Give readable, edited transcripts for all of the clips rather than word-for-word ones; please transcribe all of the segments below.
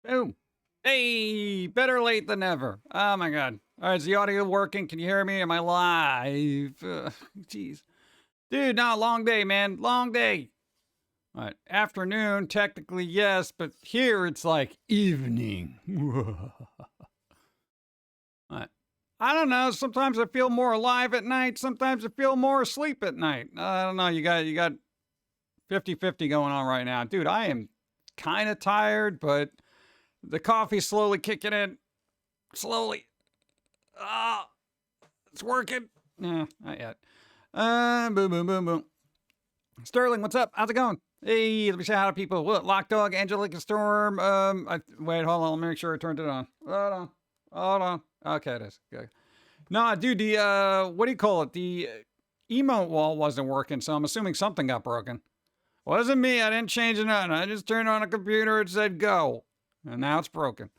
Boom. Hey, better late than never. Oh my God. All right, is the audio working? Can you hear me? Am I live? Jeez. Dude, no, long day, man. Long day. All right, afternoon, technically, yes, but here it's like evening. All right. I don't know. Sometimes I feel more alive at night. Sometimes I feel more asleep at night. I don't know. You got 50-50 going on right now. Dude, I am kind of tired, but the coffee's slowly kicking in. Slowly. Ah, it's working. Yeah, not yet. Boom, boom, boom, boom. Sterling, what's up? How's it going? Hey, let me say hi to people. What? Lock Dog, Angelica Storm. Wait, hold on. Let me make sure I turned it on. Hold on. Okay, it is. Okay. Nah, dude, the, what do you call it? The emote wall wasn't working, so I'm assuming something got broken. Wasn't me. I didn't change it. I just turned on a computer and said go. And now it's broken.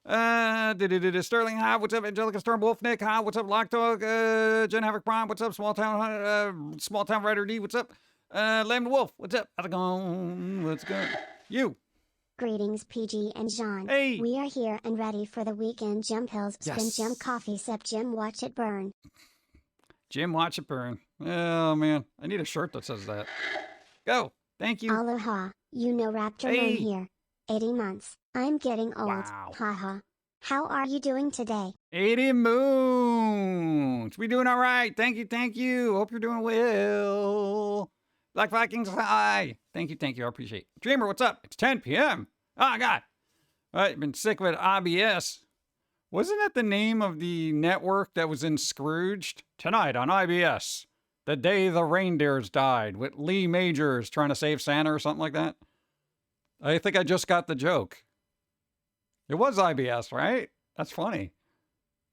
Sterling, hi, what's up? Angelica Storm, Wolfnick, hi, what's up? Lockdog, Jen Havoc Prime, what's up? Small Town Rider D, what's up? Lamb Wolf, what's up? How's it going? What's good? You. Greetings, PG and John. Hey. We are here and ready for the weekend. Jim Pills, spin, Yes. Jim Coffee, sip, Jim Watch It Burn. Jim, watch it burn. Oh, man. I need a shirt that says that. Go. Thank you. Aloha, you know Raptor Hey. Moon here. 80 months. I'm getting old. Wow. Haha. How are you doing today? 80 moons. We doing all right. Thank you. Hope you're doing well. Black Vikings, hi. Thank you. I appreciate it. Dreamer, what's up? It's 10 p.m. Oh, God. All right, been sick of it. IBS. Wasn't that the name of the network that was in Scrooged? Tonight on IBS. The Day the Reindeers Died with Lee Majors trying to save Santa or something like that. I think I just got the joke. It was IBS, right? That's funny.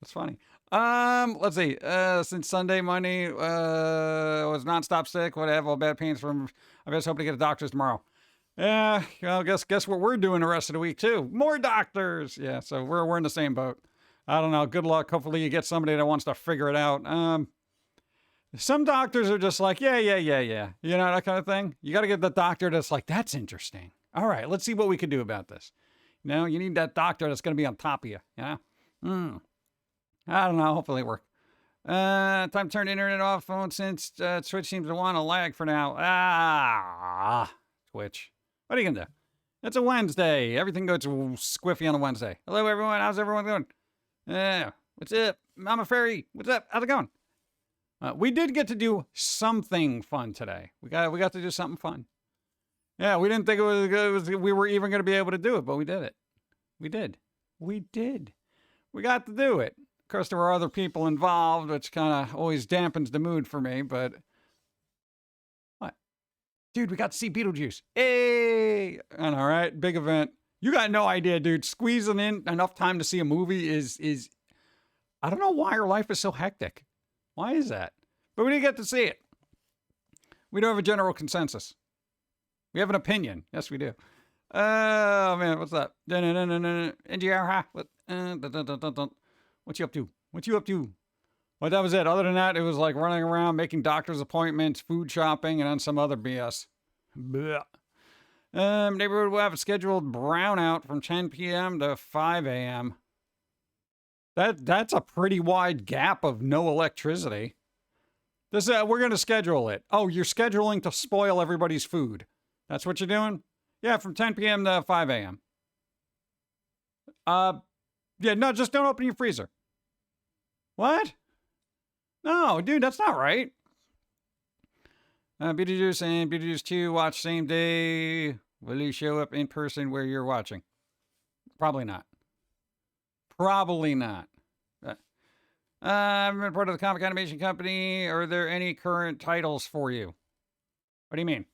Let's see. Since Sunday, Monday, was nonstop sick. Whatever. All bad pains from. I just hope to get a doctor's tomorrow. Yeah. Well, guess what we're doing the rest of the week too. More doctors. Yeah. So we're in the same boat. I don't know. Good luck. Hopefully you get somebody that wants to figure it out. Some doctors are just like, yeah. You know, that kind of thing. You got to get the doctor that's like, that's interesting. All right, let's see what we can do about this. You know, you need that doctor that's going to be on top of you, you know? I don't know. Hopefully it works. Time to turn the internet off phone since Twitch seems to want to lag for now. Twitch. What are you going to do? It's a Wednesday. Everything goes squiffy on a Wednesday. Hello, everyone. How's everyone doing? What's up? Mama Fairy. What's up? How's it going? We did get to do something fun today. We got to do something fun. Yeah, we didn't think we were even going to be able to do it, but we did it. We did. We got to do it. Of course, there were other people involved, which kind of always dampens the mood for me, but... What? Dude, we got to see Beetlejuice. Hey! And all right, big event. You got no idea, dude. Squeezing in enough time to see a movie is... I don't know why our life is so hectic. Why is that? But we didn't get to see it. We don't have a general consensus. We have an opinion. Yes, we do. Oh, man, what's up? NGR, what you up to? Well, that was it. Other than that, it was like running around, making doctor's appointments, food shopping, and then some other BS. Blech. Neighborhood will have a scheduled brownout from 10 p.m. to 5 a.m. That's a pretty wide gap of no electricity. We're going to schedule it. Oh, you're scheduling to spoil everybody's food. That's what you're doing? Yeah, from 10 p.m. to 5 a.m. Yeah, no, just don't open your freezer. What? No, dude, that's not right. Beetlejuice and Beetlejuice 2 watch same day. Will you show up in person where you're watching? Probably not. I'm a part of the comic animation company. Are there any current titles for you? What do you mean?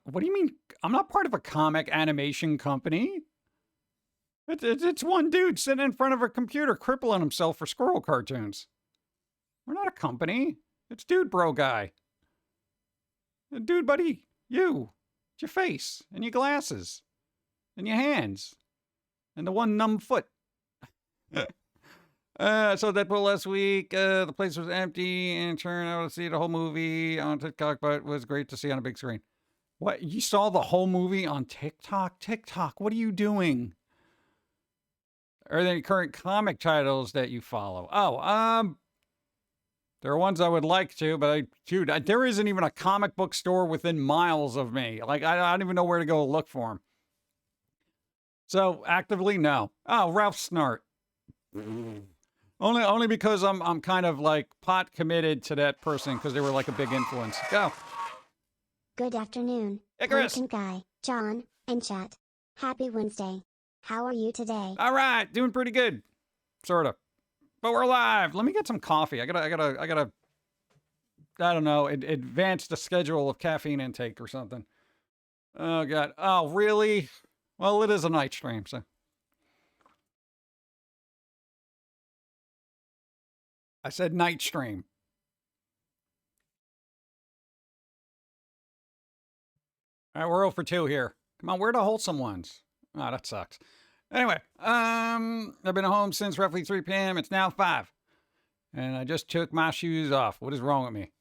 What do you mean? I'm not part of a comic animation company. It's one dude sitting in front of a computer crippling himself for squirrel cartoons. We're not a company. It's Dude Bro Guy. Dude Buddy, you. It's your face and your glasses and your hands and the one numb foot. So Deadpool last week, the place was empty and turned out to see the whole movie on TikTok, but it was great to see on a big screen. What? You saw the whole movie on TikTok? TikTok, what are you doing? Are there any current comic titles that you follow? There are ones I would like to, but there isn't even a comic book store within miles of me. Like, I don't even know where to go look for them. So actively, no. Oh, Ralph Snart. Only because I'm kind of like pot committed to that person because they were like a big influence. Go. Good afternoon, Icarus. Pum'Kin Guy, John, and chat. Happy Wednesday. How are you today? All right, doing pretty good, sort of. But we're live. Let me get some coffee. I gotta. I don't know. Advance the schedule of caffeine intake or something. Oh God. Oh really? Well, it is a night stream, so. I said night stream. All right, we're 0 for 2 here. Come on, where are the wholesome ones? Oh, that sucks. Anyway, I've been home since roughly 3 p.m. It's now 5. And I just took my shoes off. What is wrong with me?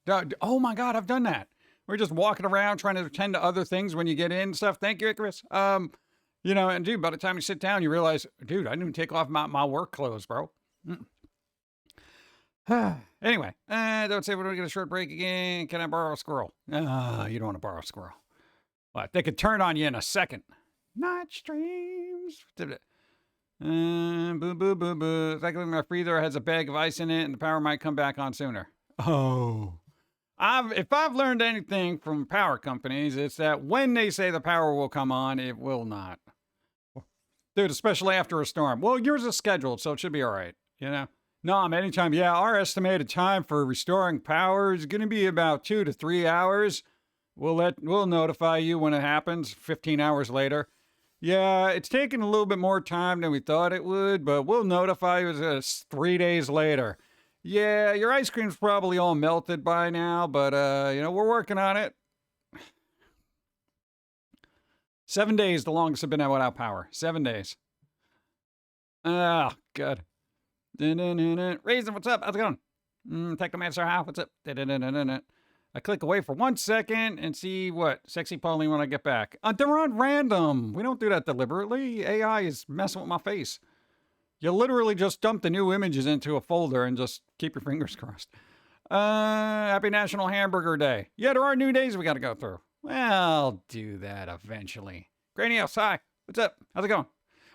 Oh my God, I've done that. We're just walking around trying to attend to other things when you get in and stuff. Thank you, Icarus. You know, and dude, by the time you sit down, you realize, dude, I didn't even take off my work clothes, bro. Anyway, don't say we're going to get a short break again. Can I borrow a squirrel? You don't want to borrow a squirrel. What? They could turn on you in a second. Night streams. Boo, boo, boo, boo. Luckily, my freezer has a bag of ice in it, and the power might come back on sooner. Oh. If I've learned anything from power companies, it's that when they say the power will come on, it will not. Dude, especially after a storm. Well, yours is scheduled, so it should be all right, you know? No, anytime. Yeah, our estimated time for restoring power is going to be about 2 to 3 hours. We'll notify you when it happens 15 hours later. Yeah, it's taking a little bit more time than we thought it would, but we'll notify you 3 days later. Yeah, your ice cream's probably all melted by now, but you know, we're working on it. 7 days, the longest I've been out without power. 7 days. Oh, good. Raisin, what's up? How's it going? Technomancer, how? What's up? I click away for 1 second and see what? Sexy Pauline when I get back. They're on random. We don't do that deliberately. AI is messing with my face. You literally just dump the new images into a folder and just keep your fingers crossed. Happy National Hamburger Day. Yeah, there are new days we got to go through. Well, I'll do that eventually. Granios, hi. What's up? How's it going?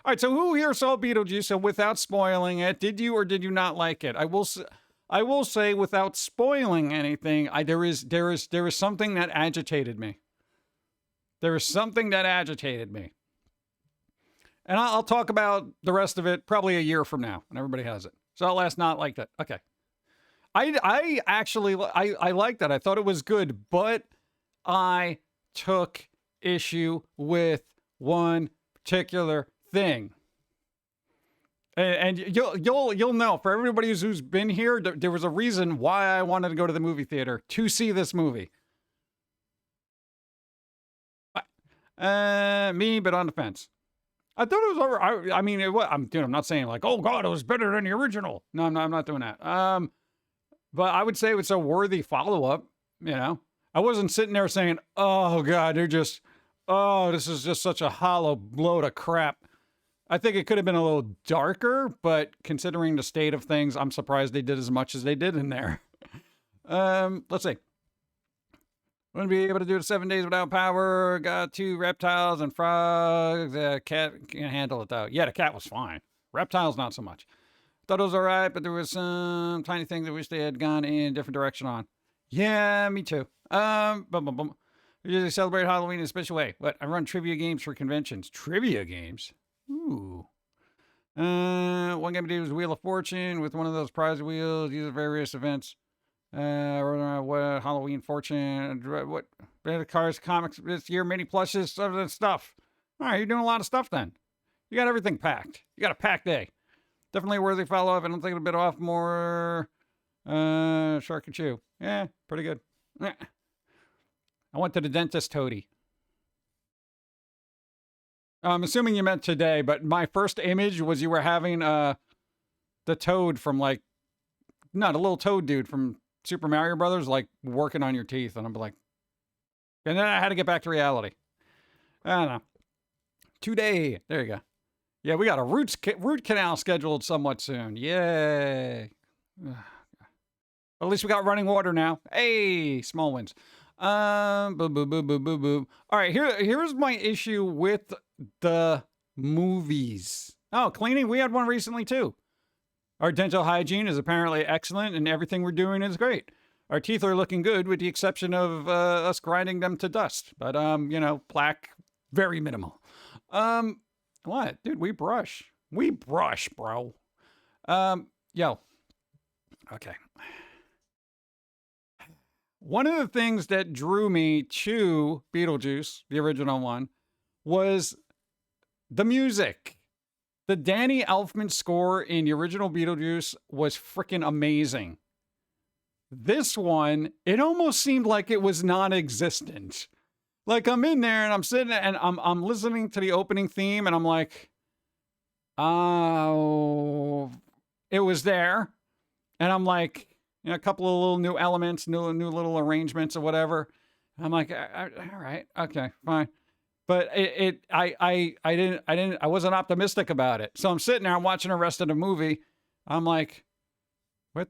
All right, so who here saw Beetlejuice? So without spoiling it, did you or did you not like it? I will say without spoiling anything, there is something that agitated me. There is something that agitated me. And I'll talk about the rest of it probably a year from now when everybody has it. So last not like that. Okay. I actually liked that. I thought it was good, but I took issue with one particular thing. And you'll know, for everybody who's been here, there was a reason why I wanted to go to the movie theater to see this movie. Me, but on the fence. I thought it was over. I mean, I'm not saying like, oh God, it was better than the original. No, I'm not doing that. But I would say it's a worthy follow-up. You know, I wasn't sitting there saying, oh God, this is just such a hollow load of crap. I think it could have been a little darker, but considering the state of things, I'm surprised they did as much as they did in there. Let's see. Wouldn't be able to do it 7 days without power. Got 2 reptiles and frogs. The cat can't handle it though. Yeah, the cat was fine. Reptiles, not so much. Thought it was all right, but there was some tiny things I wish they had gone in a different direction on. Yeah, me too. We usually celebrate Halloween in a special way. What? I run trivia games for conventions. Trivia games? Ooh. One game I did was Wheel of Fortune with one of those prize wheels used at various events. What Halloween Fortune, what cars, comics this year, mini plushes, other stuff. All right, you're doing a lot of stuff then. You got everything packed. You got a packed day. Definitely a worthy follow-up. I don't think it'll bit off more. Shark and Chew. Yeah, pretty good. I went to the dentist, Toady. I'm assuming you meant today, but my first image was you were having the toad from the little toad dude from Super Mario Brothers, like working on your teeth. And I'm like, And then I had to get back to reality. I don't know. Today. There you go. Yeah, we got a root canal scheduled somewhat soon. Yay. At least we got running water now. Hey, small wins. Boom, boom, boom, boom, boom, boom. All right, here's my issue with the movies. Oh, cleaning. We had one recently too. Our dental hygiene is apparently excellent, and everything we're doing is great. Our teeth are looking good, with the exception of us grinding them to dust. But plaque, very minimal. What, dude? We brush, bro. Yo. Okay. One of the things that drew me to Beetlejuice, the original one, was the music. The Danny Elfman score in the original Beetlejuice was freaking amazing. This one, it almost seemed like it was non-existent. Like I'm in there and I'm sitting and I'm listening to the opening theme and I'm like, oh, it was there. And I'm like, a couple of little new elements, new little arrangements or whatever. I'm like, all right, okay, fine. But I wasn't optimistic about it. So I'm sitting there, I'm watching the rest of the movie. I'm like, where's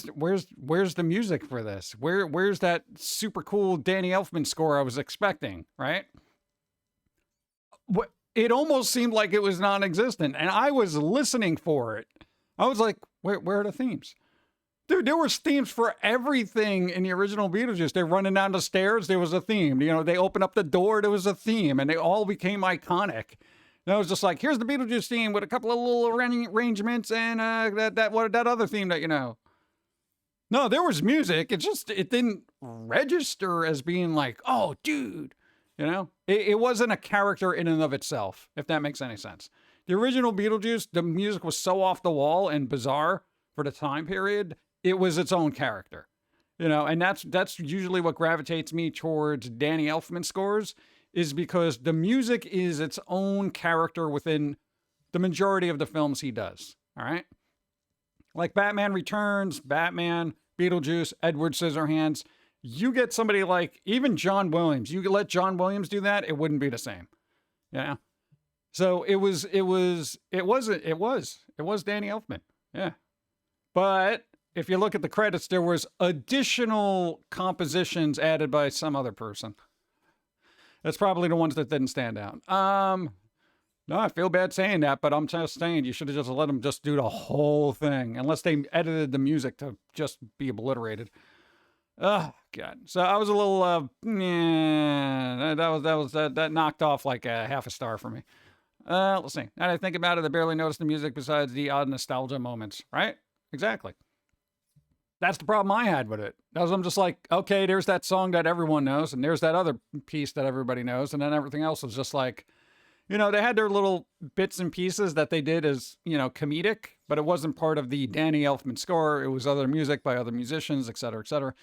the music for this? Where's that super cool Danny Elfman score I was expecting, right? It almost seemed like it was non-existent, and I was listening for it. I was like, where are the themes? Dude, there was themes for everything in the original Beetlejuice. They're running down the stairs, there was a theme. They open up the door, there was a theme, and they all became iconic. And I was just like, here's the Beetlejuice theme with a couple of little arrangements and that other theme that you know. No, there was music. It didn't register as being like, oh, dude. It wasn't a character in and of itself, if that makes any sense. The original Beetlejuice, the music was so off the wall and bizarre for the time period. It was its own character, and that's usually what gravitates me towards Danny Elfman scores, is because the music is its own character within the majority of the films he does. All right. Like Batman Returns, Batman, Beetlejuice, Edward Scissorhands. You get somebody like even John Williams. You could let John Williams do that, it wouldn't be the same. Yeah. So it was Danny Elfman. Yeah. But if you look at the credits, there was additional compositions added by some other person. That's probably the ones that didn't stand out. No, I feel bad saying that, but I'm just saying you should have just let them just do the whole thing, unless they edited the music to just be obliterated. Oh God! So I was a little, that knocked off like a half a star for me. Let's see. Now that I think about it, I barely noticed the music besides the odd nostalgia moments. Right? Exactly. That's the problem I had with it. I'm just like, okay, there's that song that everyone knows, and there's that other piece that everybody knows, and then everything else was just like, they had their little bits and pieces that they did as, comedic, but it wasn't part of the Danny Elfman score. It was other music by other musicians, et cetera, et cetera.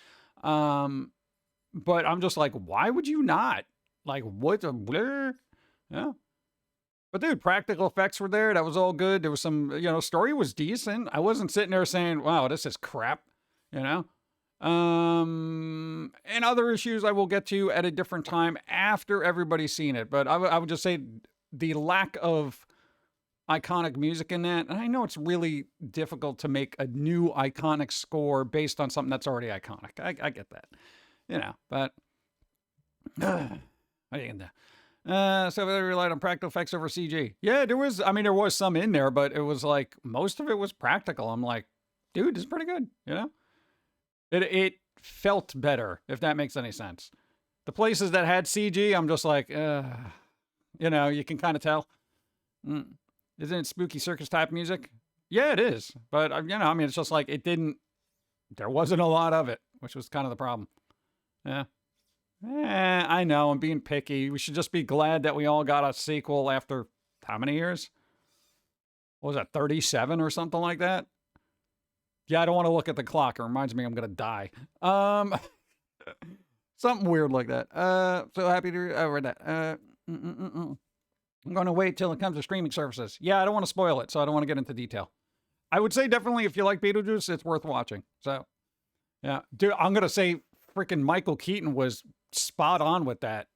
But I'm just like, why would you not? Like, what the blur? Yeah. But dude, practical effects were there. That was all good. There was some, story was decent. I wasn't sitting there saying, wow, this is crap, And other issues I will get to at a different time after everybody's seen it. But I would just say the lack of iconic music in that. And I know it's really difficult to make a new iconic score based on something that's already iconic. I get that, but what are you gonna do? So they relied on practical effects over CG. Yeah, there was some in there, but it was like, most of it was practical. I'm like, dude, this is pretty good, It felt better, if that makes any sense. The places that had CG, I'm just like, you can kind of tell. Isn't it spooky circus type music? Yeah, it is. But, it's just like there wasn't a lot of it, which was kind of the problem. Yeah. I know, I'm being picky. We should just be glad that we all got a sequel after how many years? What was that, 37 or something like that? Yeah, I don't want to look at the clock. It reminds me I'm going to die. Something weird like that. So happy to read that. I'm going to wait till it comes to streaming services. Yeah, I don't want to spoil it, so I don't want to get into detail. I would say definitely if you like Beetlejuice, it's worth watching. So, yeah. Dude, I'm going to say freaking Michael Keaton was spot on with that,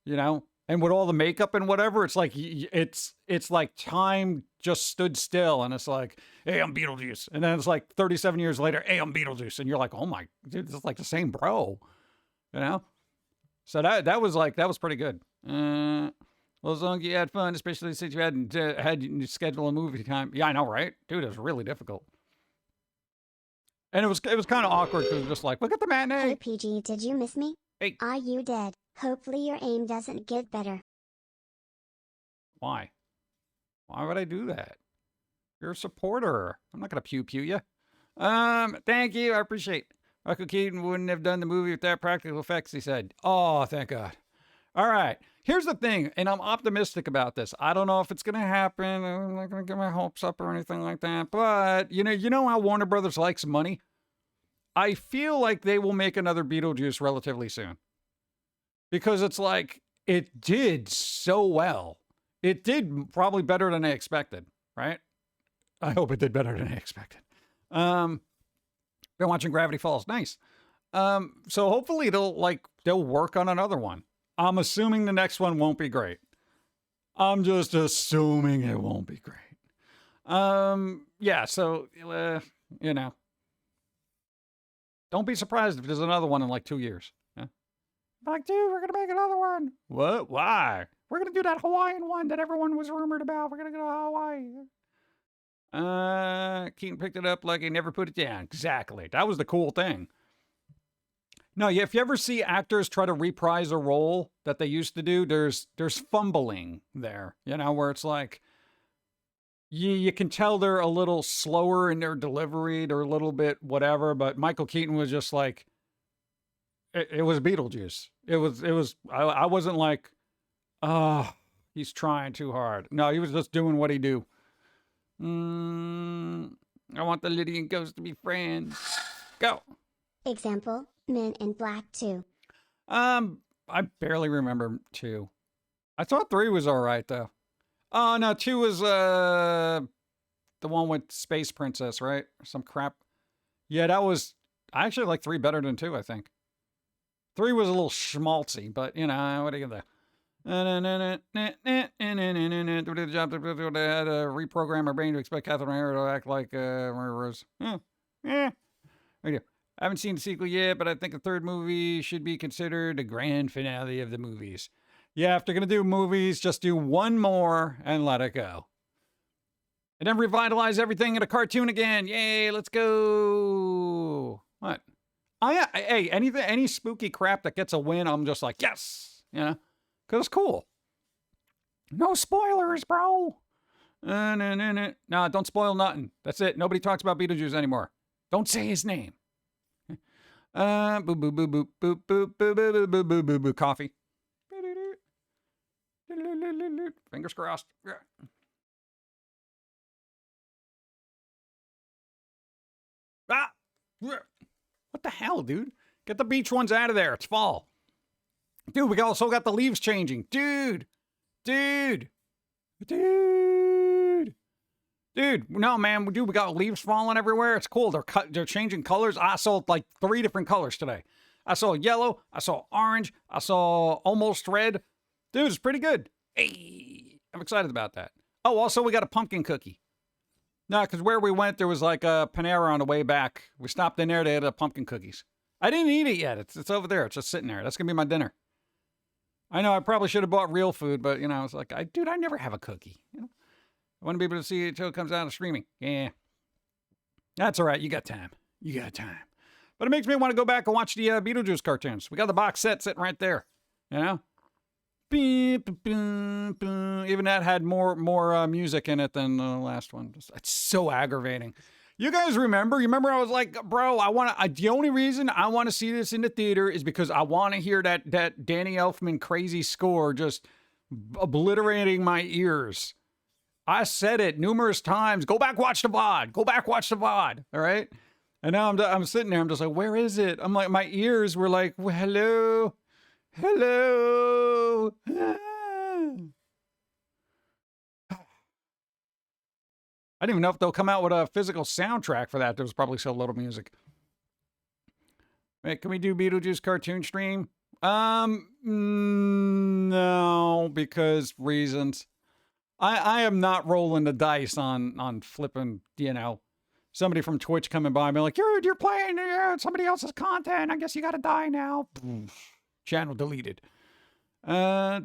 you know? And with all the makeup and whatever, it's like it's like time just stood still, and it's like, hey, I'm Beetlejuice, and then it's like 37 years later, hey, I'm Beetlejuice, and you're like, oh my, dude, this is like the same bro, you know? So that was pretty good. Well, as long as you had fun, especially since you hadn't had to schedule a movie time. Yeah, I know, right, dude? It was really difficult, and it was kind of awkward because it was just like, look at the matinee. Hey PG, did you miss me? Hey. Are you dead? Hopefully your aim doesn't get better. Why? Why would I do that? You're a supporter. I'm not gonna pew you. Thank you. I appreciate. Michael Keaton wouldn't have done the movie without practical effects, he said. Oh, thank God. All right. Here's the thing, and I'm optimistic about this. I don't know if it's gonna happen. I'm not gonna get my hopes up or anything like that. But you know how Warner Brothers likes money? I feel like they will make another Beetlejuice relatively soon. Because it's like, it did so well. It did probably better than I expected, right? I hope it did better than I expected. Been watching Gravity Falls. Nice. So hopefully they'll work on another one. I'm assuming the next one won't be great. I'm just assuming it won't be great. Yeah, so, you know. Don't be surprised if there's another one in like 2 years. Yeah? Like, dude, we're going to make another one. What? Why? We're going to do that Hawaiian one that everyone was rumored about. We're going to go to Hawaii. Keaton picked it up like he never put it down. Exactly. That was the cool thing. No, if you ever see actors try to reprise a role that they used to do, there's fumbling there, you know, where it's like, you can tell they're a little slower in their delivery. They're a little bit whatever, but Michael Keaton was just like, it was Beetlejuice. I wasn't like, oh, he's trying too hard. No, he was just doing what he do. I want the Lydia and Ghost to be friends. Go. Example, Men in Black 2. I barely remember 2. I thought 3 was all right though. Oh no, 2 was the one with Space Princess, right? Some crap. Yeah, I actually like 3 better than 2, I think. 3 was a little schmaltzy, but you know, what do you do? They had to reprogram our brain to expect Catherine O'Hara to act like Maria Rose. Yeah. I haven't seen the sequel yet, but I think the third movie should be considered the grand finale of the movies. Yeah, if they're going to do movies, just do one more and let it go. And then revitalize everything in a cartoon again. Yay, let's go. What? Hey, any spooky crap that gets a win, I'm just like, yes. You know? Because it's cool. No spoilers, bro. No, don't spoil nothing. That's it. Nobody talks about Beetlejuice anymore. Don't say his name. Boo boo boo boo boo boo boo boo boo boo boo boo boo coffee. Fingers crossed. Ah! What the hell, dude? Get the beach ones out of there. It's fall. Dude, we also got the leaves changing. Dude, no, man. Dude, we got leaves falling everywhere. It's cool. They're changing colors. I saw like 3 different colors today. I saw yellow. I saw orange. I saw almost red. Dude, it's pretty good. Hey, I'm excited about that. Oh, also, we got a pumpkin cookie. No, because where we went, there was like a Panera on the way back. We stopped in there. They had pumpkin cookies. I didn't eat it yet. It's over there. It's just sitting there. That's going to be my dinner. I know I probably should have bought real food, but, you know, I was like, dude, I never have a cookie. You know? I want to be able to see it until it comes out of streaming. Yeah. That's all right. You got time. But it makes me want to go back and watch the Beetlejuice cartoons. We got the box set sitting right there. You know? Even that had more music in it than the last one. It's so aggravating. You guys remember? You remember I was like, bro, the only reason I want to see this in the theater is because I want to hear that Danny Elfman crazy score just obliterating my ears. I said it numerous times. Go back, watch the VOD. All right? And now I'm sitting there. I'm just like, where is it? I'm like, my ears were like, well, hello. I didn't even know if they'll come out with a physical soundtrack for that. There was probably so little music. Wait, can we do Beetlejuice cartoon stream? No, because reasons. I am not rolling the dice on flipping, somebody from Twitch coming by and be like, you're playing somebody else's content. I guess you gotta die now. Channel deleted. Boom.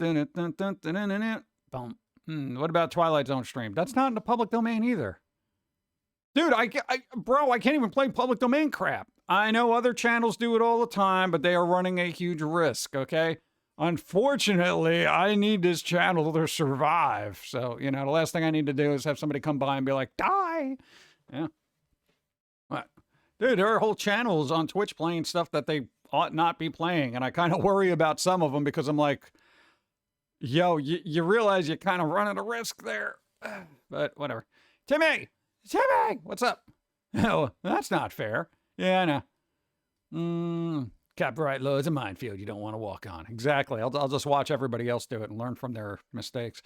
What about Twilight Zone stream? That's not in the public domain either. Dude, bro, I can't even play public domain crap. I know other channels do it all the time, but they are running a huge risk, okay? Unfortunately, I need this channel to survive. So, the last thing I need to do is have somebody come by and be like, die. Yeah. What? Dude, there are whole channels on Twitch playing stuff that they ought not be playing. And I kind of worry about some of them because I'm like, yo, you realize you're kind of running a risk there. But whatever. Timmy, what's up? Oh, that's not fair. Yeah, I know. Copyright law is a minefield you don't want to walk on. Exactly. I'll just watch everybody else do it and learn from their mistakes.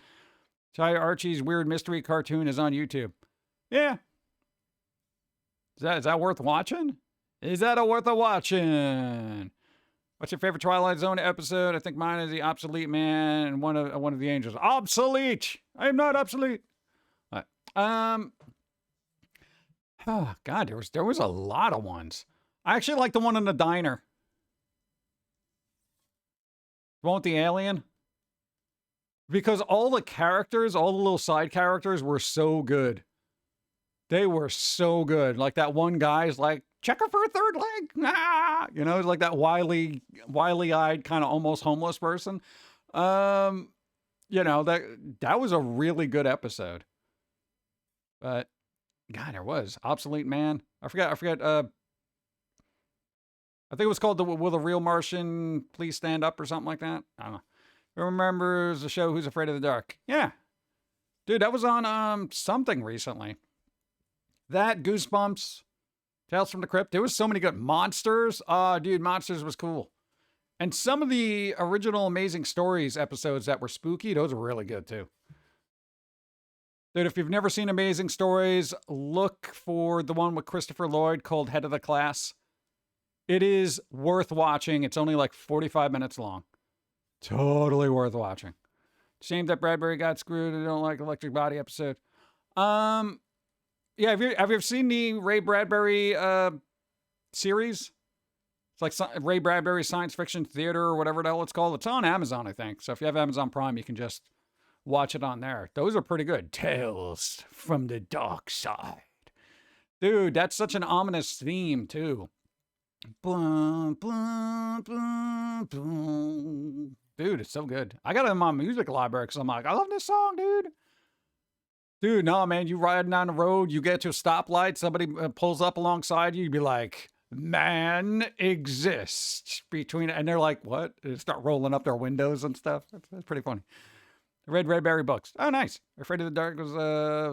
Ty Archie's weird mystery cartoon is on YouTube. Yeah. Is that worth watching? Is that worth a watching? What's your favorite Twilight Zone episode? I think mine is the Obsolete Man and one of the angels. Obsolete! I am not obsolete. All right. Oh God, there was a lot of ones. I actually like the one in the diner. The one with the alien. Because all the characters, all the little side characters were so good. They were so good. Like that one guy's like, check her for a third leg. Nah! Like that wily-eyed, kind of almost homeless person. That was a really good episode. But God, there was Obsolete Man. I forget. I think it was called Will the Real Martian Please Stand Up or something like that. I don't know. Who remembers the show Who's Afraid of the Dark? Yeah. Dude, that was on something recently. That, Goosebumps, Tales from the Crypt. There was so many good Monsters. Dude, Monsters was cool. And some of the original Amazing Stories episodes that were spooky, those were really good too. Dude, if you've never seen Amazing Stories, look for the one with Christopher Lloyd called Head of the Class. It is worth watching. It's only like 45 minutes long. Totally worth watching. Shame that Bradbury got screwed. I don't like Electric Body episode. Yeah, have you ever seen the Ray Bradbury series? It's like Ray Bradbury Science Fiction Theater or whatever the hell it's called. It's on Amazon, I think. So if you have Amazon Prime, you can just watch it on there. Those are pretty good. Tales from the Dark Side. Dude, that's such an ominous theme, too. Boom, boom, boom, boom. Dude, it's so good. I got it in my music library because I'm like, I love this song, dude. Dude, no, man, you riding down the road, you get to a stoplight, somebody pulls up alongside you, you'd be like, man exists between, and they're like, what? They start rolling up their windows and stuff. That's pretty funny. Red Berry books. Oh, nice. Afraid of the Dark was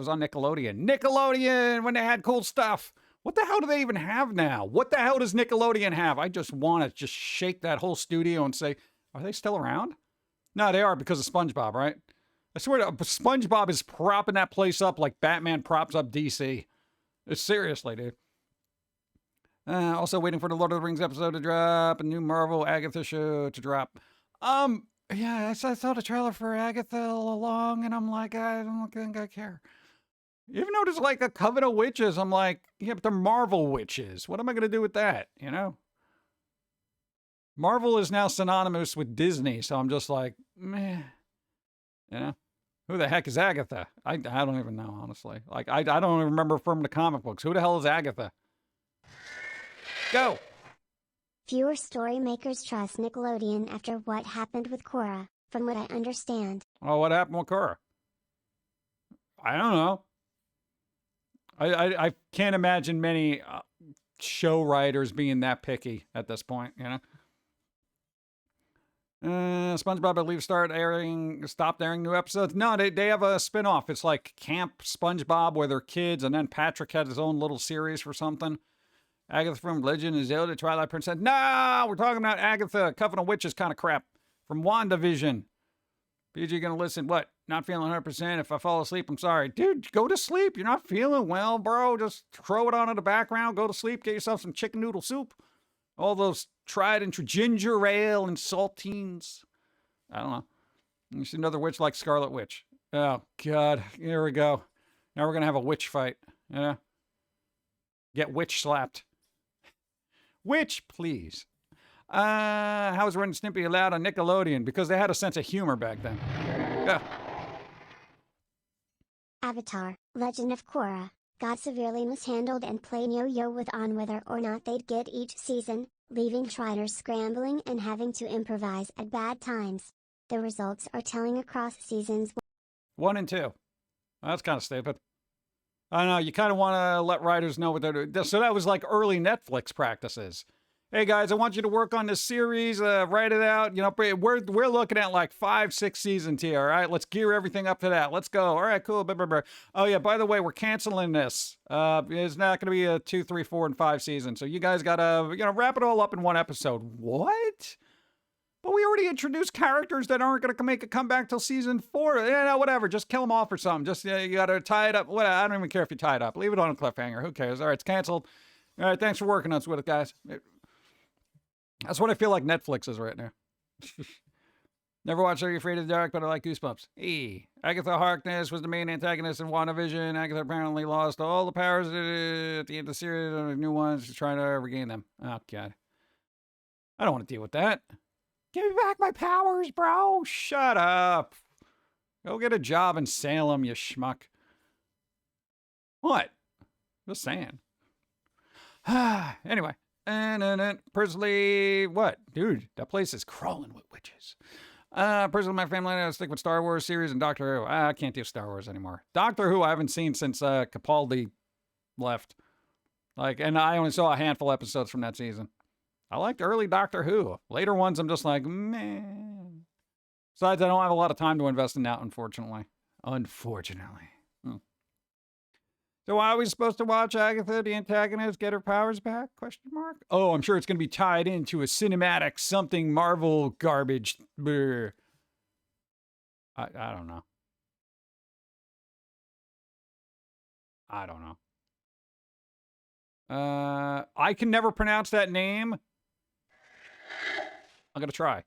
on Nickelodeon. Nickelodeon, when they had cool stuff. What the hell do they even have now? What the hell does Nickelodeon have? I just want to just shake that whole studio and say, are they still around? No, they are because of SpongeBob, right? I swear to SpongeBob is propping that place up like Batman props up DC. Seriously, dude. Also waiting for the Lord of the Rings episode to drop, a new Marvel Agatha show to drop. Yeah, I saw the trailer for Agatha all along, and I'm like, I don't think I care. Even though there's like a coven of witches, I'm like, yeah, but they're Marvel witches. What am I going to do with that, Marvel is now synonymous with Disney, so I'm just like, meh. Who the heck is Agatha? I don't even know, honestly. Like, I don't even remember from the comic books. Who the hell is Agatha? Go! Fewer story makers trust Nickelodeon after what happened with Korra, from what I understand. Oh, what happened with Korra? I don't know. I can't imagine many show writers being that picky at this point, SpongeBob, I believe, stopped airing new episodes. No, they have a spinoff. It's like Camp SpongeBob where they're kids, and then Patrick had his own little series for something. Agatha from Legend of Zelda, Twilight Princess. No, we're talking about Agatha, Coven of Witches kind of crap from WandaVision. PG gonna listen. What? Not feeling 100%. If I fall asleep, I'm sorry. Dude, go to sleep. You're not feeling well, bro. Just throw it on in the background. Go to sleep. Get yourself some chicken noodle soup. All those tried and true ginger ale and saltines. I don't know. You see another witch like Scarlet Witch. Oh, God. Here we go. Now we're going to have a witch fight. Yeah. Get witch slapped. Witch, please. How was Ren and Snippy allowed on Nickelodeon? Because they had a sense of humor back then. Yeah. Avatar, Legend of Korra, got severely mishandled and played yo-yo with on whether or not they'd get each season, leaving triders scrambling and having to improvise at bad times. The results are telling across seasons 1 and 2. That's kind of stupid. I know, you kind of want to let writers know what they're doing. So that was like early Netflix practices. Hey guys, I want you to work on this series, write it out. You know, we're looking at like 5-6 seasons here. All right, let's gear everything up to that. Let's go. All right, cool. Blah, blah, blah. Oh yeah, by the way, we're canceling this. It's not going to be a 2, 3, 4, and 5 season. So you guys gotta, wrap it all up in one episode. What? But we already introduced characters that aren't going to make a comeback till season 4. Yeah, whatever. Just kill them off or something. Just you got to tie it up. I don't even care if you tie it up. Leave it on a cliffhanger. Who cares? All right, it's canceled. All right, thanks for working on us with it, guys. That's what I feel like Netflix is right now. Never watched Are You Afraid of the Dark, but I like Goosebumps. Agatha Harkness was the main antagonist in WandaVision. Agatha apparently lost all the powers at the end of the series, and the new ones. She's trying to regain them. Oh, God. I don't want to deal with that. Give me back my powers, bro. Shut up. Go get a job in Salem, you schmuck. What? Just saying. Anyway. And personally, what? Dude, that place is crawling with witches. Personally, my family and I stick with Star Wars series and Doctor Who. I can't do Star Wars anymore. Doctor Who I haven't seen since Capaldi left. And I only saw a handful of episodes from that season. I liked early Doctor Who. Later ones, I'm just like, man. Besides, I don't have a lot of time to invest in that, unfortunately. So why are we supposed to watch Agatha, the antagonist, get her powers back? Question mark. Oh, I'm sure it's going to be tied into a cinematic something Marvel garbage. Brr. I don't know. I don't know. I can never pronounce that name. I'm going to try.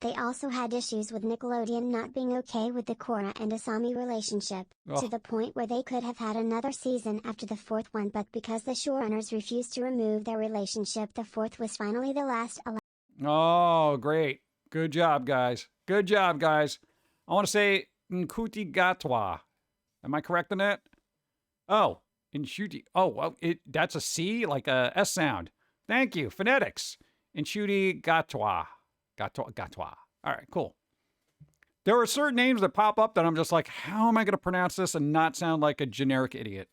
They also had issues with Nickelodeon not being okay with the Korra and Asami relationship, to the point where they could have had another season after the 4th one, but because the showrunners refused to remove their relationship, the 4th was finally the last. Oh, great. Good job, guys. Good job, guys. I want to say Nkuti Gatwa. Am I correct in that? Oh, Nshuti. Oh, well, that's a C, like a S sound. Thank you. Phonetics. Nshuti Gatwa. Gatwa. All right, cool. There are certain names that pop up that I'm just like, how am I going to pronounce this and not sound like a generic idiot?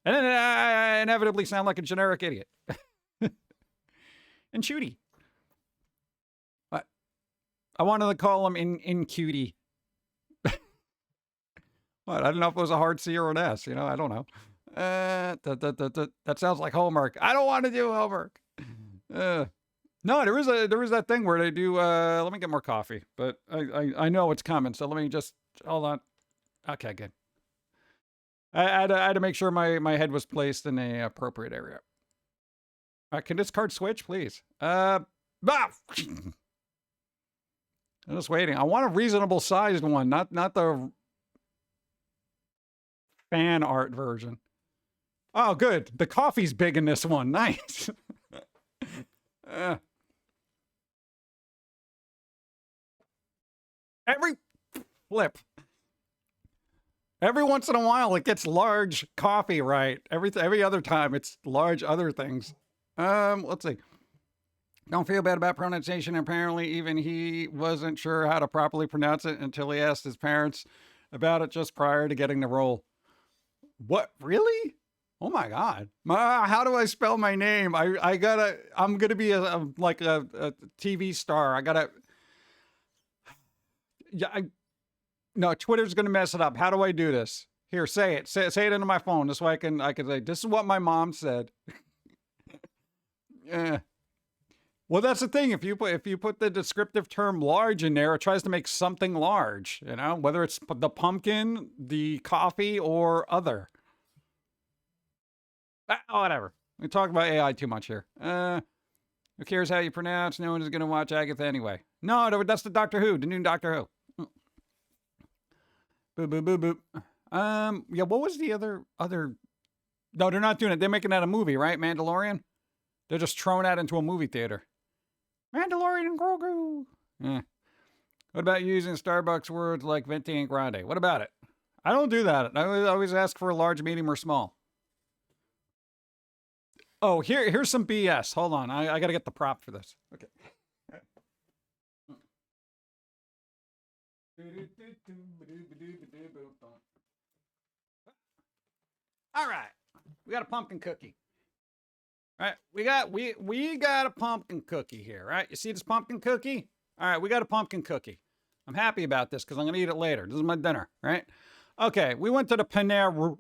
And then I inevitably sound like a generic idiot. And Shooty. What? I wanted to call him in cutie. What? I don't know if it was a hard C or an S. I don't know. That sounds like homework. I don't want to do homework. No, there is that thing where they do. Let me get more coffee, but I know it's coming, so let me just hold on. Okay, good. I had to make sure my head was placed in the appropriate area. Can this card switch, please? I'm just waiting. I want a reasonable sized one, not the fan art version. Oh, good. The coffee's big in this one. Nice. Every once in a while, it gets large coffee right. Every other time, it's large other things. Let's see. Don't feel bad about pronunciation. Apparently, even he wasn't sure how to properly pronounce it until he asked his parents about it just prior to getting the role. What? Really? Oh my God. How do I spell my name? I'm gonna be a TV star. No, Twitter's gonna mess it up. How do I do this? Here, say it. Say it into my phone. This way I can say, this is what my mom said. Well, that's the thing. If you put the descriptive term large in there, it tries to make something large, whether it's the pumpkin, the coffee, or other. Whatever. We talk about AI too much here. Who cares how you pronounce? No one is going to watch Agatha anyway. No, that's the Doctor Who, the new Doctor Who. Boop, boop, boop, boop. Yeah, what was the other? No, they're not doing it. They're making that a movie, right? Mandalorian? They're just throwing that into a movie theater. Mandalorian and Grogu. Yeah. What about using Starbucks words like venti and grande? What about it? I don't do that. I always ask for a large, medium, or small. Oh, here's some BS. Hold on. I got to get the prop for this. Okay. All right. We got a pumpkin cookie. All right. We got a pumpkin cookie here, right? You see this pumpkin cookie? All right, we got a pumpkin cookie. I'm happy about this because I'm going to eat it later. This is my dinner, right? Okay, we went to the Panera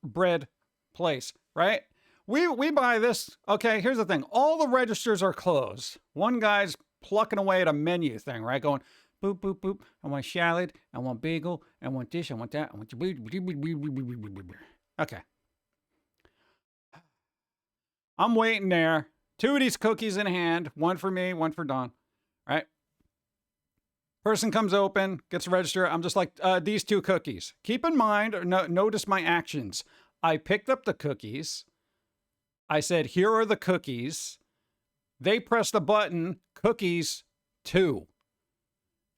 bread place, right? We buy this. Okay, here's the thing. All the registers are closed. One guy's plucking away at a menu thing, right? Going, boop, boop, boop. I want salad. I want bagel. I want this. I want that. I want okay. I'm waiting there. 2 of these cookies in hand. One for me, one for Don. Right? Person comes open, gets registered. I'm just like, these 2 cookies. Keep in mind, notice my actions. I picked up the cookies. I said, here are the cookies. They press the button, cookies 2.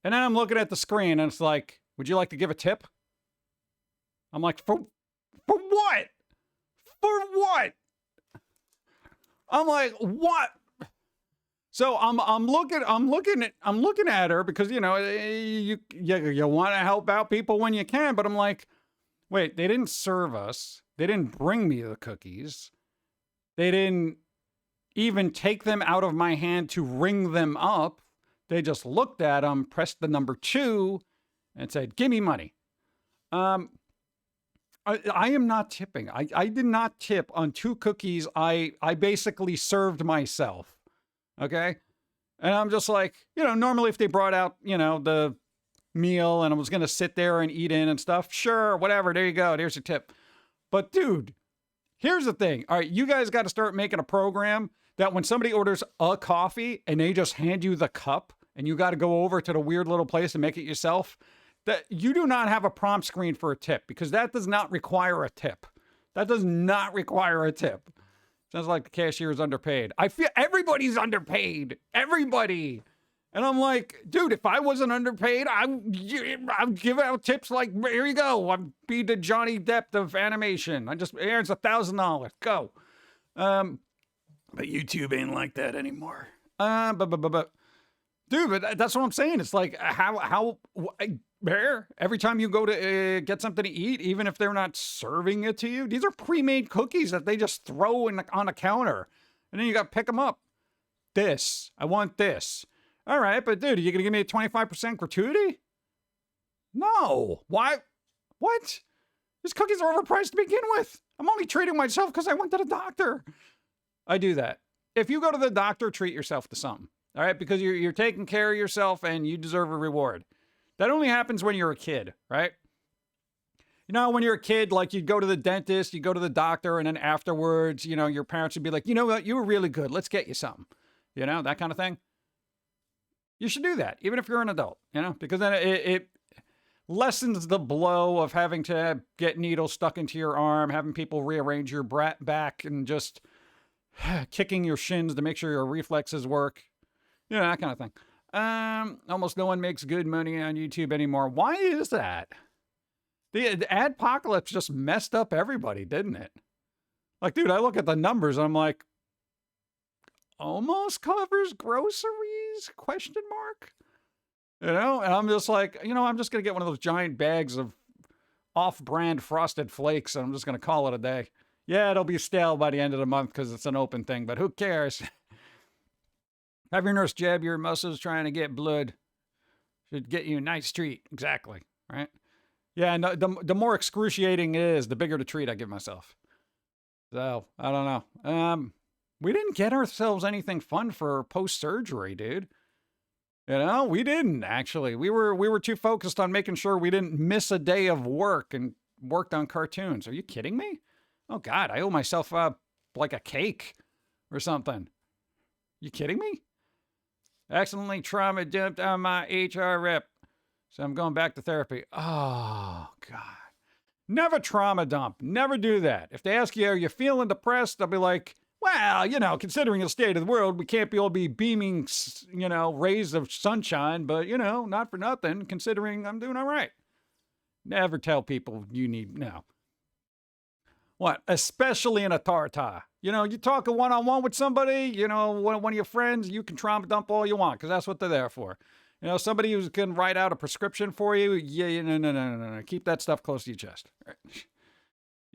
And then I'm looking at the screen and it's like, would you like to give a tip? I'm like, for what? For what? I'm like, what? So I'm looking at her because, you know, you want to help out people when you can, but I'm like, wait, they didn't serve us. They didn't bring me the cookies. They didn't even take them out of my hand to ring them up. They just looked at them, pressed the number 2 and said, give me money. I am not tipping. I did not tip on 2 cookies. I basically served myself. Okay. And I'm just like, you know, normally if they brought out, you know, the meal and I was going to sit there and eat in and stuff, sure, whatever. There you go. There's your tip. But dude, here's the thing. All right. You guys got to start making a program that when somebody orders a coffee and they just hand you the cup and you got to go over to the weird little place and make it yourself, that you do not have a prompt screen for a tip because that does not require a tip. That does not require a tip. Sounds like the cashier is underpaid. I feel everybody's underpaid. Everybody. And I'm like, dude, if I wasn't underpaid, I'd give out tips like, here you go. I'd be the Johnny Depp of animation. Here's $1,000. Go. But YouTube ain't like that anymore. Dude, but that's what I'm saying. It's like, every time you go to get something to eat, even if they're not serving it to you, these are pre-made cookies that they just throw on a counter. And then you got to pick them up. This. I want this. All right, but dude, are you going to give me a 25% gratuity? No. Why? What? These cookies are overpriced to begin with. I'm only treating myself because I went to the doctor. I do that. If you go to the doctor, treat yourself to something. All right, because you're taking care of yourself and you deserve a reward. That only happens when you're a kid, right? You know, when you're a kid, like you'd go to the dentist, you go to the doctor, and then afterwards, you know, your parents would be like, you know what, you were really good. Let's get you something. You know, that kind of thing. You should do that, even if you're an adult, you know, because then it lessens the blow of having to get needles stuck into your arm, having people rearrange your back and just kicking your shins to make sure your reflexes work. You know, that kind of thing. Almost no one makes good money on YouTube anymore. Why is that? The adpocalypse just messed up everybody, didn't it? Like, dude, I look at the numbers and I'm like, almost covers groceries? Question mark. You know, and I'm just like, you know, I'm just going to get one of those giant bags of off-brand Frosted Flakes and I'm just going to call it a day. Yeah, it'll be stale by the end of the month because it's an open thing, but who cares? Have your nurse jab your muscles trying to get blood. Should get you a nice treat. Exactly. Right? Yeah, no, the more excruciating it is, the bigger the treat I give myself. So, I don't know. We didn't get ourselves anything fun for post-surgery, dude. You know, we didn't, actually. We were too focused on making sure we didn't miss a day of work and worked on cartoons. Are you kidding me? Oh, God, I owe myself like a cake or something. You kidding me? Accidentally trauma dumped on my HR rep. So I'm going back to therapy. Oh, God. Never trauma dump. Never do that. If they ask you, are you feeling depressed? I'll be like, well, considering the state of the world, we can't all be beaming, rays of sunshine, but, not for nothing, considering I'm doing all right. Never tell people no. What? Especially in a tartar. You talk one-on-one with somebody, one of your friends, you can trauma dump all you want because that's what they're there for. Somebody who can write out a prescription for you, no. Keep that stuff close to your chest. Right.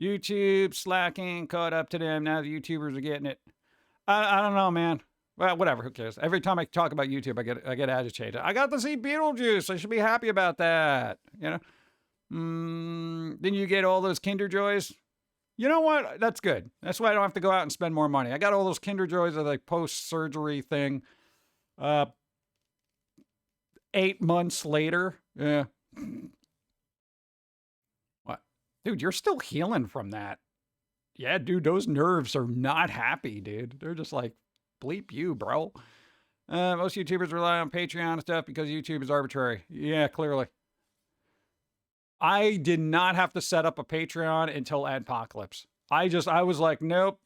YouTube slacking, caught up to them. Now the YouTubers are getting it. I don't know, man. Well, whatever. Who cares? Every time I talk about YouTube, I get agitated. I got to see Beetlejuice. I should be happy about that. Then you get all those Kinder Joys. You know what? That's good. That's why I don't have to go out and spend more money. I got all those Kinder Joys of like post-surgery thing. 8 months later. Yeah. What? Dude, you're still healing from that. Yeah, dude, those nerves are not happy, dude. They're just like, bleep you, bro. Most YouTubers rely on Patreon and stuff because YouTube is arbitrary. Yeah, clearly. I did not have to set up a Patreon until Adpocalypse. I was like, nope.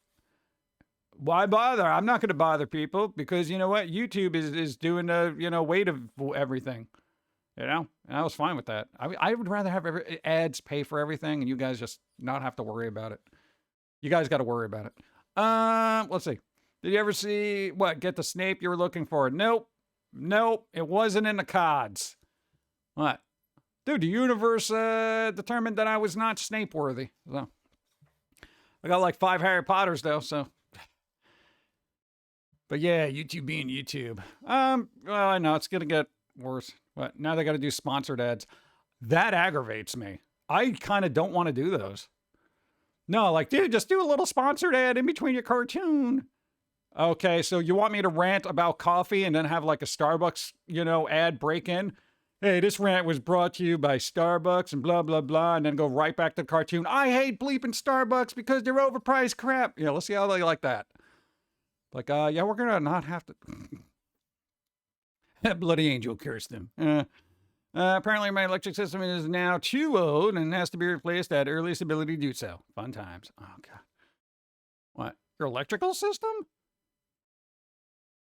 Why bother? I'm not going to bother people because you know what? YouTube is doing the, weight of everything, and I was fine with that. I would rather have ads pay for everything and you guys just not have to worry about it. You guys got to worry about it. Let's see. Did you ever get the Snape you were looking for? Nope. It wasn't in the cards. What? Dude, the universe determined that I was not Snape worthy. So I got like 5 Harry Potters though, so. But yeah, YouTube being YouTube. Well, I know it's gonna get worse. But now they got to do sponsored ads. That aggravates me. I kind of don't want to do those. No, like, dude, just do a little sponsored ad in between your cartoon. Okay, so you want me to rant about coffee and then have like a Starbucks, ad break in? Hey, this rant was brought to you by Starbucks and blah, blah, blah, and then go right back to the cartoon. I hate bleeping Starbucks because they're overpriced crap. Yeah, let's see how they like that. Like, yeah, we're going to not have to. That bloody angel cursed them. Apparently my electric system is now too old and has to be replaced at earliest ability to do so. Fun times. Oh, God. What? Your electrical system?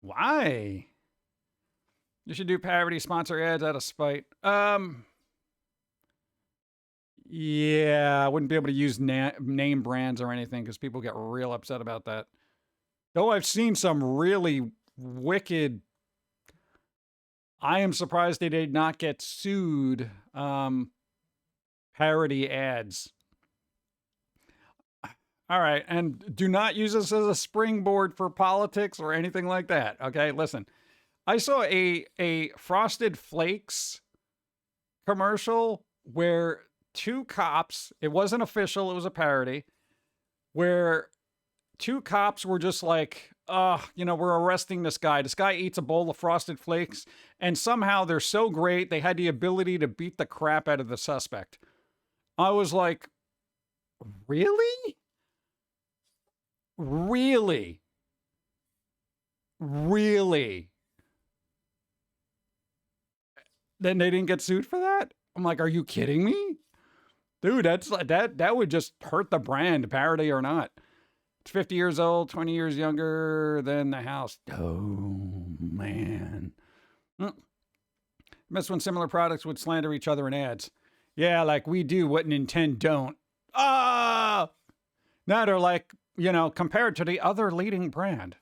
Why? You should do parody sponsor ads out of spite. Yeah, I wouldn't be able to use name brands or anything because people get real upset about that. Though I've seen some really wicked. I am surprised they did not get sued. Parody ads. All right, and do not use this as a springboard for politics or anything like that. Okay, listen. I saw a Frosted Flakes commercial where 2 cops, it wasn't official, it was a parody, where 2 cops were just like, we're arresting this guy. This guy eats a bowl of Frosted Flakes, and somehow they're so great, they had the ability to beat the crap out of the suspect. I was like, really? Really? Really? Then they didn't get sued for that? I'm like, are you kidding me? Dude, that would just hurt the brand, parody or not. It's 50 years old, 20 years younger than the house. Oh, man. Miss when similar products would slander each other in ads. Yeah, like we do what Nintendo don't. Ah! Now they're like, compared to the other leading brand,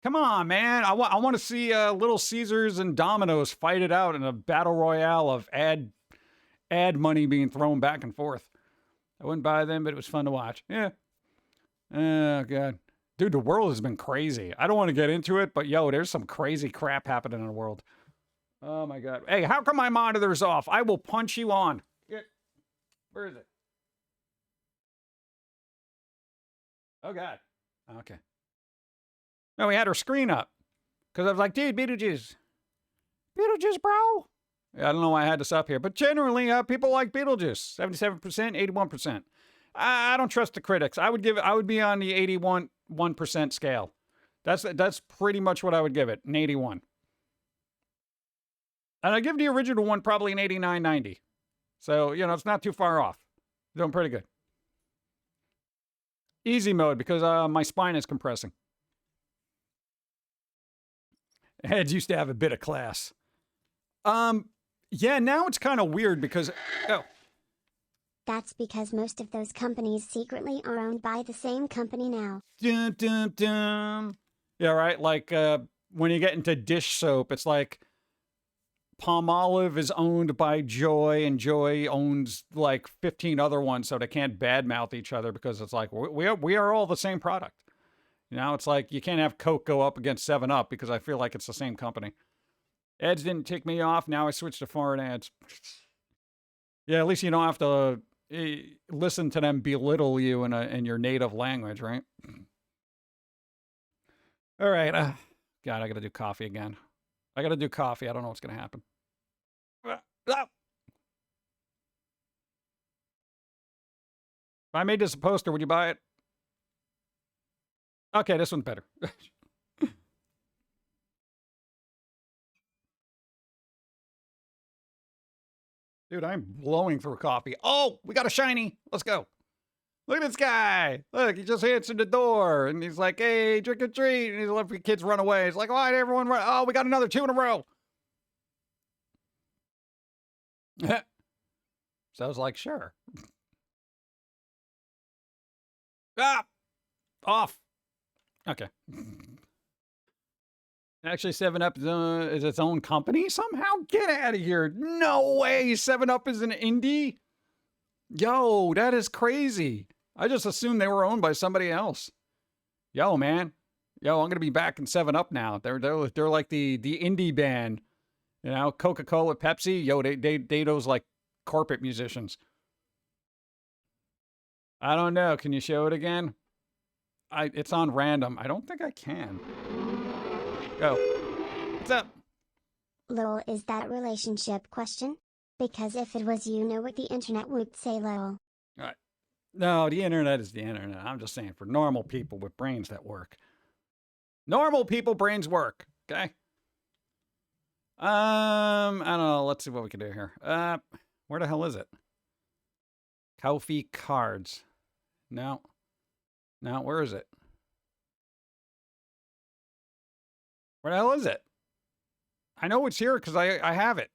Come on, man. I want to see Little Caesars and Domino's fight it out in a battle royale of ad money being thrown back and forth. I wouldn't buy them, but it was fun to watch. Yeah. Oh, God. Dude, the world has been crazy. I don't want to get into it, but there's some crazy crap happening in the world. Oh, my God. Hey, how come my monitor's off? I will punch you on. Where is it? Oh, God. Okay. No, we had her screen up. Because I was like, dude, Beetlejuice. Beetlejuice, bro. I don't know why I had this up here. But generally, people like Beetlejuice. 77%, 81%. I don't trust the critics. I would be on the 81 1% scale. That's pretty much what I would give it, an 81. And I give the original one probably an 89-90. So, it's not too far off. Doing pretty good. Easy mode because my spine is compressing. Heads used to have a bit of class. Yeah, now it's kind of weird because... Oh. That's because most of those companies secretly are owned by the same company now. Dun, dun, dun. Yeah, right? Like, when you get into dish soap, it's like Palmolive is owned by Joy, and Joy owns like 15 other ones, so they can't badmouth each other because it's like, we are all the same product. It's like you can't have Coke go up against 7-Up because I feel like it's the same company. Ads didn't tick me off. Now I switched to foreign ads. Yeah, at least you don't have to listen to them belittle you in your native language, right? All right. God, I got to do coffee again. I got to do coffee. I don't know what's going to happen. If I made this a poster, would you buy it? Okay, this one's better. Dude, I'm blowing through coffee. Oh, we got a shiny. Let's go. Look at this guy. Look, he just answered the door. And he's like, hey, trick or treat. And he's letting kids run away. He's like, why did everyone run? Oh, we got another 2 in a row. So I was like, sure. Off. Okay. Actually, 7-Up is its own company somehow? Get out of here. No way. 7-Up is an indie? Yo, that is crazy. I just assumed they were owned by somebody else. Yo, man. Yo, I'm going to be back in 7-Up now. They're like the indie band. Coca-Cola, Pepsi. Yo, they those like corporate musicians. I don't know. Can you show it again? It's on random. I don't think I can. Go. What's up? Lol, is that relationship question? Because if it was, you know what the internet would say, lol. All right. No, the internet is the internet. I'm just saying for normal people with brains that work. Normal people brains work. Okay. I don't know. Let's see what we can do here. Where the hell is it? Ko-fi cards. No. No, where is it? Where the hell is it? I know it's here because I have it.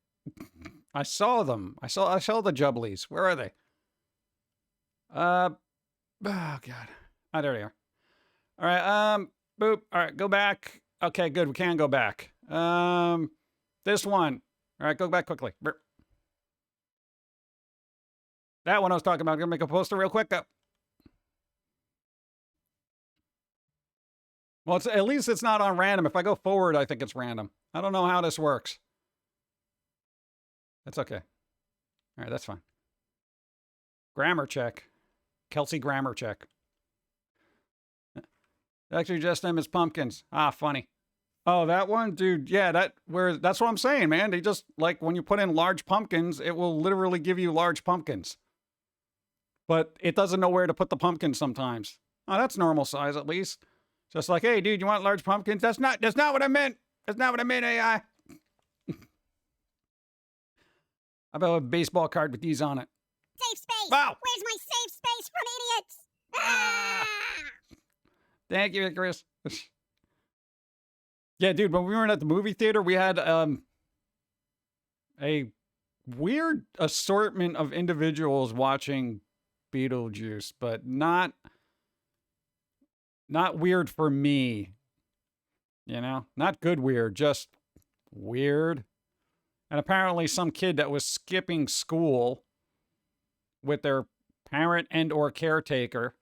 I saw them. I saw the Jubblies. Where are they? Oh God. Oh, there they are. All right. Boop. All right, go back. Okay, good. We can go back. This one. All right, go back quickly. That one I was talking about. I'm gonna make a poster real quick. Well, at least it's not on random. If I go forward, I think it's random. I don't know how this works. That's okay. All right, that's fine. Grammar check. Kelsey grammar check. Actually, just them as pumpkins. Ah, funny. Oh, that one? Dude, yeah, that's what I'm saying, man. They just, like, when you put in large pumpkins, it will literally give you large pumpkins. But it doesn't know where to put the pumpkins sometimes. Oh, that's normal size, at least. Just like, hey, dude, you want large pumpkins? That's not what I meant. That's not what I meant, AI. How about a baseball card with these on it? Safe space! Wow! Where's my safe space from idiots? Ah! Thank you, Chris. Yeah, dude, when we were at the movie theater, we had a weird assortment of individuals watching Beetlejuice, but not weird for me. Not good weird, just weird. And apparently some kid that was skipping school with their parent and or caretaker,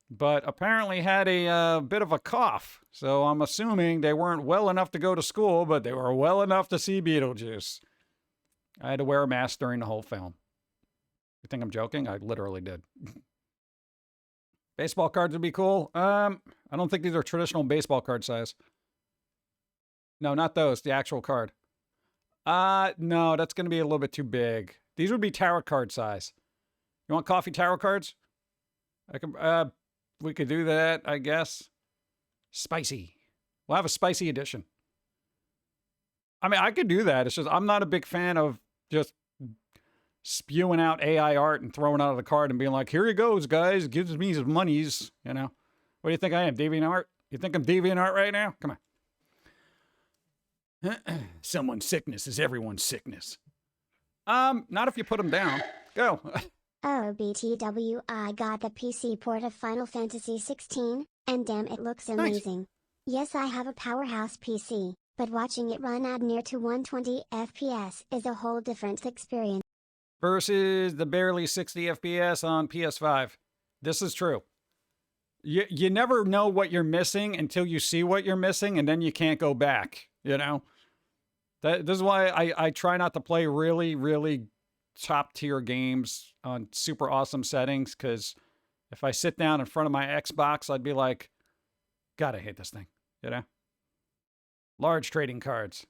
but apparently had a bit of a cough. So I'm assuming they weren't well enough to go to school, but they were well enough to see Beetlejuice. I had to wear a mask during the whole film. You think I'm joking? I literally did. Baseball cards would be cool. I don't think these are traditional baseball card size. No, not those. The actual card. No, that's going to be a little bit too big. These would be tarot card size. You want coffee tarot cards? We could do that, I guess. Spicy. We'll have a spicy edition. I mean, I could do that. It's just I'm not a big fan of just spewing out AI art and throwing out of the card and being like, here he goes, guys. Gives me his monies, you know. What do you think I am, DeviantArt? You think I'm DeviantArt right now? Come on. Someone's sickness is everyone's sickness. Not if you put them down. Go. Oh BTW, I got the PC port of Final Fantasy 16, and damn it looks amazing. Yes, I have a powerhouse PC, but watching it run at near to 120 FPS is a whole different experience. Versus the barely 60 FPS on PS5. This is true. You never know what you're missing until you see what you're missing, and then you can't go back, you know? This is why I try not to play really, really top tier games on super awesome settings, because if I sit down in front of my Xbox, I'd be like, God, I hate this thing, you know? Large trading cards.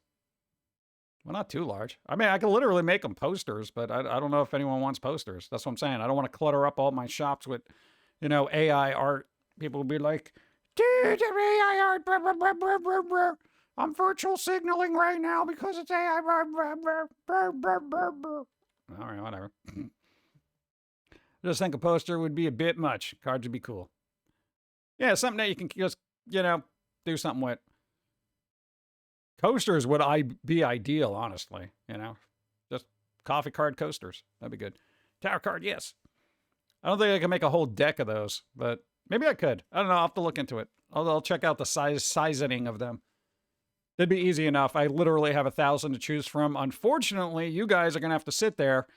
Well, not too large. I mean, I could literally make them posters, but I don't know if anyone wants posters. That's what I'm saying. I don't want to clutter up all my shops with, you know, AI art. People will be like, dude, AI art, blah, blah, blah, blah, blah, blah. I'm virtual signaling right now because it's AI. Blah, blah, blah, blah, blah, blah, blah. All right, whatever. I just think a poster would be a bit much. Cards would be cool. Yeah, something that you can just, you know, do something with. Coasters would be ideal, honestly, you know. Just coffee card coasters. That'd be good. Tower card, yes. I don't think I can make a whole deck of those, but maybe I could. I don't know. I'll have to look into it. I'll check out the sizing of them. That'd be easy enough. I literally have 1,000 to choose from. Unfortunately, you guys are going to have to sit there,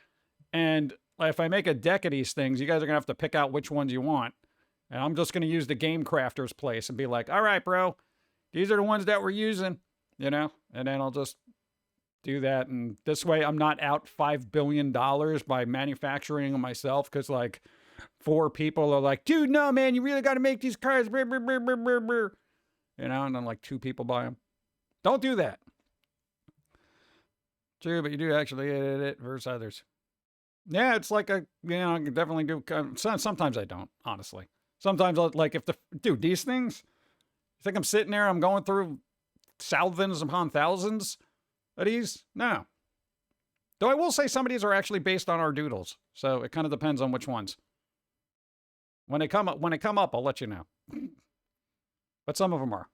and if I make a deck of these things, you guys are going to have to pick out which ones you want. And I'm just going to use the Game Crafter's place and be like, all right, bro, these are the ones that we're using, you know? And then I'll just do that. And this way I'm not out $5 billion by manufacturing them myself, because like 4 people are like, dude, no, man, you really got to make these cards. You know, and then like 2 people buy them. Don't do that. True, but you do actually edit it versus others. Yeah, it's like I can definitely do. Sometimes I don't, honestly. Sometimes, like, dude, these things, you think I'm sitting there, I'm going through thousands upon thousands of these? No. Though I will say some of these are actually based on our doodles. So it kind of depends on which ones. When they come up, I'll let you know. But some of them are.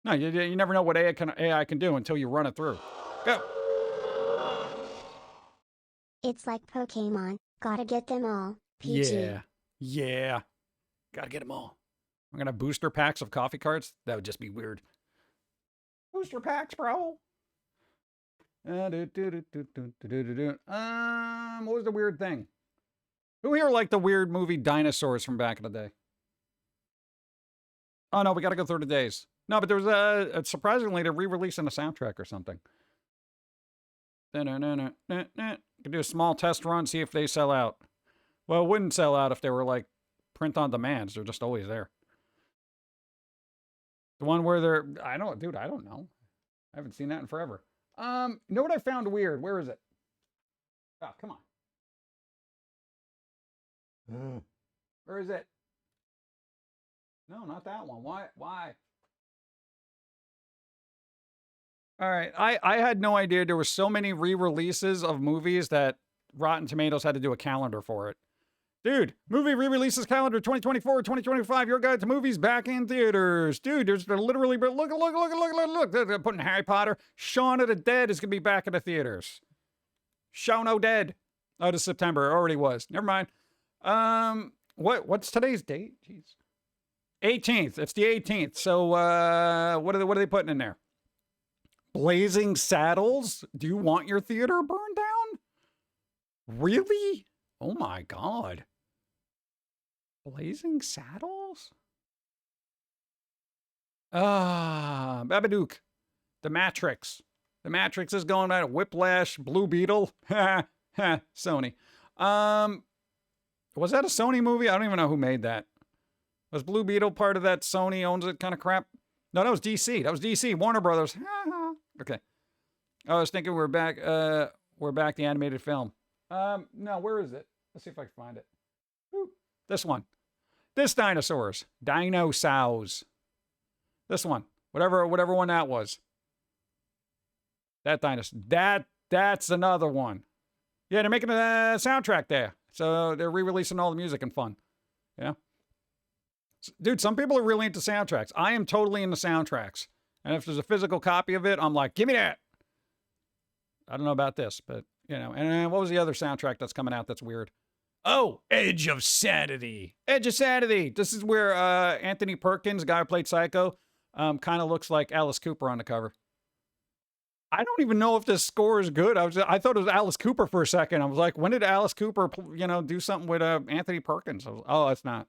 No, you never know what AI can do until you run it through. Go. It's like Pokemon, gotta get them all. PG. Yeah. Gotta get them all. I'm gonna have booster packs of coffee cards? That would just be weird. Booster packs, bro. What was the weird thing? Who here liked the weird movie Dinosaurs from back in the day? Oh, no, we gotta go through the days. No, but there was surprisingly, they're re-releasing a soundtrack or something. Could do a small test run, see if they sell out. Well, it wouldn't sell out if they were like print on demands. They're just always there. The one where they're, I don't know. I haven't seen that in forever. You know what I found weird? Where is it? Oh, come on. Where is it? No, not that one. Why? All right. I had no idea there were so many re-releases of movies that Rotten Tomatoes had to do a calendar for it. Dude, movie re-releases calendar 2024, 2025, your guide to movies back in theaters. Dude, there's literally, look. They're putting Harry Potter. Shaun of the Dead is going to be back in the theaters. Shaun o' Dead. Oh, this September. It already was. Never mind. What's today's date? Jeez. 18th. It's the 18th. So, what are they putting in there? Blazing Saddles? Do you want your theater burned down? Really? Oh my God. Blazing Saddles? Babadook. The Matrix. The Matrix is going at Whiplash, Blue Beetle. Sony. Was that a Sony movie? I don't even know who made that. Was Blue Beetle part of that Sony owns it kind of crap? No, that was DC. That was DC. Warner Brothers. Okay. I was thinking we're back the animated film. No, where is it? Let's see if I can find it. Boop. This one. This Dinosaurs. Dinosaurs. This one. Whatever one that was. That dinosaur. That's another one. Yeah, they're making a soundtrack there. So they're re-releasing all the music and fun. Yeah. Dude, some people are really into soundtracks. I am totally into soundtracks. And if there's a physical copy of it, I'm like, give me that. I don't know about this, but, you know. And what was the other soundtrack that's coming out that's weird? Oh, Edge of Sanity. Edge of Sanity. This is where Anthony Perkins, the guy who played Psycho, kind of looks like Alice Cooper on the cover. I don't even know if this score is good. I thought it was Alice Cooper for a second. I was like, when did Alice Cooper, do something with Anthony Perkins? Oh, it's not.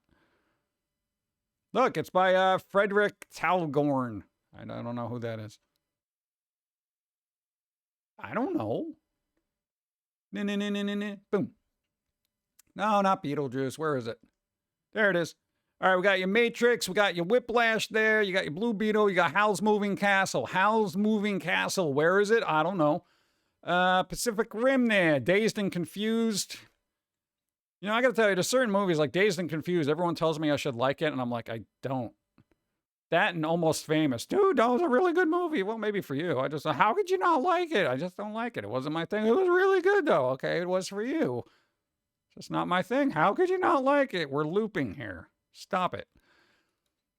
Look, it's by Frederick Talgorn. I don't know who that is. I don't know. Boom. No, not Beetlejuice. Where is it? There it is. All right, we got your Matrix. We got your Whiplash there. You got your Blue Beetle. You got Howl's Moving Castle. Howl's Moving Castle. Where is it? I don't know. Pacific Rim there. Dazed and Confused. You know, I got to tell you, there's certain movies like Dazed and Confused. Everyone tells me I should like it, and I'm like, I don't. That and Almost Famous. Dude, that was a really good movie. Well, maybe for you. How could you not like it? I just don't like it. It wasn't my thing. It was really good, though. Okay, it was for you. It's just not my thing. How could you not like it? We're looping here. Stop it.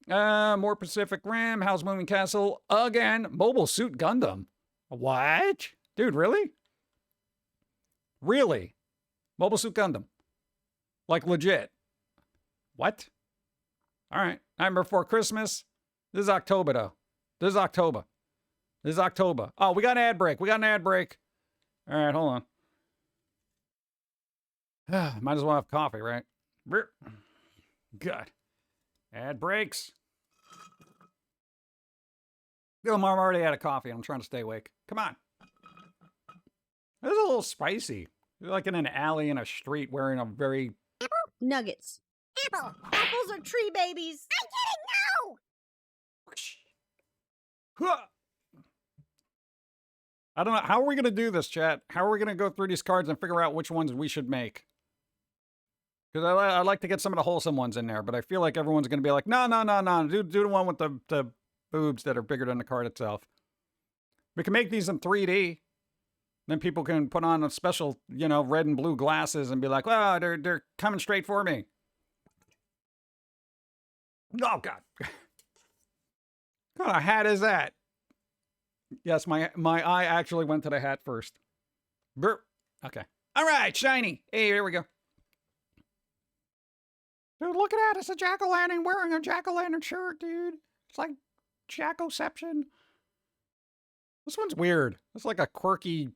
More Pacific Rim. Howl's Moving Castle. Again. Mobile Suit Gundam. What? Dude, really? Really? Mobile Suit Gundam. Like legit. What? All right. Nightmare Before Christmas. This is October, though. This is October. Oh, we got an ad break. All right, hold on. Might as well have coffee, right? God. Ad breaks. I'm already out of coffee. I'm trying to stay awake. Come on. This is a little spicy. You're like in an alley in a street wearing a very... Nuggets. Apple. Apples are tree babies. I didn't know. I don't know. How are we going to do this, chat? How are we going to go through these cards and figure out which ones we should make? Because I like to get some of the wholesome ones in there, but I feel like everyone's going to be like, no. Do the one with the boobs that are bigger than the card itself. We can make these in 3D. Then people can put on a special, red and blue glasses and be like, well, they're coming straight for me. Oh, God. What kind of hat is that? Yes, my eye actually went to the hat first. Burp. Okay. All right, shiny. Hey, here we go. Dude, look at that. It's a jack-o'-lantern wearing a jack-o'-lantern shirt, dude. It's like Jack-O-ception. This one's weird. It's like a quirky,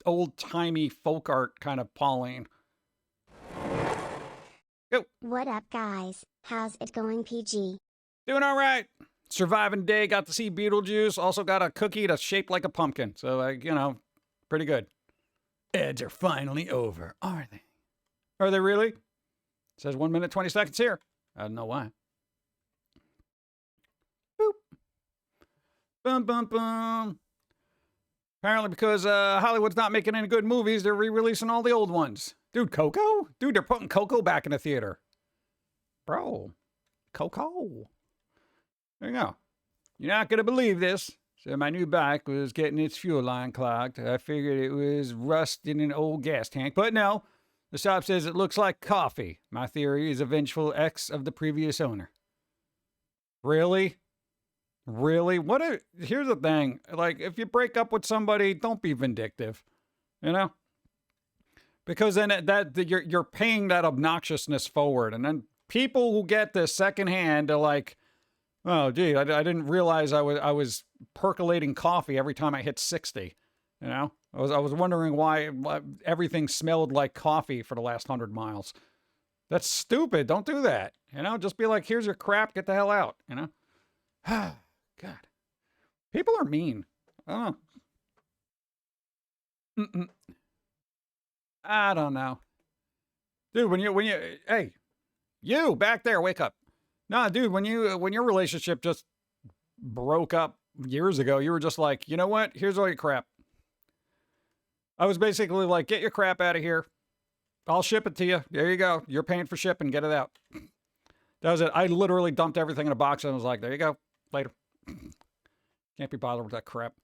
old-timey folk art kind of Pauline. Go. What up, guys? How's it going, PG? Doing all right. Surviving day. Got to see Beetlejuice. Also got a cookie that's shaped like a pumpkin. So, pretty good. Ads are finally over, are they? Are they really? It says 1 minute, 20 seconds here. I don't know why. Boop. Bum, bum, bum. Apparently because Hollywood's not making any good movies, they're re-releasing all the old ones. Dude, Coco? Dude, they're putting Coco back in the theater. Bro. Coco. There you go. You're not going to believe this. So my new bike was getting its fuel line clogged. I figured it was rust in an old gas tank. But no. The shop says it looks like coffee. My theory is a vengeful ex of the previous owner. Really? Really? Here's the thing. Like, if you break up with somebody, don't be vindictive. Because then you're paying that obnoxiousness forward. And then people who get this secondhand are like, oh, gee, I didn't realize I was percolating coffee every time I hit 60. I was wondering why everything smelled like coffee for the last 100 miles. That's stupid. Don't do that. Just be like, here's your crap. Get the hell out. God. People are mean. I don't know. I don't know. Dude, hey, you back there, wake up. Nah, dude, when your relationship just broke up years ago, you were just like, you know what? Here's all your crap. I was basically like, get your crap out of here. I'll ship it to you. There you go. You're paying for shipping. Get it out. That was it. I literally dumped everything in a box and was like, there you go. Later. Can't be bothered with that crap.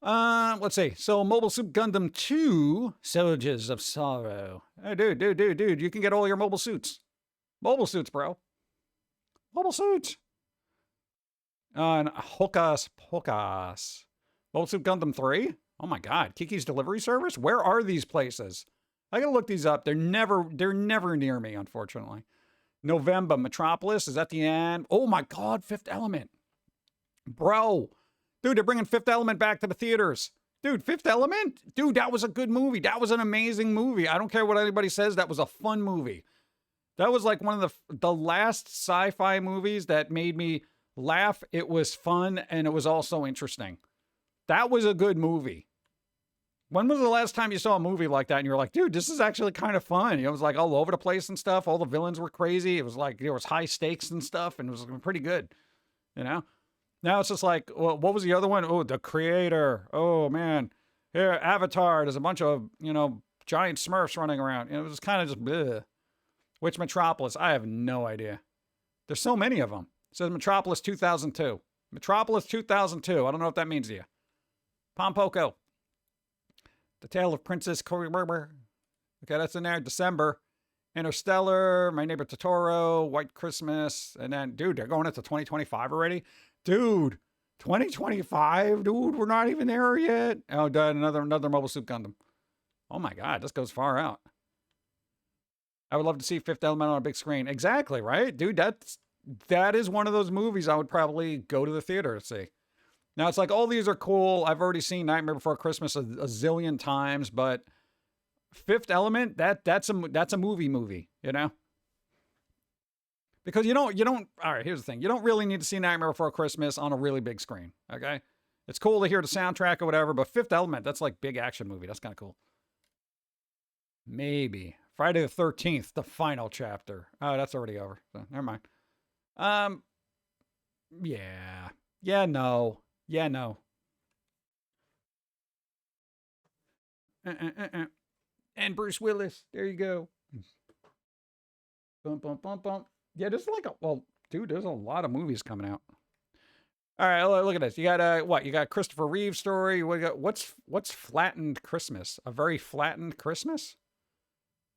Let's see. So Mobile Suit Gundam 2, Soldiers of Sorrow. Hey, dude. You can get all your mobile suits. Mobile suits, bro. Mobile suits. And Hokas. Mobile Suit Gundam 3? Oh my God. Kiki's Delivery Service? Where are these places? I gotta look these up. They're never near me, unfortunately. November, Metropolis. Is that the end? Oh my God, Fifth Element. Bro. Dude, they're bringing Fifth Element back to the theaters. Dude, Fifth Element? Dude, that was a good movie. That was an amazing movie. I don't care what anybody says. That was a fun movie. That was like one of the last sci-fi movies that made me laugh. It was fun, and it was also interesting. That was a good movie. When was the last time you saw a movie like that and you were like, dude, this is actually kind of fun? It was like all over the place and stuff. All the villains were crazy. It was like there was high stakes and stuff, and it was pretty good, you know? Now it's just like, well, what was the other one? Oh, The Creator. Oh, man. Here, Avatar. There's a bunch of, giant Smurfs running around. It was kind of just bleh. Which Metropolis? I have no idea. There's so many of them. It says Metropolis 2002. Metropolis 2002. I don't know what that means to you. Pompoko. The Tale of Princess Koribur. Okay, that's in there. December. Interstellar. My Neighbor Totoro. White Christmas. And then, dude, they're going into 2025 already? Dude, 2025? Dude, we're not even there yet. Oh, another Mobile Suit Gundam. Oh my God, this goes far out. I would love to see Fifth Element on a big screen. Exactly, right? Dude, that is one of those movies I would probably go to the theater to see. Now, it's like, all these are cool. I've already seen Nightmare Before Christmas a zillion times, but Fifth Element, that's a movie, you know? Because you don't, all right, here's the thing. You don't really need to see Nightmare Before Christmas on a really big screen, okay? It's cool to hear the soundtrack or whatever, but Fifth Element, that's like big action movie. That's kind of cool. Maybe. Friday the 13th, the final chapter. Oh, that's already over, so never mind. Yeah. Yeah, no. And Bruce Willis. There you go. Bum. Yeah, there's there's a lot of movies coming out. All right, look at this. You got what? You got Christopher Reeve story. What's Flattened Christmas? A Very Flattened Christmas?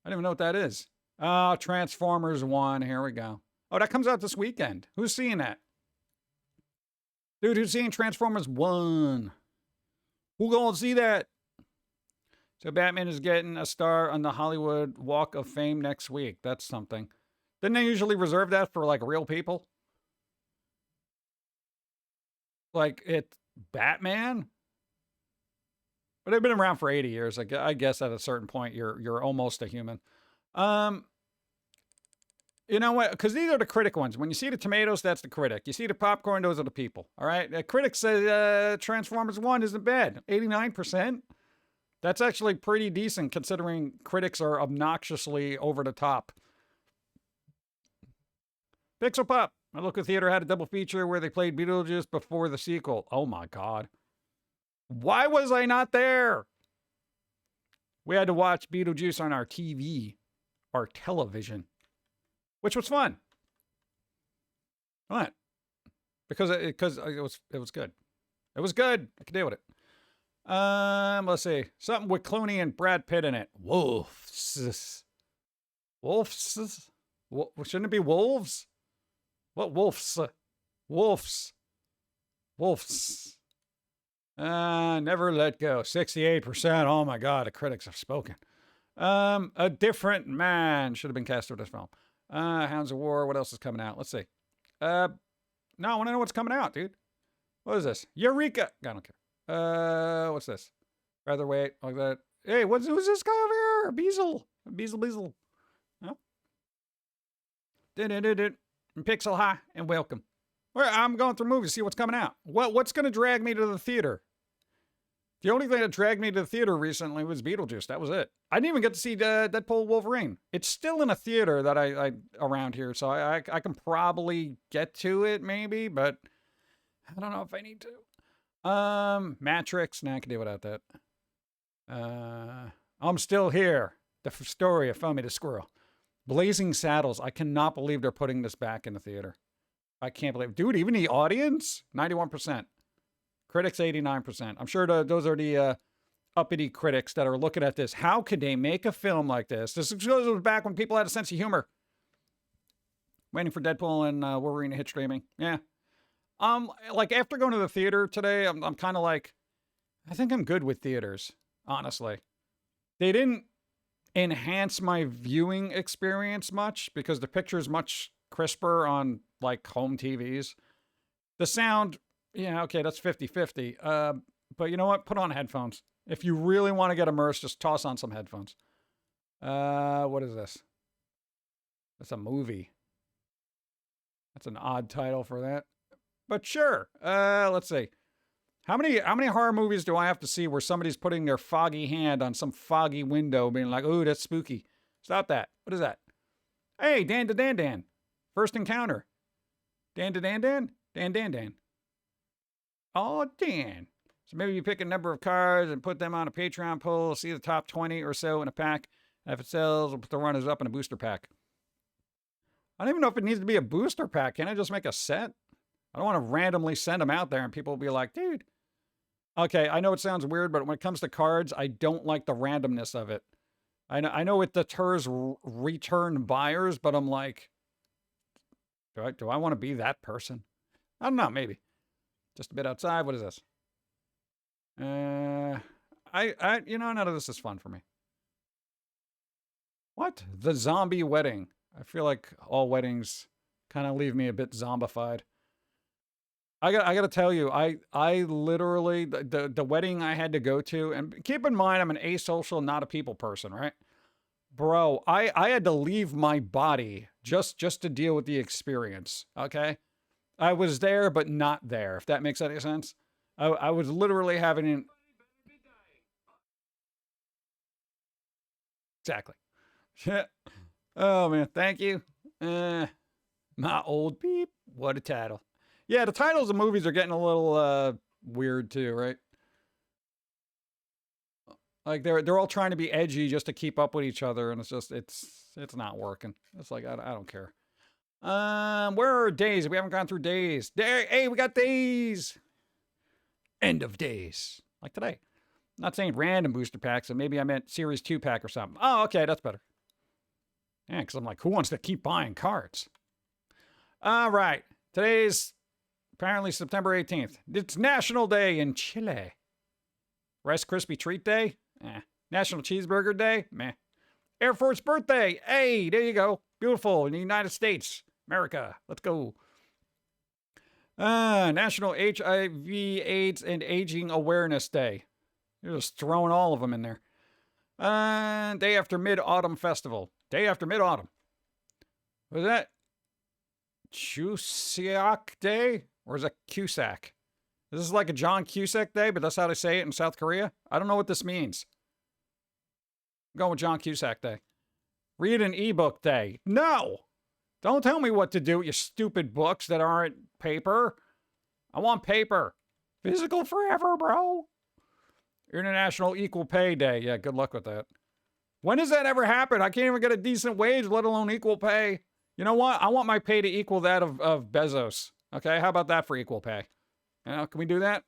I don't even know what that is. Oh, Transformers 1. Here we go. Oh, that comes out this weekend. Who's seeing that? Dude, who's seeing Transformers 1? Who gonna see that? So Batman is getting a star on the Hollywood Walk of Fame next week. That's something. Didn't they usually reserve that for like real people? Like it's Batman? But they've been around for 80 years. I guess at a certain point you're almost a human. You know what? Because these are the critic ones. When you see the tomatoes, that's the critic. You see the popcorn, those are the people. All right? The critics say Transformers 1 isn't bad. 89%. That's actually pretty decent considering critics are obnoxiously over the top. Pixel Pop. My local theater had a double feature where they played Beetlejuice before the sequel. Oh my God. Why was I not there? We had to watch Beetlejuice on our TV, our television, which was fun. What? Because it was good. It was good. I could deal with it. Let's see. Something with Clooney and Brad Pitt in it. Wolves. Wolves? Shouldn't it be wolves? What wolves? Wolves. Never Let Go. 68%. Oh my God, the critics have spoken. A Different Man should have been cast for this film. Hounds of War. What else is coming out? Let's see. No, I want to know what's coming out, dude. What is this? Eureka. I don't care. What's this? Rather Wait. Like that. Hey, who's this guy over here? Beazle. No? Pixel High and welcome. I'm going through movies, see what's coming out. What's going to drag me to the theater? The only thing that dragged me to the theater recently was Beetlejuice. That was it. I didn't even get to see Deadpool Wolverine. It's still in a theater that I around here, so I can probably get to it maybe, but I don't know if I need to. Matrix. Nah, I can deal without that. I'm Still Here. The story of Foamy the Squirrel. Blazing Saddles. I cannot believe they're putting this back in the theater. I can't believe it. Dude, even the audience, 91%. Critics, 89%. I'm sure those are the uppity critics that are looking at this. How could they make a film like this? This goes back when people had a sense of humor. Waiting for Deadpool and Wolverine to hit streaming. Yeah. Like after going to the theater today, I'm kind of like, I think I'm good with theaters, honestly. They didn't enhance my viewing experience much because the picture is much crisper on like home TVs. The sound, yeah, okay, that's 50-50. But you know what? Put on headphones. If you really want to get immersed, just toss on some headphones. What is this? That's a movie. That's an odd title for that. But sure. Let's see. How many horror movies do I have to see where somebody's putting their foggy hand on some foggy window being like, "Ooh, that's spooky." Stop that. What is that? Hey, Dan to Dan Dan. First encounter. Dan to Dan Dan? Dan Dan Dan. Oh, Dan. So maybe you pick a number of cards and put them on a Patreon poll, see the top 20 or so in a pack. And if it sells, we'll put the runners up in a booster pack. I don't even know if it needs to be a booster pack. Can I just make a set? I don't want to randomly send them out there and people will be like, dude. Okay, I know it sounds weird, but when it comes to cards, I don't like the randomness of it. I know it deters return buyers, but I'm like, do I want to be that person? I don't know, maybe. Just a bit outside. What is this? None of this is fun for me. What? The zombie wedding. I feel like all weddings kind of leave me a bit zombified. I got to tell you, I literally, the wedding I had to go to, and keep in mind, I'm an asocial, not a people person, right? Bro, I had to leave my body just to deal with the experience, okay? I was there, but not there, if that makes any sense. I was literally having Exactly. Oh, man, thank you. My old beep. What a title. Yeah, the titles of movies are getting a little weird too, right? Like they're all trying to be edgy just to keep up with each other, and it's not working. It's like I don't care. Where are days? We haven't gone through days. Hey, we got days. End of days. Like today. I'm not saying random booster packs, so maybe I meant series 2 pack or something. Oh, okay, that's better. Yeah, because I'm like, who wants to keep buying cards? All right. Today's apparently September 18th. It's National Day in Chile. Rice Krispie Treat Day? National Cheeseburger Day? Meh. Air Force Birthday? Hey, there you go. Beautiful. In the United States. America. Let's go. National HIV, AIDS, and Aging Awareness Day. You're just throwing all of them in there. Day after Mid-Autumn Festival. Day after Mid-Autumn. Was that Chuseok Day? Or is that Cusack? This is like a John Cusack Day, but that's how they say it in South Korea? I don't know what this means. I'm going with John Cusack Day. Read an ebook day. No! Don't tell me what to do with your stupid books that aren't paper. I want paper. Physical forever, bro. International Equal Pay Day. Yeah, good luck with that. When does that ever happen? I can't even get a decent wage, let alone equal pay. You know what? I want my pay to equal that of Bezos. Okay, how about that for equal pay? Can we do that?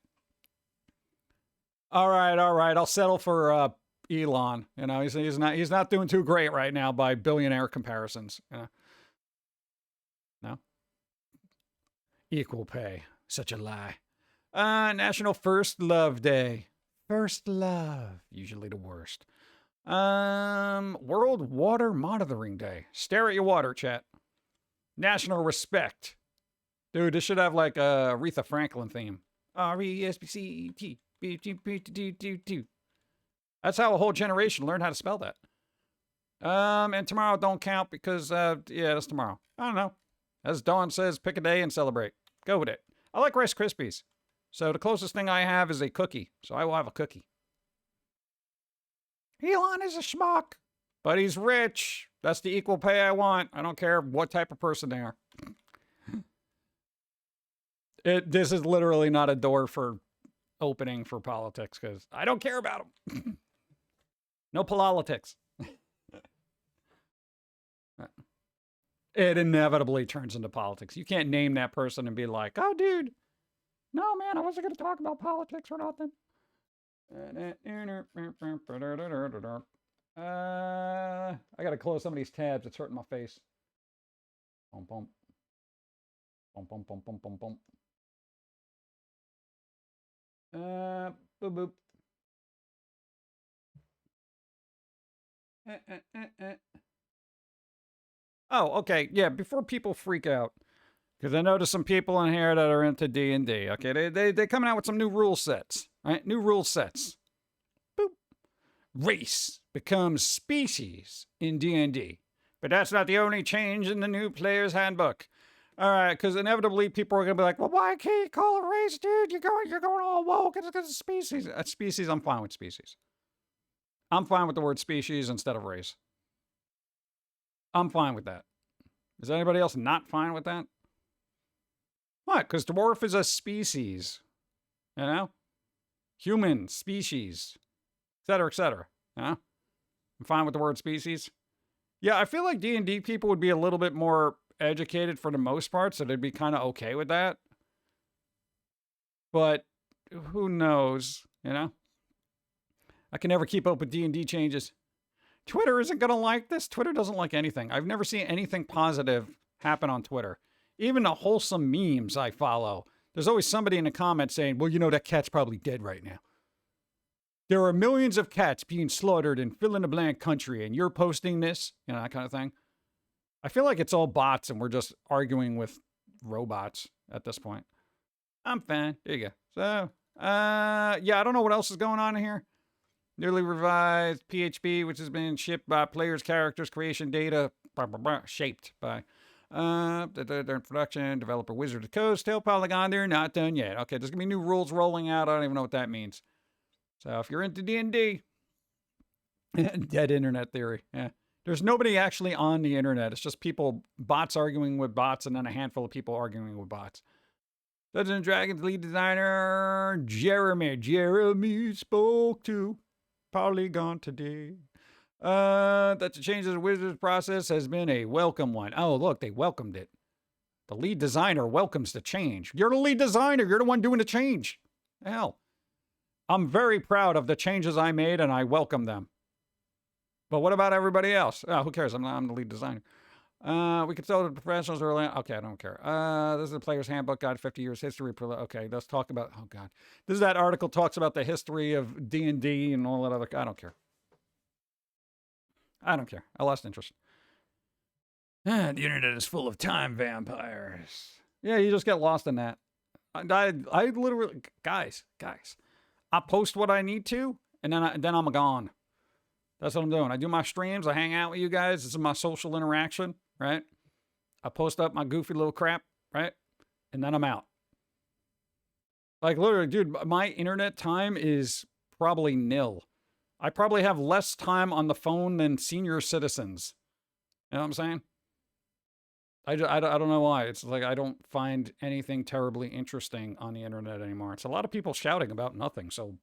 All right. I'll settle for Elon. He's not doing too great right now by billionaire comparisons. No. Equal pay, such a lie. National First Love Day. First love, usually the worst. World Water Monitoring Day. Stare at your water, chat. National Respect. Dude, this should have like a Aretha Franklin theme. R-E-S-P-C-T. That's how a whole generation learned how to spell that. And tomorrow don't count because, that's tomorrow. I don't know. As Dawn says, pick a day and celebrate. Go with it. I like Rice Krispies. So the closest thing I have is a cookie. So I will have a cookie. Elon is a schmuck, but he's rich. That's the equal pay I want. I don't care what type of person they are. This is literally not a door for opening for politics because I don't care about them. No politics. It inevitably turns into politics. You can't name that person and be like, oh, dude, no, man, I wasn't going to talk about politics or nothing. I got to close some of these tabs. It's hurting my face. Bum, bum. Bum, bum, bum, bum, bum, bum. Boop, boop. Oh, okay. Yeah, before people freak out, because I noticed some people in here that are into D&D. Okay, they coming out with some new rule sets, right? New rule sets. Boop. Race becomes species in D&D, but that's not the only change in the new player's handbook. All right, because inevitably people are gonna be like, "Well, why can't you call it race, dude? You're going all woke. It's because it's species. Species. I'm fine with species. I'm fine with the word species instead of race. I'm fine with that. Is anybody else not fine with that? What? Because dwarf is a species, you know? Human, species, etc., etc. You know? I'm fine with the word species. Yeah, I feel like D&D people would be a little bit more educated for the most part, so they'd be kind of okay with that. But who knows, you know? I can never keep up with D&D changes. Twitter isn't going to like this. Twitter doesn't like anything. I've never seen anything positive happen on Twitter. Even the wholesome memes I follow, there's always somebody in the comments saying, well, you know, that cat's probably dead right now. There are millions of cats being slaughtered in fill-in-the-blank country, and you're posting this, you know, that kind of thing. I feel like it's all bots, and we're just arguing with robots at this point. I'm fine. There you go. So, yeah, I don't know what else is going on here. Newly revised PHP, which has been shipped by players' characters, creation data, shaped by they're in production, developer Wizard of Coast, Tail Polygon, they're not done yet. Okay, there's going to be new rules rolling out. I don't even know what that means. So if you're into D&D, dead internet theory, yeah. There's nobody actually on the internet. It's just people, bots arguing with bots, and then a handful of people arguing with bots. Dungeons & Dragons lead designer Jeremy spoke to Polygon today. That the changes in Wizards process has been a welcome one. Oh, look, they welcomed it. The lead designer welcomes the change. You're the lead designer. You're the one doing the change. Hell, I'm very proud of the changes I made, and I welcome them. But what about everybody else? Oh, who cares? I'm the lead designer. We consulted professionals early on. Okay, I don't care. This is the Player's Handbook Guide, 50 Years History. Okay, let's talk about, oh God. This is that article talks about the history of D&D and all that other, I don't care. I don't care. I lost interest. The internet is full of time vampires. Yeah, you just get lost in that. I literally, guys, I post what I need to, and then I'm gone. That's what I'm doing. I do my streams. I hang out with you guys. This is my social interaction, right? I post up my goofy little crap, right? And then I'm out. Like, literally, dude, my internet time is probably nil. I probably have less time on the phone than senior citizens. You know what I'm saying? I don't know why. It's like I don't find anything terribly interesting on the internet anymore. It's a lot of people shouting about nothing. So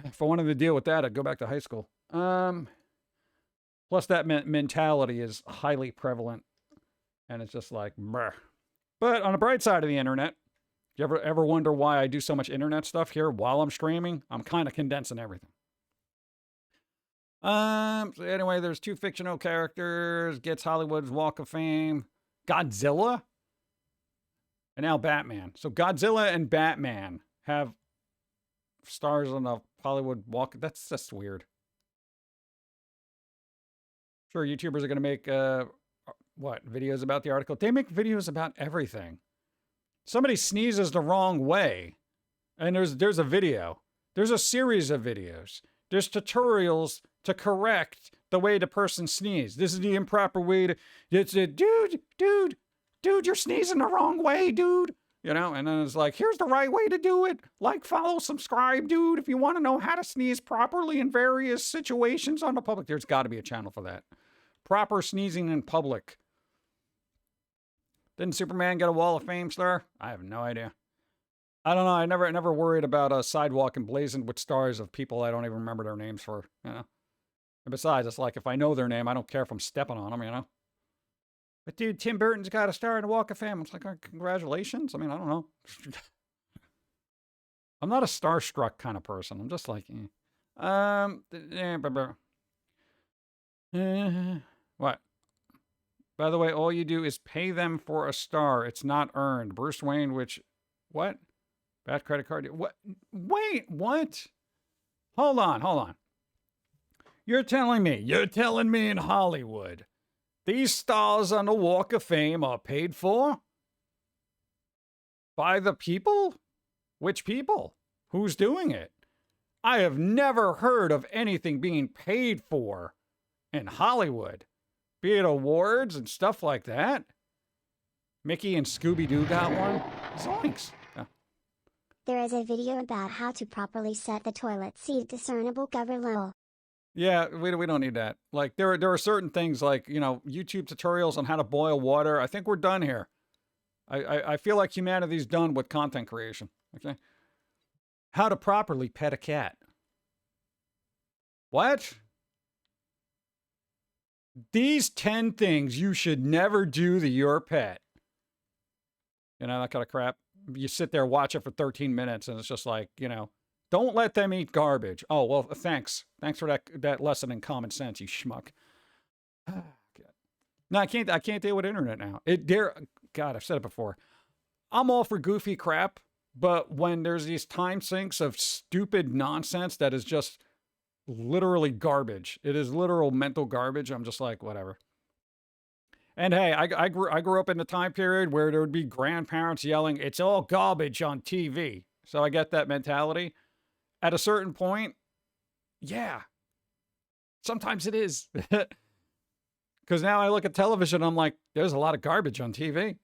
if I wanted to deal with that, I'd go back to high school. Plus that mentality is highly prevalent, and it's just like, bruh. But on the bright side of the internet, you ever wonder why I do so much internet stuff here while I'm streaming? I'm kind of condensing everything. So anyway, there's 2 fictional characters, gets Hollywood's Walk of Fame, Godzilla, and now Batman. So Godzilla and Batman have stars on the Hollywood Walk. That's just weird. Sure, YouTubers are going to make, videos about the article? They make videos about everything. Somebody sneezes the wrong way, and there's a video. There's a series of videos. There's tutorials to correct the way the person sneezes. This is the improper way to, it's a, dude, you're sneezing the wrong way, dude. You know, and then it's like, here's the right way to do it. Like, follow, subscribe, dude. If you want to know how to sneeze properly in various situations on the public, there's got to be a channel for that. Proper sneezing in public. Didn't Superman get a Wall of Fame star? I have no idea. I don't know. I never worried about a sidewalk emblazoned with stars of people I don't even remember their names for, you know. And besides, it's like, if I know their name, I don't care if I'm stepping on them, you know. But dude, Tim Burton's got a star in the Walk of Fame. It's like, congratulations. I mean, I don't know. I'm not a starstruck kind of person. I'm just like, what? By the way, all you do is pay them for a star. It's not earned. Bruce Wayne, what? Bad credit card. What? Wait, what? Hold on. You're telling me in Hollywood, these stars on the Walk of Fame are paid for? By the people? Which people? Who's doing it? I have never heard of anything being paid for in Hollywood. Be it awards and stuff like that. Mickey and Scooby-Doo got one. Zoinks. Oh. There is a video about how to properly set the toilet seat discernible cover lol. Yeah, we don't need that. Like, there are certain things like, YouTube tutorials on how to boil water. I think we're done here. I feel like humanity's done with content creation. Okay? How to properly pet a cat. What? These 10 things you should never do to your pet. That kind of crap. You sit there, watch it for 13 minutes, and it's just like, don't let them eat garbage. Oh, well, thanks. Thanks for that lesson in common sense, you schmuck. No, I can't deal with internet now. God, I've said it before. I'm all for goofy crap, but when there's these time sinks of stupid nonsense that is just literally garbage. It is literal mental garbage. I'm just like, whatever. And hey, I grew up in the time period where there would be grandparents yelling, "It's all garbage on TV." So I get that mentality. At a certain point, yeah, sometimes it is. Because now I look at television, I'm like, there's a lot of garbage on TV.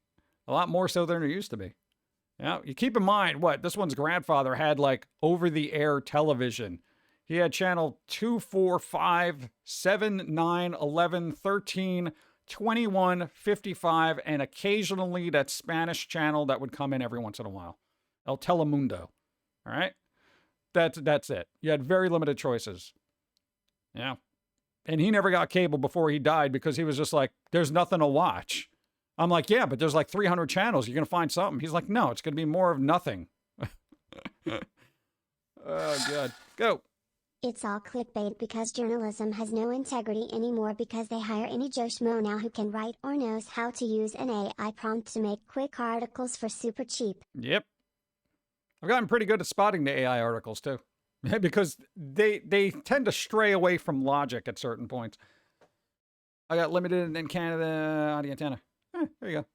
A lot more so than there used to be. You keep in mind, this one's grandfather had like over-the-air television. He had channel 2, 4, 5, 7, 9, 11, 13, 21, 55, and occasionally that Spanish channel that would come in every once in a while. El Telemundo. All right? That's it. You had very limited choices. Yeah. And he never got cable before he died because he was just like, there's nothing to watch. I'm like, yeah, but there's like 300 channels. You're going to find something. He's like, no, it's going to be more of nothing. Oh, God. Go. It's all clickbait because journalism has no integrity anymore because they hire any Joe Schmo now who can write or knows how to use an AI prompt to make quick articles for super cheap. Yep. I've gotten pretty good at spotting the AI articles too. Because they tend to stray away from logic at certain points. I got limited in Canada audio antenna. There you go.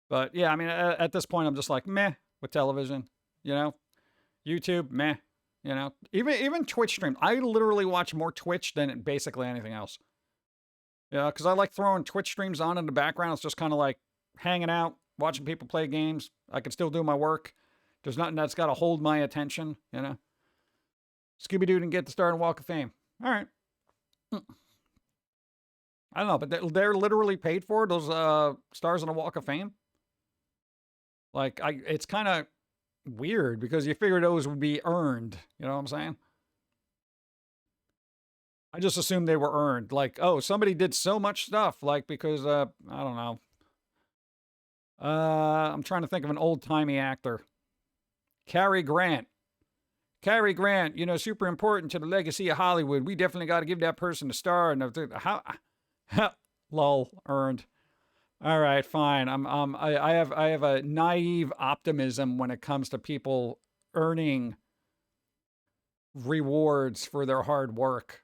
But yeah, I mean, at this point, I'm just like, meh with television, YouTube, meh. Even Twitch stream. I literally watch more Twitch than basically anything else. Yeah, because I like throwing Twitch streams on in the background. It's just kind of like hanging out, watching people play games. I can still do my work. There's nothing that's got to hold my attention, Scooby-Doo didn't get the star in Walk of Fame. All right. I don't know, but they're literally paid for those stars in the Walk of Fame. Like, it's kind of weird because you figure those would be earned. You know what I'm saying? I just assumed they were earned. Like, oh, somebody did so much stuff. Like, because, I don't know. I'm trying to think of an old-timey actor. Cary Grant. Cary Grant, super important to the legacy of Hollywood. We definitely got to give that person a star. And how lol, earned. All right, fine. I have a naive optimism when it comes to people earning rewards for their hard work.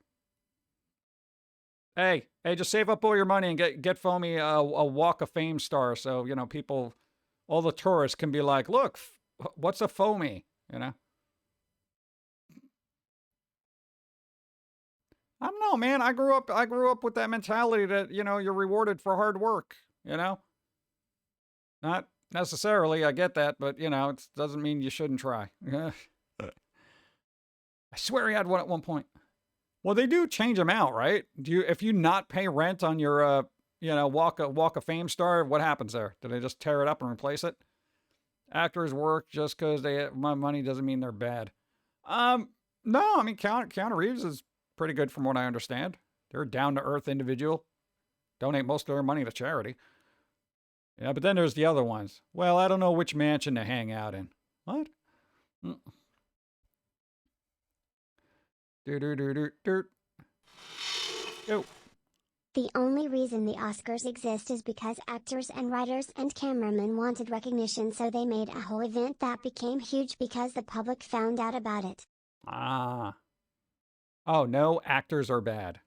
Hey, just save up all your money and get Foamy a Walk of Fame star. So, people, all the tourists can be like, look, what's a Foamy, I don't know, man. I grew up with that mentality that, you're rewarded for hard work, Not necessarily, I get that, but, it doesn't mean you shouldn't try. I swear he had one at one point. Well, they do change them out, right? If you not pay rent on your, Walk of Fame star, what happens there? Do they just tear it up and replace it? Actors work just because they have my money doesn't mean they're bad. No, I mean, Keanu Reeves is pretty good from what I understand. They're a down-to-earth individual. donate most of their money to charity. Yeah, but then there's the other ones. Well, I don't know which mansion to hang out in. What? Mm. Yo. The only reason the Oscars exist is because actors and writers and cameramen wanted recognition, so they made a whole event that became huge because the public found out about it. Ah. Oh, no, actors are bad.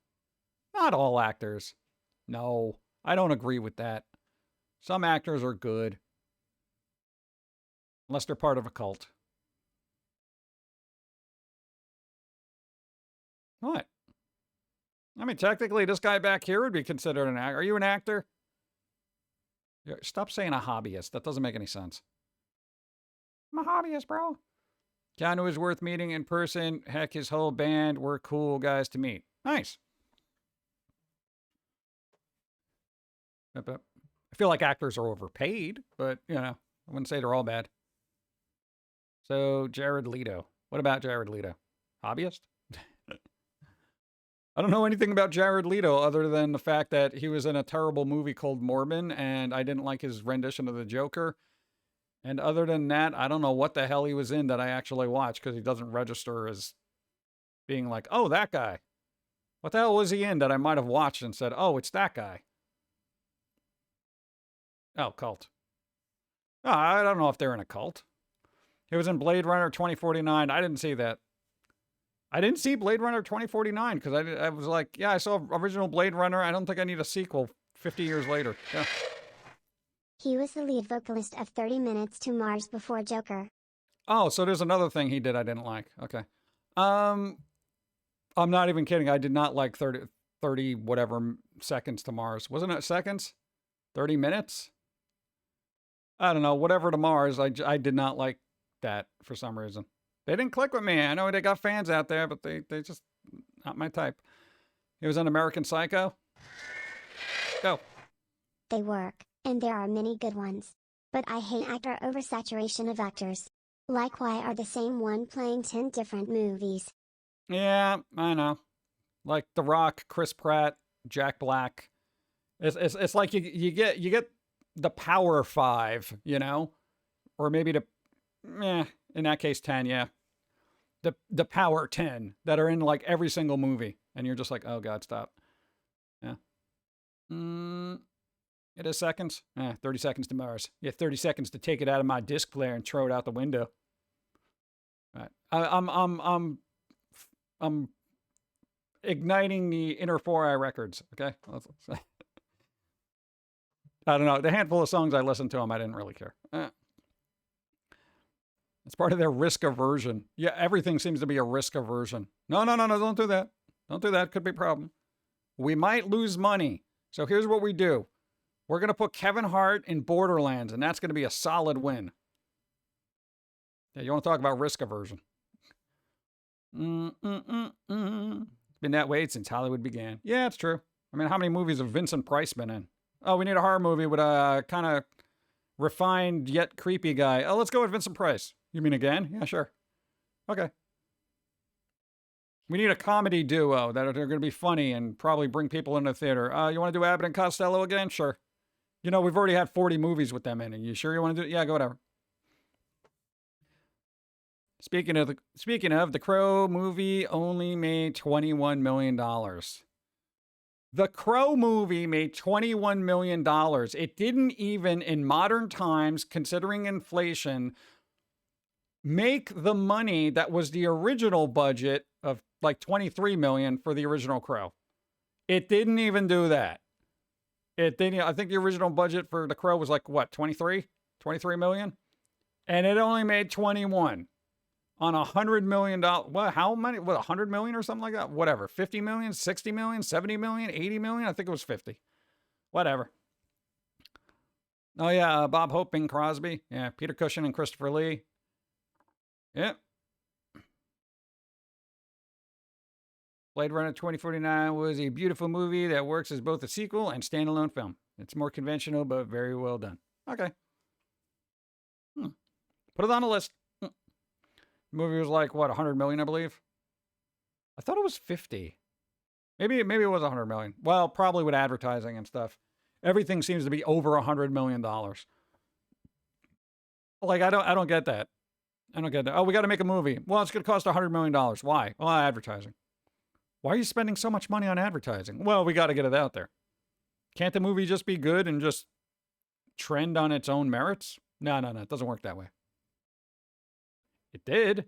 Not all actors. No, I don't agree with that. Some actors are good. Unless they're part of a cult. What? I mean, technically, this guy back here would be considered an actor. Are you an actor? Stop saying a hobbyist. That doesn't make any sense. I'm a hobbyist, bro. Keanu is worth meeting in person. Heck, his whole band were cool guys to meet. Nice. I feel like actors are overpaid, but, you know, I wouldn't say they're all bad. So, Jared Leto. What about Jared Leto? Hobbyist? I don't know anything about Jared Leto other than the fact that he was in a terrible movie called Morbin, and I didn't like his rendition of the Joker. And other than that, I don't know what the hell he was in that I actually watched, because he doesn't register as being like, oh, that guy. What the hell was he in that I might have watched and said, oh, it's that guy? Oh, cult. Oh, I don't know if they're in a cult. He was in Blade Runner 2049. I didn't see that. I didn't see Blade Runner 2049 because I was like, yeah, I saw original Blade Runner. I don't think I need a sequel 50 years later. Yeah. He was the lead vocalist of 30 Minutes to Mars before Joker. Oh, so there's another thing he did I didn't like. Okay. I'm not even kidding. I did not like 30 whatever seconds to Mars. Wasn't it seconds? 30 minutes? I don't know. Whatever to Mars. I did not like that for some reason. They didn't click with me. I know they got fans out there, but they just not my type. He was on American Psycho. Go. They work, and there are many good ones. But I hate actor oversaturation of actors. Like, why are the same one playing 10 different movies? Yeah, I know. Like The Rock, Chris Pratt, Jack Black. It's like you get the Power 5, you know, or maybe in that case 10, yeah. The Power 10 that are in like every single movie, and you're just like, oh god, stop. Yeah. It is seconds. 30 seconds to Mars. Yeah, 30 seconds to take it out of my disc player and throw it out the window. All right. I'm igniting the inner 4-eye records. Okay. I don't know. The handful of songs I listened to them, I didn't really care. It's part of their risk aversion. Yeah, everything seems to be a risk aversion. No, don't do that. Don't do that. Could be a problem. We might lose money. So here's what we do. We're going to put Kevin Hart in Borderlands, and that's going to be a solid win. Yeah, you want to talk about risk aversion. It's been that way since Hollywood began. Yeah, it's true. I mean, how many movies have Vincent Price been in? Oh, we need a horror movie with a kind of refined yet creepy guy. Oh, let's go with Vincent Price. You mean again? Yeah, sure. Okay. We need a comedy duo that are going to be funny and probably bring people into the theater. You want to do Abbott and Costello again? Sure. You know, we've already had 40 movies with them in it. You sure you want to do it? Yeah, go whatever. Speaking of, the Crow movie only made $21 million. The Crow movie made $21 million. It didn't even, in modern times, considering inflation, make the money that was the original budget of like $23 million for the original Crow. It didn't even do that. It didn't. I think the original budget for the Crow was like what, 23 million, and it only made 21 on $100 million. What? How many? What? 100 million or something like that? Whatever. 50 million, 60 million, 70 million, 80 million. I think it was 50. Whatever. Oh yeah, Bob Hope, Bing Crosby. Yeah, Peter Cushing and Christopher Lee. Yep. Blade Runner 2049 was a beautiful movie that works as both a sequel and standalone film. It's more conventional, but very well done. Okay. Put it on the list. The movie was like, what, 100 million, I believe? I thought it was 50. Maybe it was 100 million. Well, probably with advertising and stuff. Everything seems to be over $100 million. Like, I don't get that. I don't get that. Oh, we got to make a movie. Well, it's going to cost $100 million. Why? Well, advertising. Why are you spending so much money on advertising? Well, we got to get it out there. Can't the movie just be good and just trend on its own merits? No. It doesn't work that way. It did.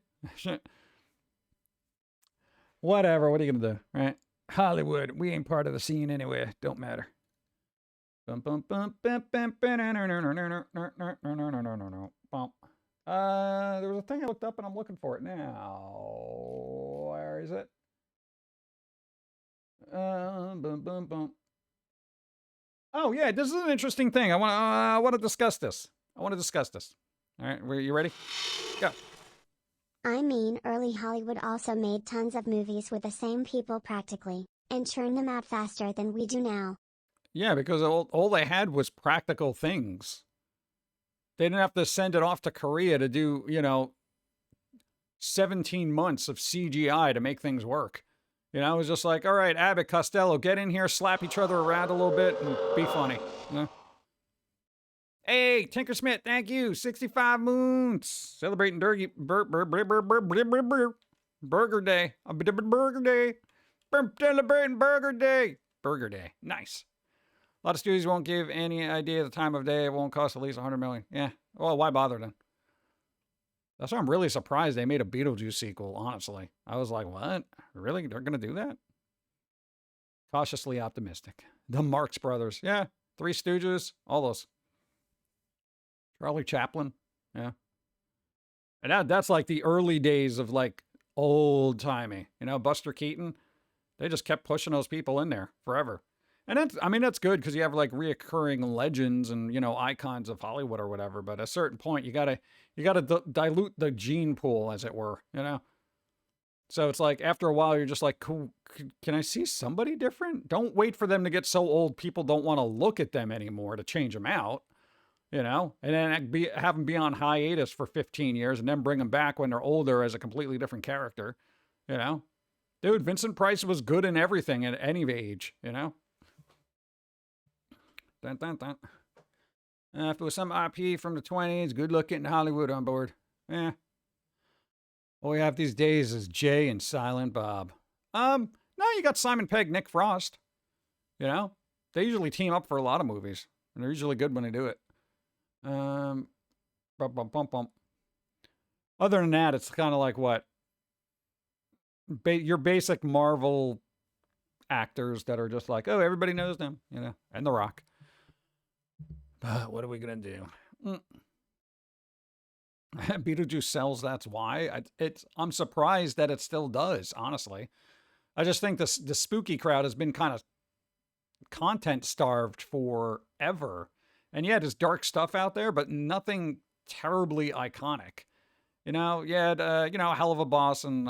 Whatever. What are you going to do? Right? Hollywood. We ain't part of the scene anyway. Don't matter. There was a thing I looked up and I'm looking for it now. Where is it? Oh yeah, this is an interesting thing. I want to discuss this. All right, you ready? Go. I mean, early Hollywood also made tons of movies with the same people practically, and churned them out faster than we do now. Yeah, because all they had was practical things. They didn't have to send it off to Korea to do, 17 months of CGI to make things work. It was just like, all right, Abbott, Costello, get in here, slap each other around a little bit, and be funny. Hey, Tinker Smith, thank you. 65 moons. Celebrating Burger Day. Burger Day. Celebrating Burger Day. Burger Day. Nice. A lot of studios won't give any idea of the time of day. It won't cost at least $100 million. Yeah. Well, why bother then? That's why I'm really surprised they made a Beetlejuice sequel, honestly. I was like, what? Really? They're going to do that? Cautiously optimistic. The Marx Brothers. Yeah. Three Stooges. All those. Charlie Chaplin. Yeah. And that's like the early days of like old timey. Buster Keaton. They just kept pushing those people in there forever. And that's good because you have like reoccurring legends and, icons of Hollywood or whatever. But at a certain point, you gotta dilute the gene pool, as it were, So it's like after a while, you're just like, cool, can I see somebody different? Don't wait for them to get so old people don't want to look at them anymore to change them out, and then have them be on hiatus for 15 years and then bring them back when they're older as a completely different character, Dude, Vincent Price was good in everything at any age, Dun, dun, dun. If it was some IP from the 20s, good luck getting Hollywood on board. Yeah. All we have these days is Jay and Silent Bob. No, you got Simon Pegg, Nick Frost. They usually team up for a lot of movies. And they're usually good when they do it. Other than that, it's kind of like what? Your basic Marvel actors that are just like, oh, everybody knows them, and The Rock. What are we going to do? Beetlejuice sells, that's why. I'm surprised that it still does, honestly. I just think the spooky crowd has been kind of content starved forever. And yeah, there's dark stuff out there, but nothing terribly iconic. Hell of a Boss and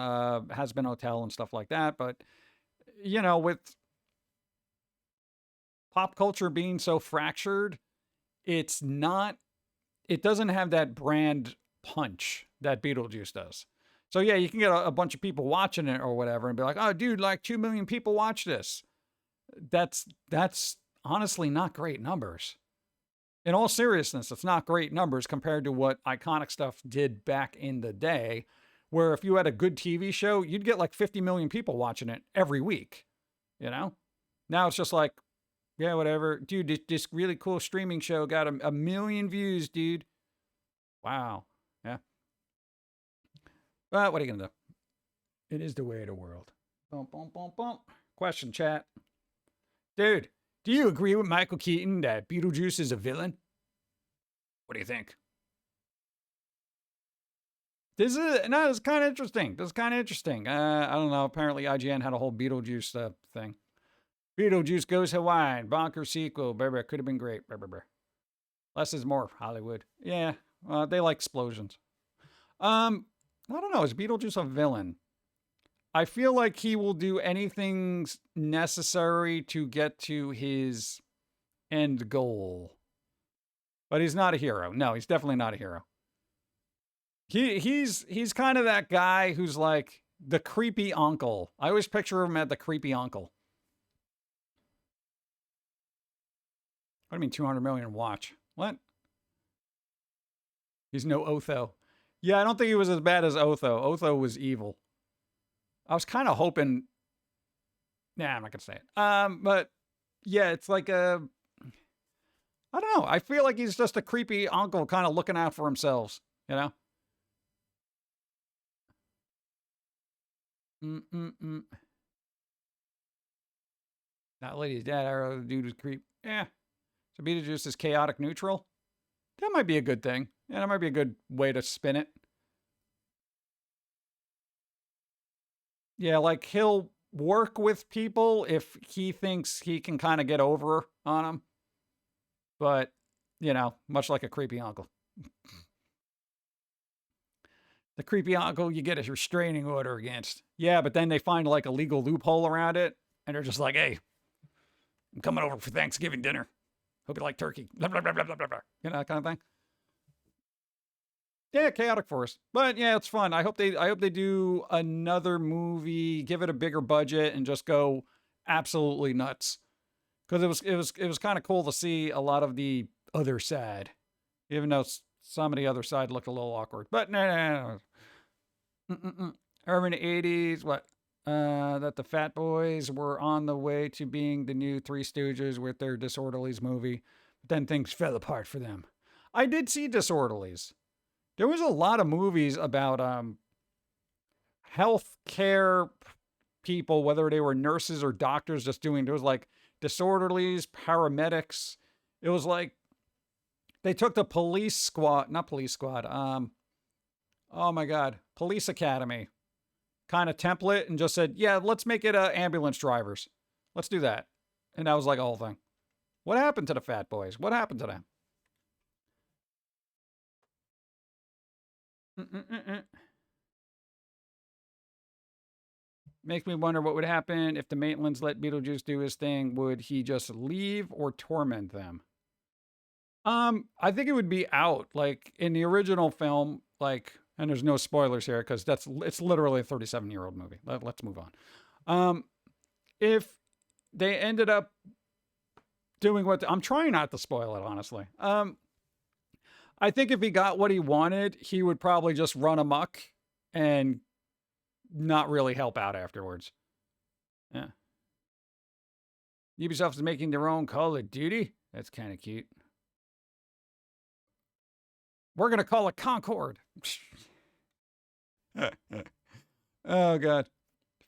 Has Been Hotel and stuff like that. But, with pop culture being so fractured, it doesn't have that brand punch that Beetlejuice does. So yeah, you can get a bunch of people watching it or whatever and be like, oh dude, like 2 million people watch this. That's honestly not great numbers. In all seriousness, it's not great numbers compared to what iconic stuff did back in the day, where if you had a good TV show, you'd get like 50 million people watching it every week, Now it's just like, yeah, whatever. Dude, this really cool streaming show got a million views, dude. Wow. Yeah. But what are you going to do? It is the way of the world. Bump, bump, bump, bump. Question, chat. Dude, do you agree with Michael Keaton that Beetlejuice is a villain? What do you think? It's kind of interesting. I don't know. Apparently IGN had a whole Beetlejuice thing. Beetlejuice Goes Hawaiian, bonker sequel, baby, could have been great, less is more, Hollywood. Yeah, they like explosions. I don't know, is Beetlejuice a villain? I feel like he will do anything necessary to get to his end goal. But he's not a hero. No, he's definitely not a hero. He's kind of that guy who's like the creepy uncle. I always picture him as the creepy uncle. What do you mean 200 million watch? What? He's no Otho. Yeah, I don't think he was as bad as Otho. Otho was evil. I was kind of hoping. Nah, I'm not gonna say it. But yeah, it's like a. I don't know. I feel like he's just a creepy uncle, kind of looking out for himself. You know. Mm-mm-mm. That lady's dead. Our dude was creep. Yeah. So Beetlejuice is chaotic neutral. That might be a good thing. Yeah, that might be a good way to spin it. Yeah, like he'll work with people if he thinks he can kind of get over on them. But, you know, much like a creepy uncle. The creepy uncle you get a restraining order against. Yeah, but then they find like a legal loophole around it. And they're just like, hey, I'm coming over for Thanksgiving dinner. Hope you like turkey. Blah, blah, blah, blah, blah, blah. You know, that kind of thing. Yeah, chaotic force. But yeah, it's fun. I hope they do another movie, give it a bigger budget, and just go absolutely nuts. Because it was kind of cool to see a lot of the other side, even though some of the other side looked a little awkward. But no. Urban '80s, what? That the Fat Boys were on the way to being the new Three Stooges with their Disorderlies movie, but then things fell apart for them. I did see Disorderlies. There was a lot of movies about healthcare people, whether they were nurses or doctors, just doing. There was like disorderlies, paramedics. It was like they took the police squad, not police squad. Oh my God, police academy kind of template, and just said, yeah, let's make it ambulance drivers. Let's do that, and that was like a whole thing. What happened to the Fat Boys? What happened to them? Mm-mm-mm-mm. Makes me wonder what would happen if the Maitlands let Beetlejuice do his thing. Would he just leave or torment them? I think it would be out. Like in the original film, like, and there's no spoilers here because it's literally a 37-year-old movie. Let's move on. If they ended up doing I'm trying not to spoil it, honestly. I think if he got what he wanted, he would probably just run amok and not really help out afterwards. Yeah. Ubisoft is making their own Call of Duty. That's kind of cute. We're going to call it Concord. Oh, God.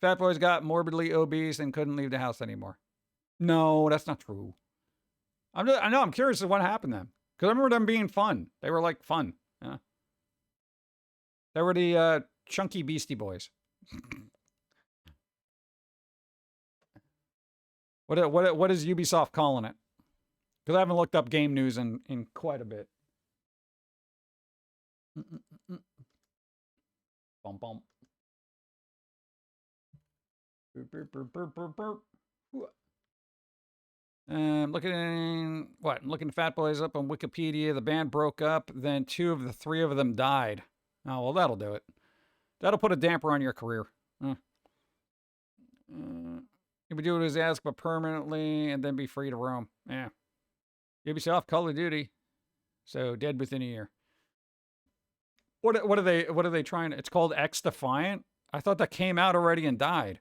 Fat Boys got morbidly obese and couldn't leave the house anymore. No, that's not true. I know, I'm curious as to what happened to them. Because I remember them being fun. They were like fun. Yeah. They were the chunky Beastie Boys. What is Ubisoft calling it? Because I haven't looked up game news in quite a bit. Bum bum. Looking the Fat Boys up on Wikipedia. The band broke up, then two of the three of them died. Oh, well, that'll do it. That'll put a damper on your career. You would do it as asked, but permanently, and then be free to roam. Yeah. Ubisoft, Call of Duty. So dead within a year. What are they trying? It's called X Defiant. I thought that came out already and died.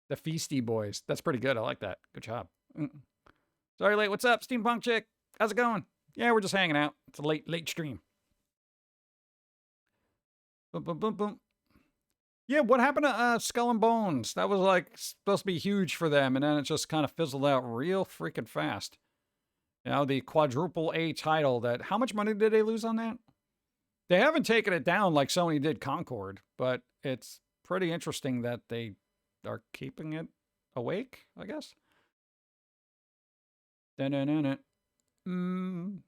The Feasty Boys. That's pretty good. I like that. Good job. Sorry, late. What's up, Steampunk Chick? How's it going? Yeah, we're just hanging out. It's a late stream. Boom, boom, boom, boom. Yeah, what happened to Skull and Bones? That was like supposed to be huge for them, and then it just kind of fizzled out real freaking fast. You know, the quadruple A title that, how much money did they lose on that? They haven't taken it down like Sony did Concord, but it's pretty interesting that they are keeping it awake, I guess. Da-na-na-na. Bum,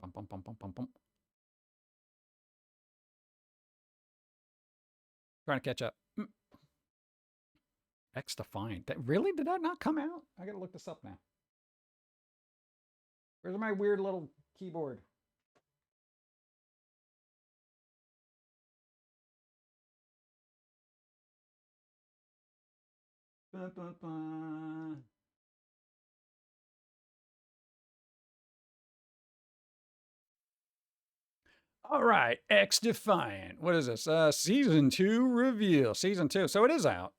bum, bum, bum, bum, bum. Trying to catch up. X Defiant. Really? Did that not come out? I gotta look this up now. Where's my weird little keyboard? Bum, bum, bum. All right, X Defiant. What is this? Season 2 reveal. Season 2. So it is out.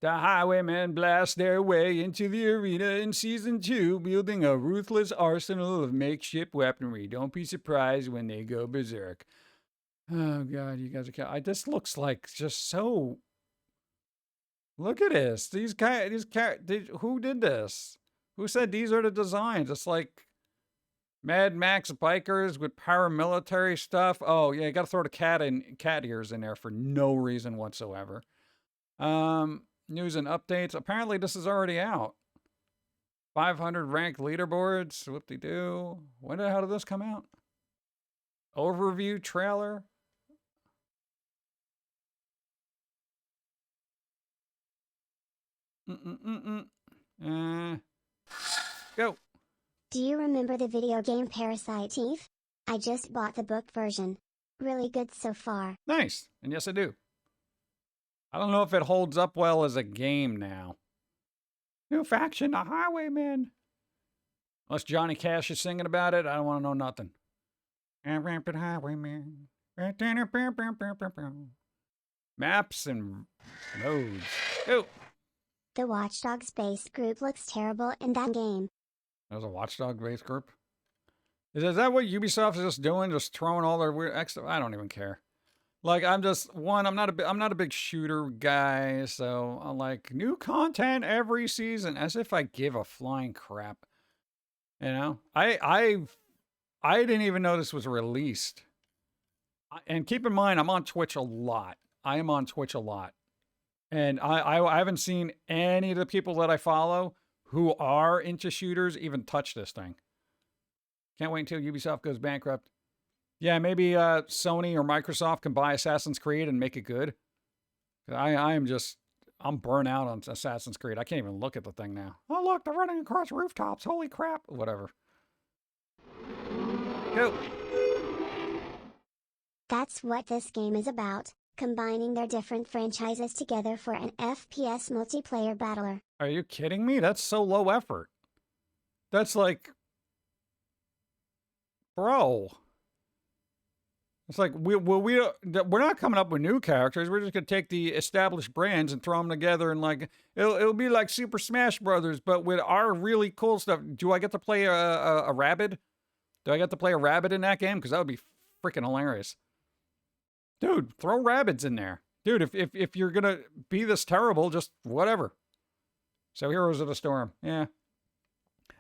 The highwaymen blast their way into the arena in Season 2, wielding a ruthless arsenal of makeshift weaponry. Don't be surprised when they go berserk. Oh, God, you guys are... this looks like just so... Look at this. Who did this? Who said these are the designs? It's like Mad Max bikers with paramilitary stuff. Oh, yeah, you got to throw the cat ears in there for no reason whatsoever. News and updates. Apparently, this is already out. 500 ranked leaderboards. Whoop-de-doo. When the hell did this come out? Overview trailer. Go. Do you remember the video game Parasite Eve? I just bought the book version. Really good so far. Nice. And yes, I do. I don't know if it holds up well as a game now. New faction, the Highwaymen. Unless Johnny Cash is singing about it, I don't want to know nothing. Rampant Highwaymen. Maps and modes. Oh. The Watchdog Space group looks terrible in that game. There's a Watchdog base group. Is that what Ubisoft is just doing? Just throwing all their weird extra? I don't even care. Like, I'm not a big shooter guy, so I'm like, new content every season, as if I give a flying crap. You know, I didn't even know this was released. And keep in mind, I'm on Twitch a lot. I am on Twitch a lot, and I haven't seen any of the people that I follow who are into shooters even touch this thing. Can't wait until Ubisoft goes bankrupt. Yeah, maybe Sony or Microsoft can buy Assassin's Creed and make it good. I'm burnt out on Assassin's Creed. I can't even look at the thing now. Oh, look, they're running across rooftops. Holy crap. Whatever. Go. That's what this game is about, combining their different franchises together for an FPS multiplayer battler. Are you kidding me? That's so low effort. That's like... Bro... It's like, we're not coming up with new characters. We're just going to take the established brands and throw them together, and like, it'll be like Super Smash Brothers, but with our really cool stuff. Do I get to play a rabbit? Do I get to play a rabbit in that game? Because that would be freaking hilarious. Dude, throw rabbits in there. Dude, if you're going to be this terrible, just whatever. So Heroes of the Storm. Yeah.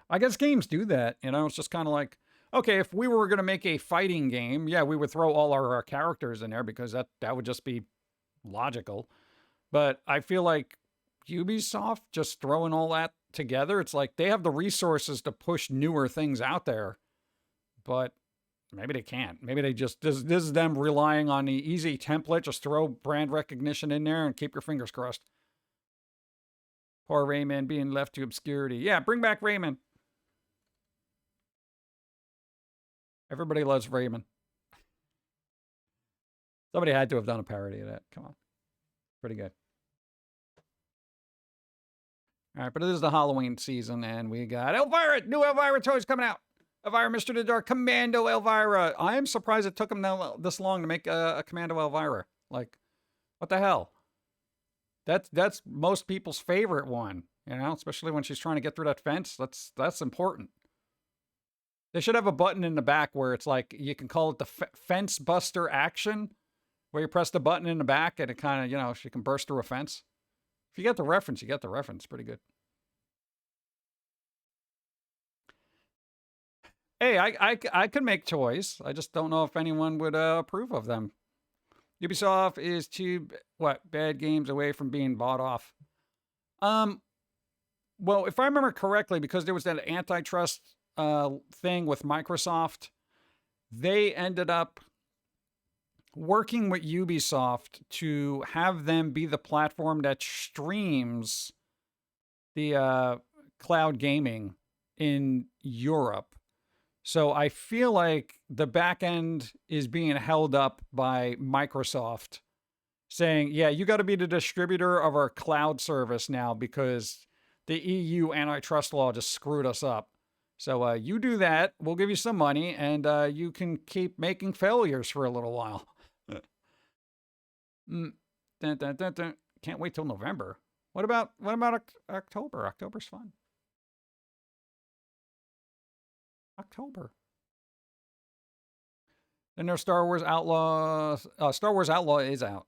I guess games do that, you know? It's just kind of like, okay, if we were going to make a fighting game, yeah, we would throw all our characters in there because that would just be logical. But I feel like Ubisoft just throwing all that together, it's like they have the resources to push newer things out there. But maybe they can't. Maybe they just, this is them relying on the easy template, just throw brand recognition in there and keep your fingers crossed. Poor Rayman being left to obscurity. Yeah, bring back Rayman. Everybody loves Rayman. Somebody had to have done a parody of that. Come on. Pretty good. All right, but it is the Halloween season, and we got Elvira! New Elvira toys coming out! Elvira, Mr. the Dark, Commando Elvira! I am surprised it took them this long to make a Commando Elvira. Like, what the hell? That's most people's favorite one, you know? Especially when she's trying to get through that fence. That's important. They should have a button in the back where it's like, you can call it the fence buster action, where you press the button in the back and it kind of, you know, she can burst through a fence. If you get the reference, you get the reference. Pretty good. Hey, I could make toys. I just don't know if anyone would approve of them. Ubisoft is two, bad games away from being bought off. Well, if I remember correctly, because there was that antitrust thing with Microsoft, they ended up working with Ubisoft to have them be the platform that streams the cloud gaming in Europe. So I feel like the back end is being held up by Microsoft saying, yeah, you got to be the distributor of our cloud service now because the EU antitrust law just screwed us up. So you do that. We'll give you some money, and you can keep making failures for a little while. Mm. Dun, dun, dun, dun. Can't wait till November. What about October? October's fun. October. And there's Star Wars Outlaw. Star Wars Outlaw is out.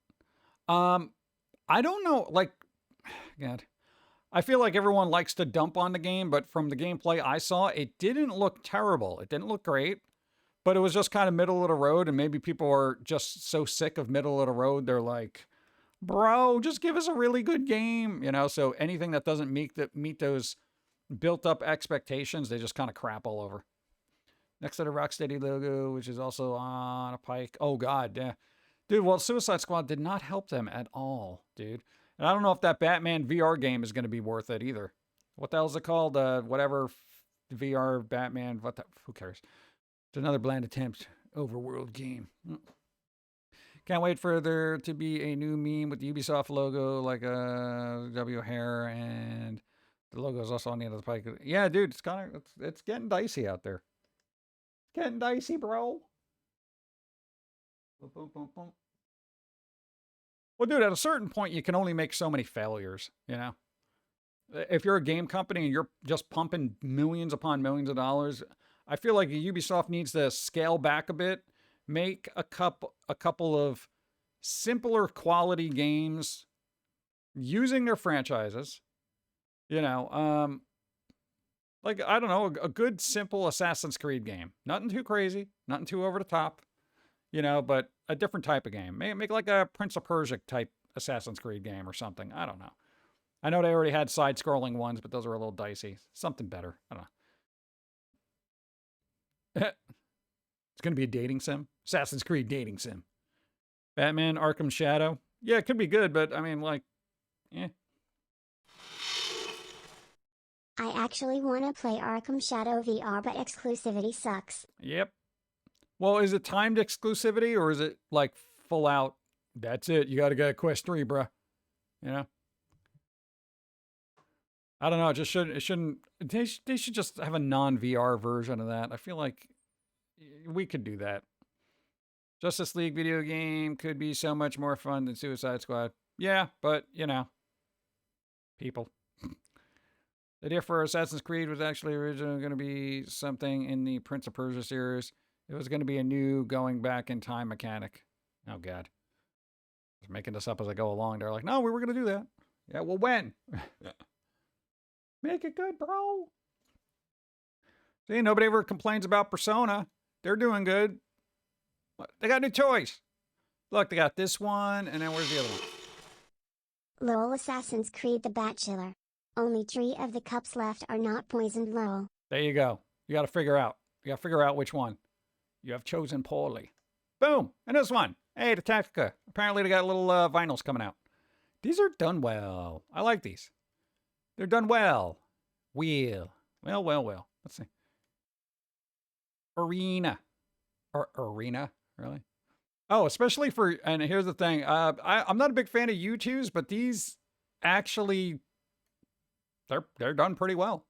I don't know. Like, God, I feel like everyone likes to dump on the game, but from the gameplay I saw, it didn't look terrible. It didn't look great, but it was just kind of middle of the road. And maybe people are just so sick of middle of the road, they're like, bro, just give us a really good game, you know? So anything that doesn't meet those built up expectations, they just kind of crap all over. Next to the Rocksteady logo, which is also on a pike. Oh, God, yeah. Dude, well, Suicide Squad did not help them at all, dude. And I don't know if that Batman VR game is going to be worth it either. What the hell is it called? Whatever VR Batman. Who cares? It's another bland attempt overworld game. Can't wait for there to be a new meme with the Ubisoft logo, like a W hair, and the logo is also on the end of the pike. Yeah, dude, it's getting dicey out there. Getting dicey, bro. Boom, boom, boom, boom. Well, dude, at a certain point, you can only make so many failures, you know? If you're a game company and you're just pumping millions upon millions of dollars, I feel like Ubisoft needs to scale back a bit, make a couple of simpler quality games using their franchises, you know, like, I don't know, a good, simple Assassin's Creed game. Nothing too crazy, nothing too over the top, you know, but a different type of game. Make like a Prince of Persia type Assassin's Creed game or something. I don't know. I know they already had side-scrolling ones, but those are a little dicey. Something better. I don't know. It's going to be a dating sim. Assassin's Creed dating sim. Batman Arkham Shadow. Yeah, it could be good, but I mean, like, eh. I actually want to play Arkham Shadow VR, but exclusivity sucks. Yep. Well, is it timed exclusivity or is it like full out? That's it. You got to get Quest 3, bruh. You know? I don't know. It shouldn't. They should just have a non-VR version of that. I feel like we could do that. Justice League video game could be so much more fun than Suicide Squad. Yeah, but, you know, people. The idea for Assassin's Creed was actually originally going to be something in the Prince of Persia series. It was going to be a new going back in time mechanic. Oh, God. I was making this up as I go along. They're like, no, we were going to do that. Yeah, well, when? Make it good, bro. See, nobody ever complains about Persona. They're doing good. They got new toys. Look, they got this one, and then where's the other one? LOL Assassin's Creed The Bachelor. Only 3 of the cups left are not poisoned, lol. There you go. You got to figure out. You got to figure out which one. You have chosen poorly. Boom. And this one. Hey, the Tactica. Apparently they got little vinyls coming out. These are done well. I like these. They're done well. Well. Let's see. Arena. Or Arena, really? Oh, especially for, and here's the thing. I'm not a big fan of U2s, but these actually, they're done pretty well.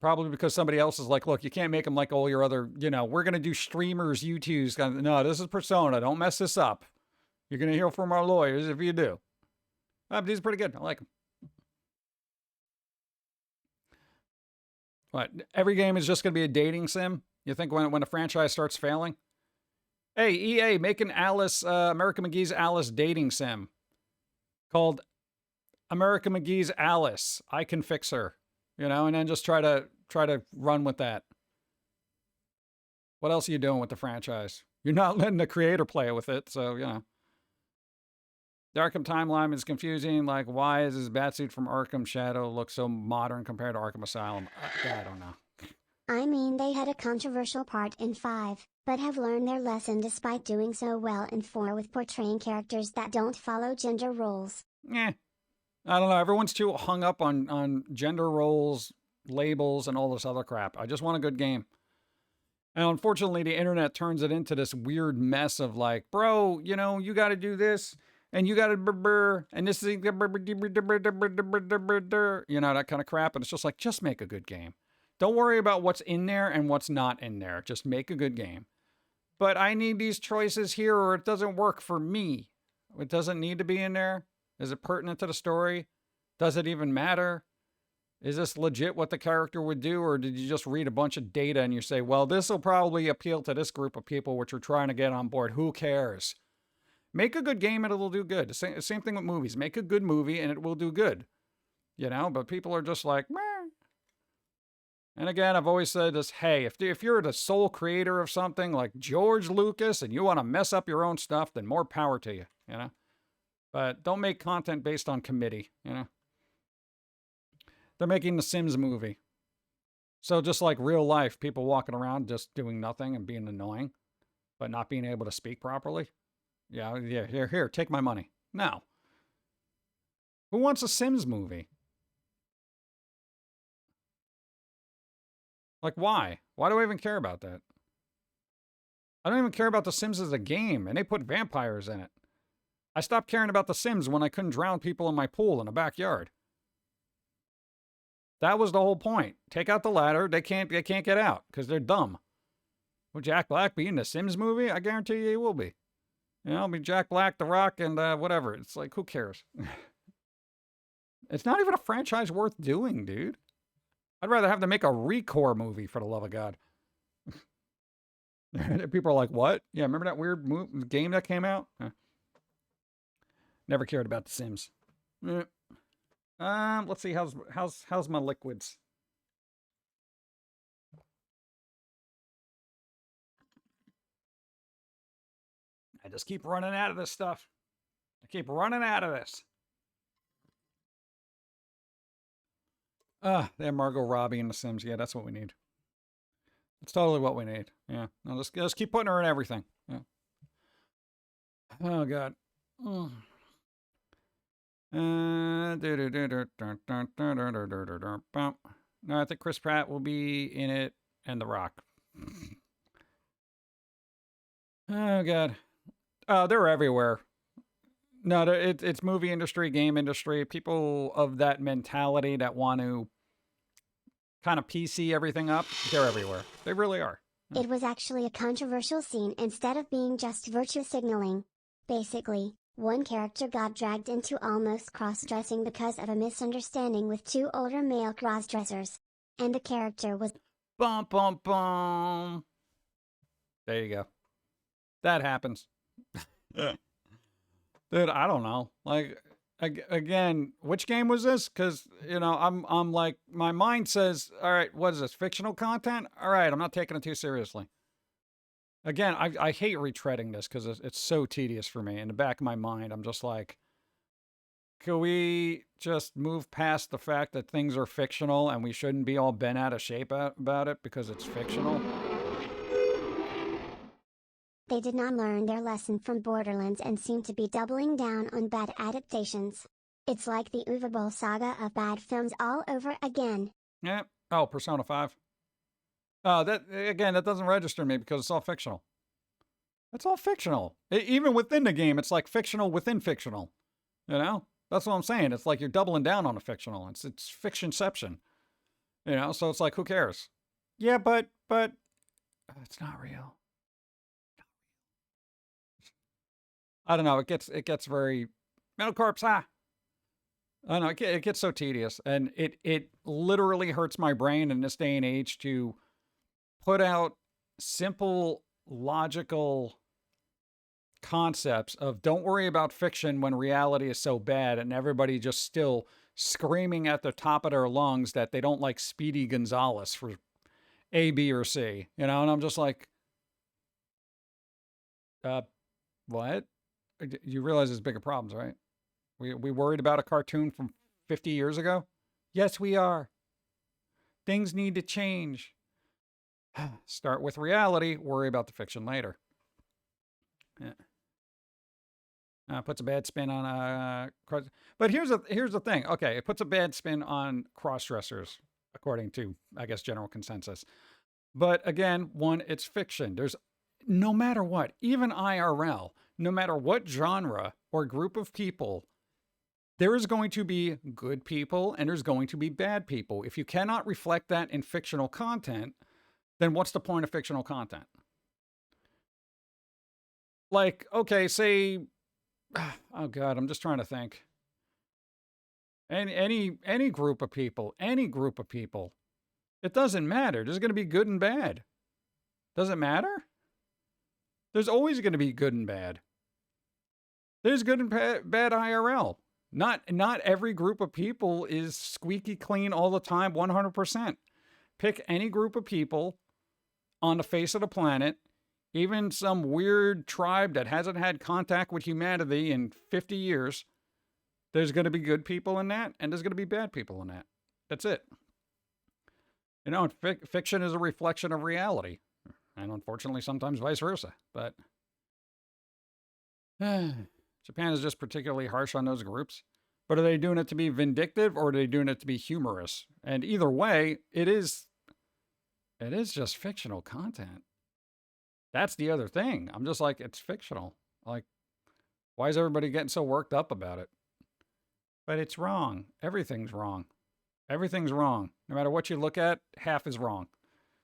Probably because somebody else is like, look, you can't make them like all your other, you know, we're going to do streamers, U2s. No, this is Persona. Don't mess this up. You're going to hear from our lawyers if you do. But these are pretty good. I like them. What? Every game is just going to be a dating sim? You think when a franchise starts failing? Hey, EA, make an America McGee's Alice dating sim called America McGee's Alice. I can fix her. You know, and then just try to run with that. What else are you doing with the franchise? You're not letting the creator play with it, so, you know. The Arkham timeline is confusing. Like, why is his batsuit from Arkham Shadow look so modern compared to Arkham Asylum? I don't know. I mean, they had a controversial part in 5, but have learned their lesson despite doing so well in 4 with portraying characters that don't follow gender roles. I don't know. Everyone's too hung up on gender roles, labels, and all this other crap. I just want a good game. And unfortunately, the internet turns it into this weird mess of like, bro, you know, you got to do this, and you got to and this is, you know, that kind of crap. And it's just like, just make a good game. Don't worry about what's in there and what's not in there. Just make a good game. But I need these choices here or it doesn't work for me. It doesn't need to be in there. Is it pertinent to the story? Does it even matter? Is this legit what the character would do? Or did you just read a bunch of data and you say, well, this will probably appeal to this group of people which are trying to get on board. Who cares? Make a good game and it'll do good. The same thing with movies. Make a good movie and it will do good. You know, but people are just like, meh. And again, I've always said this, hey, if you're the sole creator of something like George Lucas and you want to mess up your own stuff, then more power to you, you know? But don't make content based on committee, you know? They're making the Sims movie. So just like real life, people walking around just doing nothing and being annoying, but not being able to speak properly. Yeah, here, take my money. No. Who wants a Sims movie? Like, why? Why do I even care about that? I don't even care about The Sims as a game, and they put vampires in it. I stopped caring about The Sims when I couldn't drown people in my pool in the backyard. That was the whole point. Take out the ladder. They can't get out because they're dumb. Will Jack Black be in The Sims movie? I guarantee you he will be. You know, it'll be Jack Black, The Rock, and whatever. It's like, who cares? It's not even a franchise worth doing, dude. I'd rather have them make a Recore movie, for the love of God. People are like, what? Yeah, remember that weird game that came out? Never cared about The Sims. Let's see, how's my liquids? I just keep running out of this stuff. I keep running out of this. There, Margot Robbie in The Sims. Yeah, that's what we need. That's totally what we need. Yeah. No, let's keep putting her in everything. Yeah. Oh, God. No, I think Chris Pratt will be in it and The Rock. Oh, God. They're everywhere. No, it's movie industry, game industry. People of that mentality that want to kind of PC everything up, they're everywhere. They really are. It was actually a controversial scene instead of being just virtue signaling. Basically, one character got dragged into almost cross-dressing because of a misunderstanding with two older male cross-dressers. And the character was... Bum, bum, bum. There you go. That happens. Dude, I don't know. Like, again, which game was this? Because, you know, I'm like, my mind says, all right, what is this, fictional content? All right, I'm not taking it too seriously. Again, I hate retreading this because it's so tedious for me. In the back of my mind, I'm just like, can we just move past the fact that things are fictional and we shouldn't be all bent out of shape about it because it's fictional? They did not learn their lesson from Borderlands and seem to be doubling down on bad adaptations. It's like the Uwe Boll saga of bad films all over again. Yeah. Oh, Persona 5. That doesn't register to me because it's all fictional. It's all fictional. Even within the game, it's like fictional within fictional. You know? That's what I'm saying. It's like you're doubling down on a fictional. It's fictionception. You know? So it's like, who cares? Yeah, but it's not real. I don't know. It gets very Metal Corpse. I don't know. It gets so tedious, and it literally hurts my brain in this day and age to put out simple, logical concepts of don't worry about fiction when reality is so bad, and everybody just still screaming at the top of their lungs that they don't like Speedy Gonzalez for A, B, or C. You know, and I'm just like, what? You realize there's bigger problems, right? We worried about a cartoon from 50 years ago? Yes, we are. Things need to change. Start with reality, worry about the fiction later. Yeah. Puts a bad spin on but here's the thing. Okay, it puts a bad spin on cross-dressers, according to, I guess, general consensus. But again, one, it's fiction. There's no matter what, even IRL, no matter what genre or group of people There is going to be good people and there's going to be bad people. If you cannot reflect that in fictional content, then what's the point of fictional content? Like, okay, say, oh God, I'm just trying to think. Any group of people, it doesn't matter. There's going to be good and bad. Does it matter? There's always going to be good and bad. There's good and bad IRL. Not every group of people is squeaky clean all the time, 100%. Pick any group of people on the face of the planet, even some weird tribe that hasn't had contact with humanity in 50 years. There's going to be good people in that, and there's going to be bad people in that. That's it. You know, fiction is a reflection of reality. And unfortunately, sometimes vice versa. But Japan is just particularly harsh on those groups. But are they doing it to be vindictive or are they doing it to be humorous? And either way, it is just fictional content. That's the other thing. I'm just like, it's fictional. Like, why is everybody getting so worked up about it? But it's wrong. Everything's wrong. Everything's wrong. No matter what you look at, half is wrong.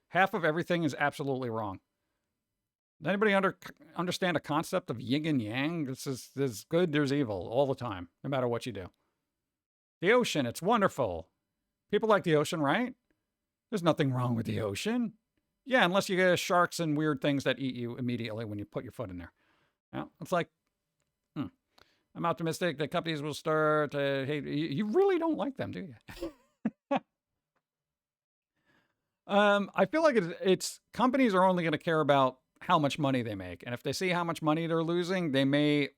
Half of everything is absolutely wrong. Does anybody understand the concept of yin and yang? There's good, there's evil all the time, no matter what you do. The ocean, it's wonderful. People like the ocean, right? There's nothing wrong with the ocean. Yeah, unless you get sharks and weird things that eat you immediately when you put your foot in there. Yeah, it's like, I'm optimistic that companies will start to hate. You really don't like them, do you? I feel like it's companies are only going to care about how much money they make. And if they see how much money they're losing, they may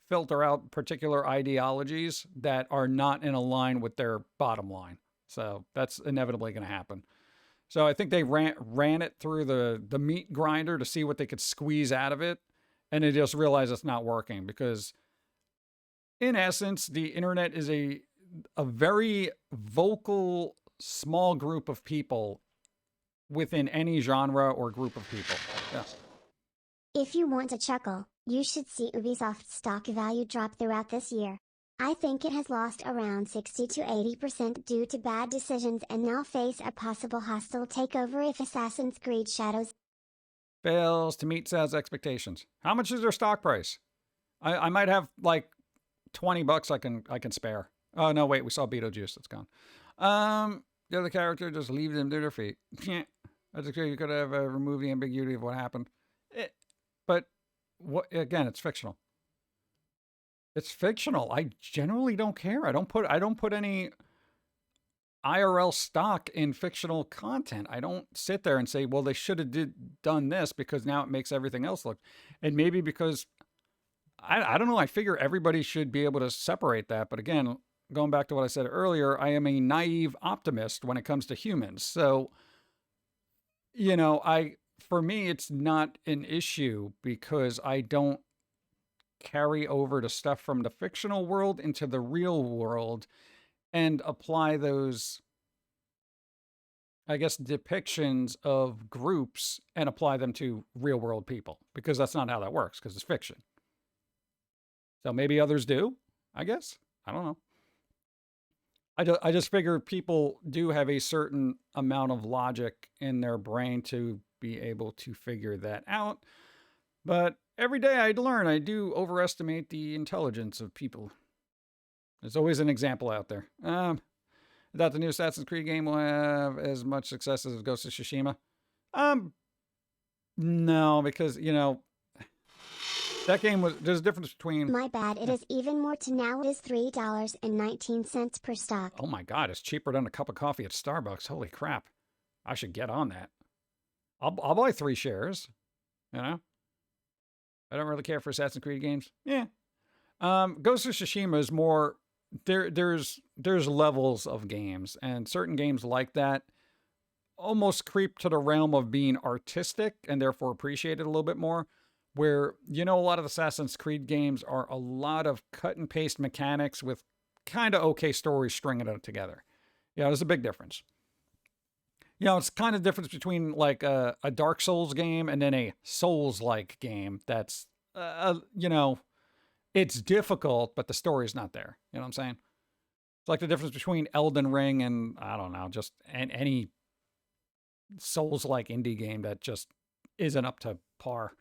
filter out particular ideologies that are not in line with their bottom line. So that's inevitably going to happen. So I think they ran it through the meat grinder to see what they could squeeze out of it. And they just realized it's not working because in essence, the internet is a very vocal, small group of people within any genre or group of people. Yeah. If you want to chuckle, you should see Ubisoft's stock value drop throughout this year. I think it has lost around 60 to 80% due to bad decisions and now face a possible hostile takeover if Assassin's Creed Shadows fails to meet sales expectations. How much is their stock price? I might have like $20 I can spare. Oh no, wait, we saw Beetlejuice. It's gone. The other character just leaves them to their feet. That's okay. You could have removed the ambiguity of what happened. But what again? It's fictional. It's fictional. I generally don't care. I don't put any IRL stock in fictional content. I don't sit there and say, well, they should have done this because now it makes everything else look. And maybe because I don't know. I figure everybody should be able to separate that. But again, going back to what I said earlier, I am a naive optimist when it comes to humans. So, you know, for me, it's not an issue because I don't carry over the stuff from the fictional world into the real world and apply those, I guess, depictions of groups and apply them to real world people because that's not how that works because it's fiction. So maybe others do, I guess. I don't know. I just figure people do have a certain amount of logic in their brain to be able to figure that out. But every day I learn, I do overestimate the intelligence of people. There's always an example out there. That the new Assassin's Creed game will have as much success as Ghost of Tsushima? No, because, you know, that game there's a difference between... My bad, it is even more to now. It is $3.19 per stock. Oh my God, it's cheaper than a cup of coffee at Starbucks. Holy crap. I should get on that. I'll buy 3 shares, you know? I don't really care for Assassin's Creed games. Yeah. Ghost of Tsushima is more... There's levels of games, and certain games like that almost creep to the realm of being artistic and therefore appreciated a little bit more. Where, you know, a lot of Assassin's Creed games are a lot of cut and paste mechanics with kind of okay stories stringing it together. Yeah, there's a big difference. You know, it's kind of difference between like a Dark Souls game and then a Souls-like game that's, you know, It's difficult, but the story's not there. You know what I'm saying? It's like the difference between Elden Ring and, I don't know, just any Souls-like indie game that just isn't up to par.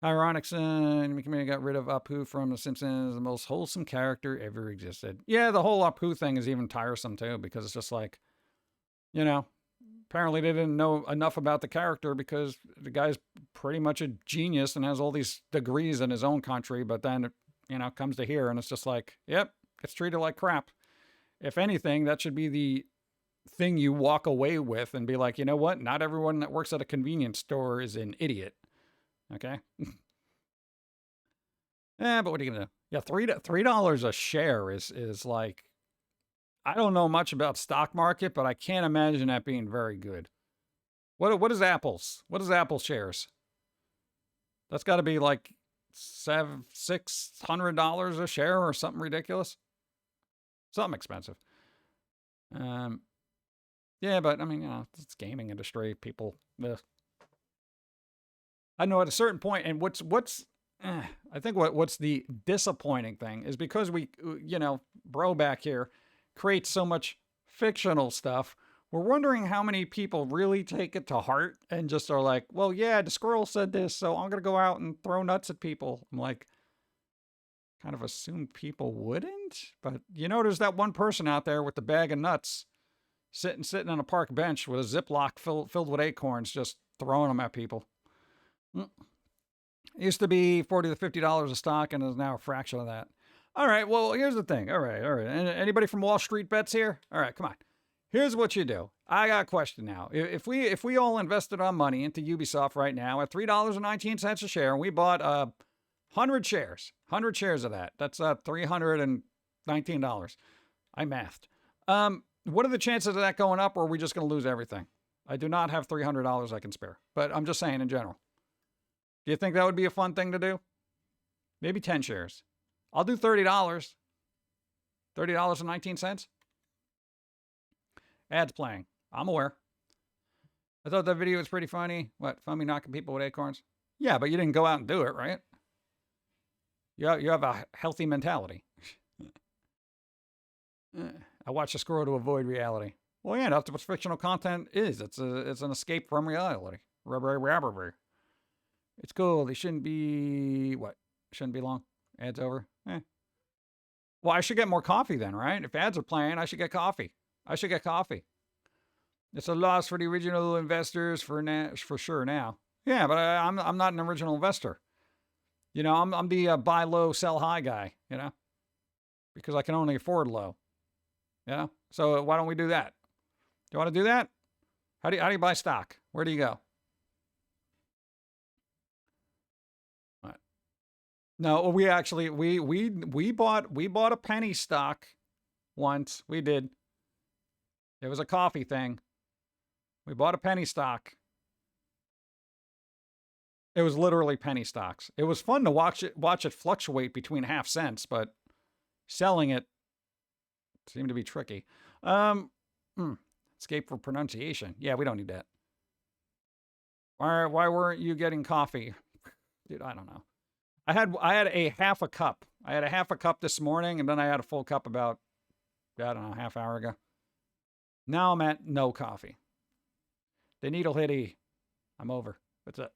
Ironic son, community got rid of Apu from The Simpsons, the most wholesome character ever existed. Yeah, the whole Apu thing is even tiresome too, because it's just like, you know, apparently they didn't know enough about the character because the guy's pretty much a genius and has all these degrees in his own country, but then, you know, comes to here and it's just like, yep, gets treated like crap. If anything, that should be the thing you walk away with and be like, you know what? Not everyone that works at a convenience store is an idiot. Okay. Yeah, but what are you gonna do? Yeah, $3 a share is like, I don't know much about stock market, but I can't imagine that being very good. What is Apple's? What is Apple shares? That's got to be like $600 a share or something ridiculous. Something expensive. Yeah, but I mean, you know, it's gaming industry. People, I know at a certain point, and I think what's the disappointing thing is because we, you know, bro back here creates so much fictional stuff. We're wondering how many people really take it to heart and just are like, well, yeah, the squirrel said this, so I'm going to go out and throw nuts at people. I'm like, kind of assumed people wouldn't, but you know, there's that one person out there with the bag of nuts sitting on a park bench with a Ziploc filled with acorns, just throwing them at people. It used to be $40 to $50 a stock and is now a fraction of that. All right, well, here's the thing. All right. Anybody from Wall Street bets here? All right, come on. Here's what you do. I got a question now. If we all invested our money into Ubisoft right now at $3.19 a share, and we bought 100 shares of that, that's $319. I mathed. What are the chances of that going up, or are we just going to lose everything? I do not have $300 I can spare, but I'm just saying in general. Do you think that would be a fun thing to do? Maybe 10 shares. I'll do $30. $30.19. Ads playing. I'm aware. I thought that video was pretty funny. What, Foamy knocking people with acorns? Yeah, but you didn't go out and do it, right? You have a healthy mentality. I watch a squirrel to avoid reality. Well, yeah, that's what fictional content is. It's an escape from reality. It's cool. They shouldn't be, what? Shouldn't be long. Ads over. Well, I should get more coffee then, right? If ads are playing, I should get coffee. It's a loss for the original investors for sure now. Yeah, but I'm not an original investor. You know, I'm the buy low, sell high guy, you know, because I can only afford low. You know, so why don't we do that? Do you want to do that? How do you buy stock? Where do you go? What? No, we actually we bought a penny stock once. We did. It was a coffee thing. We bought a penny stock. It was literally penny stocks. It was fun to watch it fluctuate between half cents, but selling it seemed to be tricky. Escape for pronunciation. Yeah, we don't need that. Why weren't you getting coffee? Dude, I don't know. I had a half a cup. I had a half a cup this morning, and then I had a full cup about, I don't know, half hour ago. Now I'm at no coffee. The needle hit E. I'm over. That's it.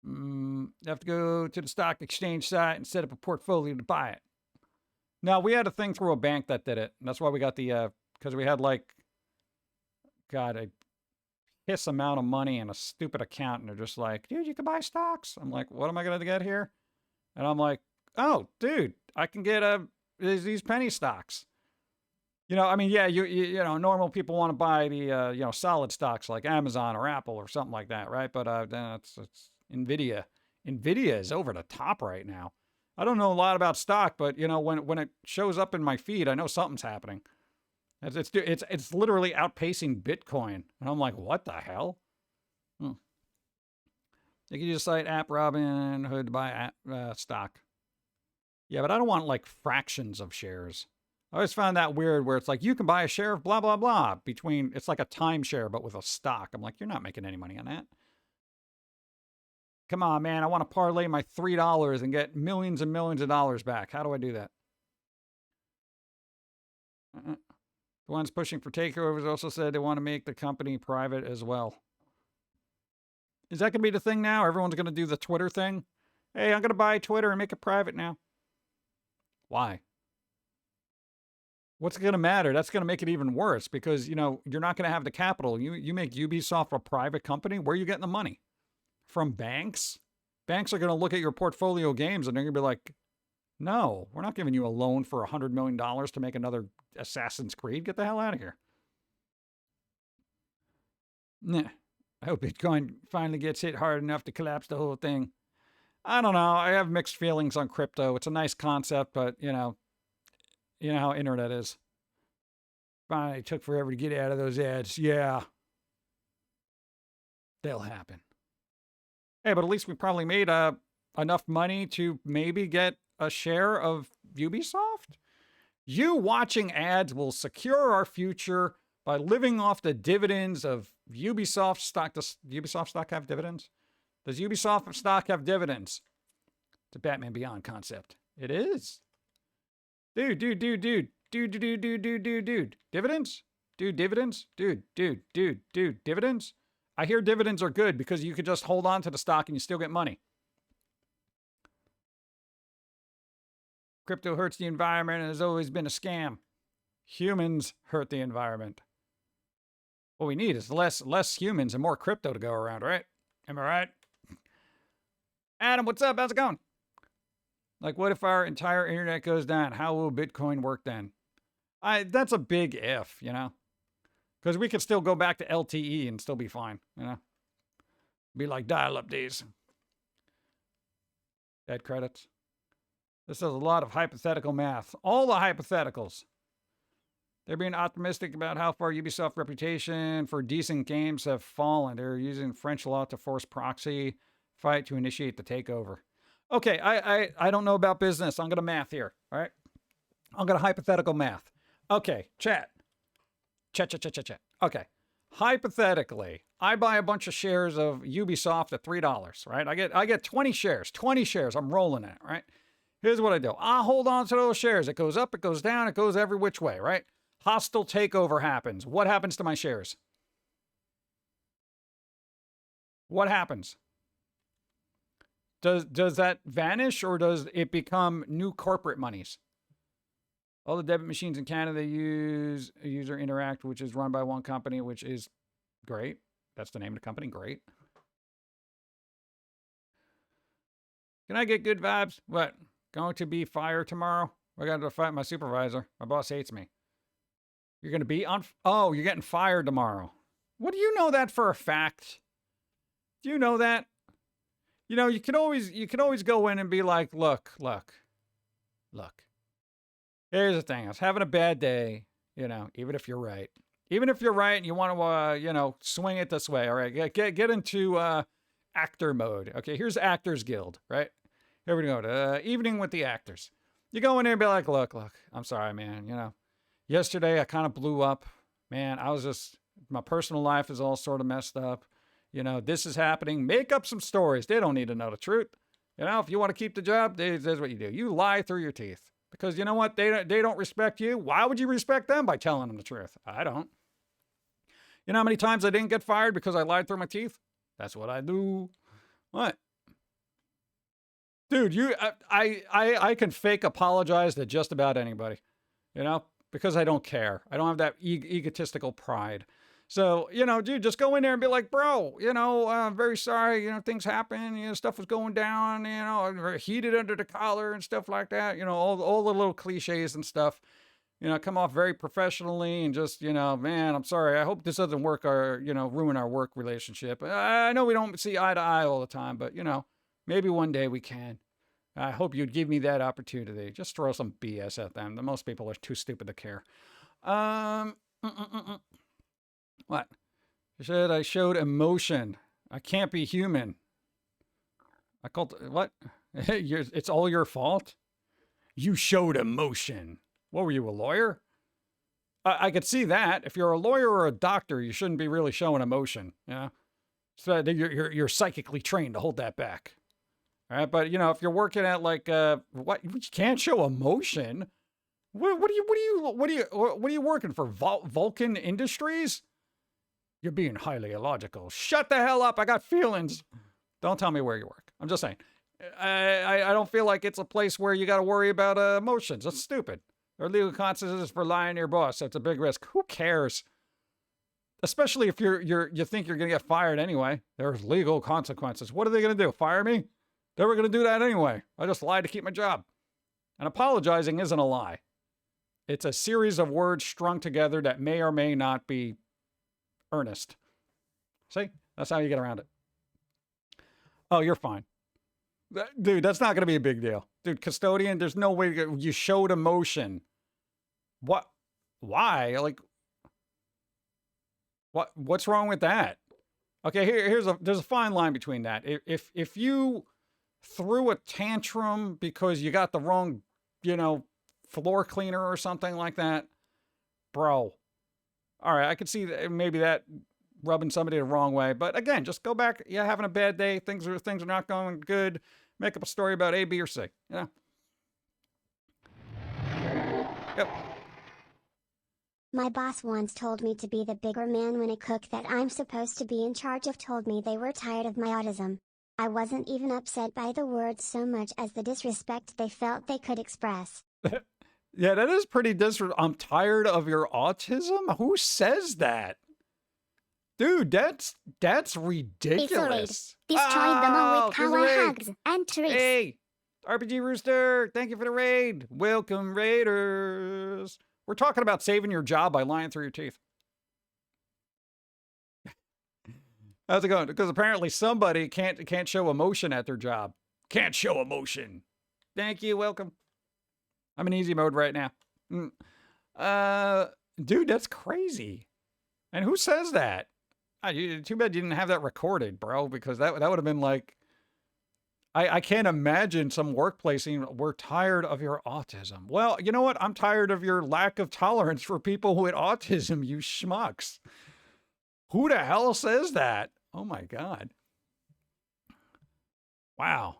You have to go to the stock exchange site and set up a portfolio to buy it. No, we had a thing through a bank that did it. And that's why we got the, because we had like, God, a piss amount of money in a stupid account. And they're just like, dude, you can buy stocks. I'm like, what am I going to get here? And I'm like, oh, dude, I can get these penny stocks. You know, I mean, yeah, you know, normal people want to buy the, you know, solid stocks like Amazon or Apple or something like that, right? But then it's NVIDIA. NVIDIA is over the top right now. I don't know a lot about stock, but you know, when it shows up in my feed, I know something's happening. It's literally outpacing Bitcoin, and I'm like, what the hell? You can just cite App Robinhood to buy stock. Yeah, but I don't want like fractions of shares. I always found that weird where it's like, you can buy a share of blah, blah, blah it's like a timeshare, but with a stock. I'm like, you're not making any money on that. Come on, man. I want to parlay my $3 and get millions and millions of dollars back. How do I do that? The ones pushing for takeovers also said they want to make the company private as well. Is that going to be the thing now? Everyone's going to do the Twitter thing? Hey, I'm going to buy Twitter and make it private now. Why? What's going to matter? That's going to make it even worse because, you know, you're not going to have the capital. You make Ubisoft a private company. Where are you getting the money? From banks? Banks are going to look at your portfolio games and they're going to be like, no, we're not giving you a loan for $100 million to make another Assassin's Creed. Get the hell out of here. Nah. I hope Bitcoin finally gets hit hard enough to collapse the whole thing. I don't know. I have mixed feelings on crypto. It's a nice concept, but, you know how internet is. Finally, it took forever to get out of those ads. Yeah. They'll happen. Hey, but at least we probably made enough money to maybe get a share of Ubisoft. You watching ads will secure our future by living off the dividends of Ubisoft stock. Does Ubisoft stock have dividends? Does Ubisoft stock have dividends? It's a Batman Beyond concept. It is. Dude. Dividends? Dividends? Dividends? I hear dividends are good because you could just hold on to the stock and you still get money. Crypto hurts the environment and has always been a scam. Humans hurt the environment. What we need is less humans and more crypto to go around, right? Am I right? Adam, what's up? How's it going? Like, what if our entire internet goes down? How will Bitcoin work then? That's a big if, you know? Because we could still go back to LTE and still be fine, you know? Be like dial-up days. Bad credits. This is a lot of hypothetical math. All the hypotheticals. They're being optimistic about how far Ubisoft's reputation for decent games have fallen. They're using French law to force proxy fight to initiate the takeover. Okay, I don't know about business. I'm going to math here, all right? I'm going to hypothetical math. Okay, chat. Chat. Okay. Hypothetically, I buy a bunch of shares of Ubisoft at $3, right? I get 20 shares. 20 shares. I'm rolling it, right? Here's what I do. I hold on to those shares. It goes up, it goes down, it goes every which way, right? Hostile takeover happens. What happens to my shares? What happens? Does that vanish or does it become new corporate monies? All the debit machines in Canada use User Interact, which is run by one company, which is great. That's the name of the company. Great. Can I get good vibes? What? Going to be fired tomorrow? I got to fight my supervisor. My boss hates me. You're going to be on... Oh, you're getting fired tomorrow. What do you know that for a fact? Do you know that? You know, you can always go in and be like, look. Here's the thing. I was having a bad day, you know, even if you're right. Even if you're right and you want to, swing it this way, all right? Get into actor mode. Okay, here's Actors Guild, right? Here we go. Evening with the actors. You go in there and be like, look, I'm sorry, man. You know, yesterday I kind of blew up. Man, my personal life is all sort of messed up. You know, this is happening. Make up some stories. They don't need to know the truth. You know, if you want to keep the job, this is what you do. You lie through your teeth. Because you know what? They don't respect you. Why would you respect them? By telling them the truth. I don't. You know how many times I didn't get fired because I lied through my teeth? That's what I do. What? Dude, I can fake apologize to just about anybody. You know? Because I don't care. I don't have that egotistical pride. So, you know, dude, just go in there and be like, bro, you know, I'm very sorry, you know, things happen, you know, stuff was going down, you know, I'm very heated under the collar and stuff like that, you know, all the little cliches and stuff, you know, come off very professionally and just, you know, man, I'm sorry, I hope this doesn't ruin our work relationship. I know we don't see eye to eye all the time, but, you know, maybe one day we can. I hope you'd give me that opportunity. Just throw some BS at them. Most people are too stupid to care. What? You said I showed emotion. I can't be human. I called... What? It's all your fault? You showed emotion. What were you, a lawyer? I could see that. If you're a lawyer or a doctor, you shouldn't be really showing emotion. Yeah. So that you're psychically trained to hold that back. All right, but if you're working at like what you can't show emotion. What are you working for? Vulcan Industries? You're being highly illogical. Shut the hell up. I got feelings. Don't tell me where you work. I'm just saying. I don't feel like it's a place where you got to worry about emotions. That's stupid. There are legal consequences for lying to your boss. So it's a big risk. Who cares? Especially if you think you're gonna get fired anyway. There's legal consequences. What are they gonna do? Fire me? They were gonna do that anyway. I just lied to keep my job. And apologizing isn't a lie. It's a series of words strung together that may or may not be earnest. See? That's how you get around it. Oh, you're fine. Dude, that's not going to be a big deal. Dude, custodian, there's no way you showed emotion. What? Why? Like, what's wrong with that? Okay, there's a fine line between that. If you threw a tantrum because you got the wrong, floor cleaner or something like that, bro. All right, I could see maybe that rubbing somebody the wrong way, but again, just go back. Yeah, having a bad day, things are not going good. Make up a story about A, B, or C. Yep. My boss once told me to be the bigger man when a cook that I'm supposed to be in charge of told me they were tired of my autism. I wasn't even upset by the words so much as the disrespect they felt they could express. Yeah, that is pretty I'm tired of your autism? Who says that? Dude, that's ridiculous. Destroy them all with power hugs and tricks. Hey, RPG Rooster, thank you for the raid. Welcome, Raiders. We're talking about saving your job by lying through your teeth. How's it going? Because apparently somebody can't show emotion at their job. Can't show emotion. Thank you, welcome. I'm in easy mode right now. Dude, that's crazy. And who says that? Too bad you didn't have that recorded, bro, because that would have been like, I can't imagine some workplace saying, we're tired of your autism. Well, you know what? I'm tired of your lack of tolerance for people with autism, you schmucks. Who the hell says that? Oh my God. Wow.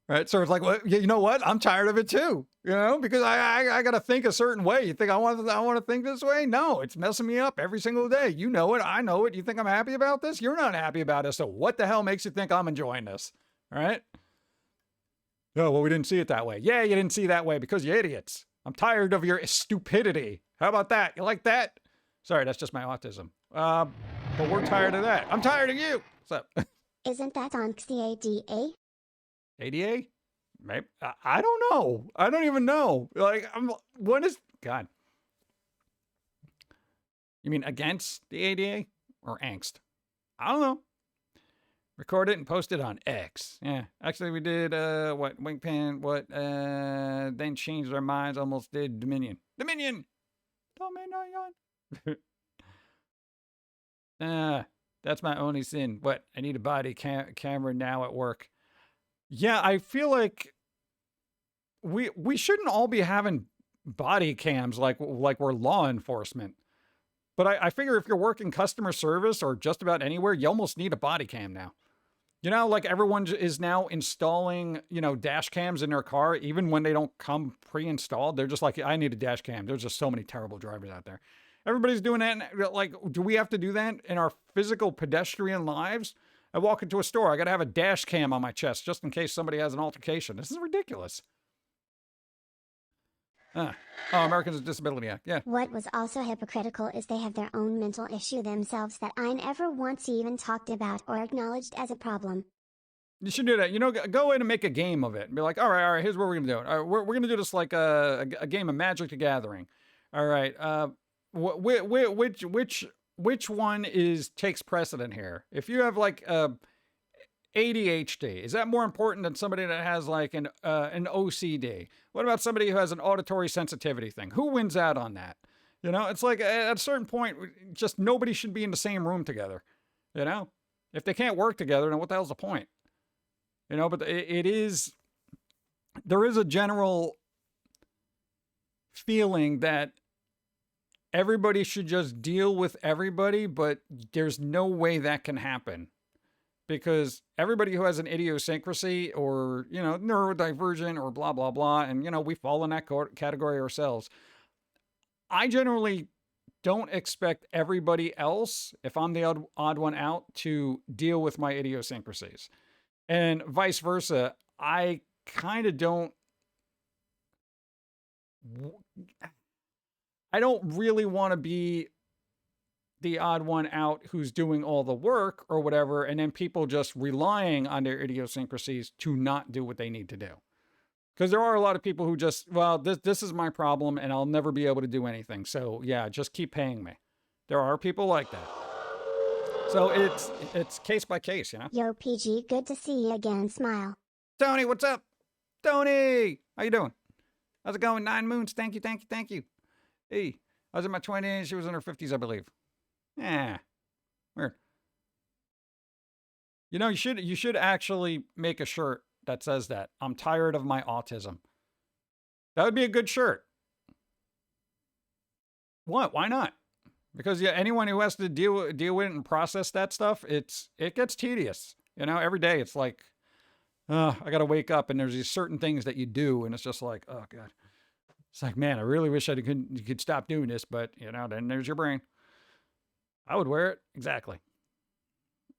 Right, so it's like, well, you know what? I'm tired of it too. Because I got to think a certain way. You think I want to think this way? No, it's messing me up every single day. You know it. I know it. You think I'm happy about this? You're not happy about it. So what the hell makes you think I'm enjoying this? All right. Oh, well, we didn't see it that way. Yeah, you didn't see it that way because you're idiots. I'm tired of your stupidity. How about that? You like that? Sorry, that's just my autism. But we're tired of that. I'm tired of you. What's up? Isn't that on XCADA? ADA? Maybe. I don't know. I don't even know. Like, what is, God. You mean against the ADA or angst? I don't know. Record it and post it on X. Yeah. Actually, we did, Wingpan, then changed our minds, almost did Dominion. Dominion! That's my only sin. What? I need a body camera now at work. Yeah, I feel like we shouldn't all be having body cams like we're law enforcement. But I figure if you're working customer service or just about anywhere, you almost need a body cam now. Like everyone is now installing, dash cams in their car, even when they don't come pre-installed. They're just like, I need a dash cam. There's just so many terrible drivers out there. Everybody's doing that. Like, do we have to do that in our physical pedestrian lives? I walk into a store, I got to have a dash cam on my chest just in case somebody has an altercation. This is ridiculous. Americans with Disability Act. Yeah. What was also hypocritical is they have their own mental issue themselves that I never once even talked about or acknowledged as a problem. You should do that. Go in and make a game of it. And be like, all right, here's what we're going to do. All right, we're going to do this like a game of Magic the Gathering. All right. Which one takes precedent here? If you have like ADHD, is that more important than somebody that has like an OCD? What about somebody who has an auditory sensitivity thing? Who wins out on that? It's like at a certain point, just nobody should be in the same room together. If they can't work together, then what the hell's the point? But there is a general feeling that everybody should just deal with everybody, but there's no way that can happen. Because everybody who has an idiosyncrasy or, neurodivergent or blah, blah, blah, and, we fall in that category ourselves. I generally don't expect everybody else, if I'm the odd one out, to deal with my idiosyncrasies. And vice versa. I kind of don't really want to be the odd one out who's doing all the work or whatever, and then people just relying on their idiosyncrasies to not do what they need to do. Because there are a lot of people who just, well, this is my problem and I'll never be able to do anything. So yeah, just keep paying me. There are people like that. So it's case by case, Yo, PG, good to see you again. Smile. Tony, what's up? Tony, how you doing? How's it going? 9 moons. Thank you. Hey, I was in my 20s. She was in her 50s, I believe. Yeah, weird. You should actually make a shirt that says that. I'm tired of my autism. That would be a good shirt. What? Why not? Because anyone who has to deal with it and process that stuff, it gets tedious. Every day it's like, I got to wake up and there's these certain things that you do and it's just like, oh God. It's like, man, I really wish you could stop doing this, but then there's your brain. I would wear it. Exactly.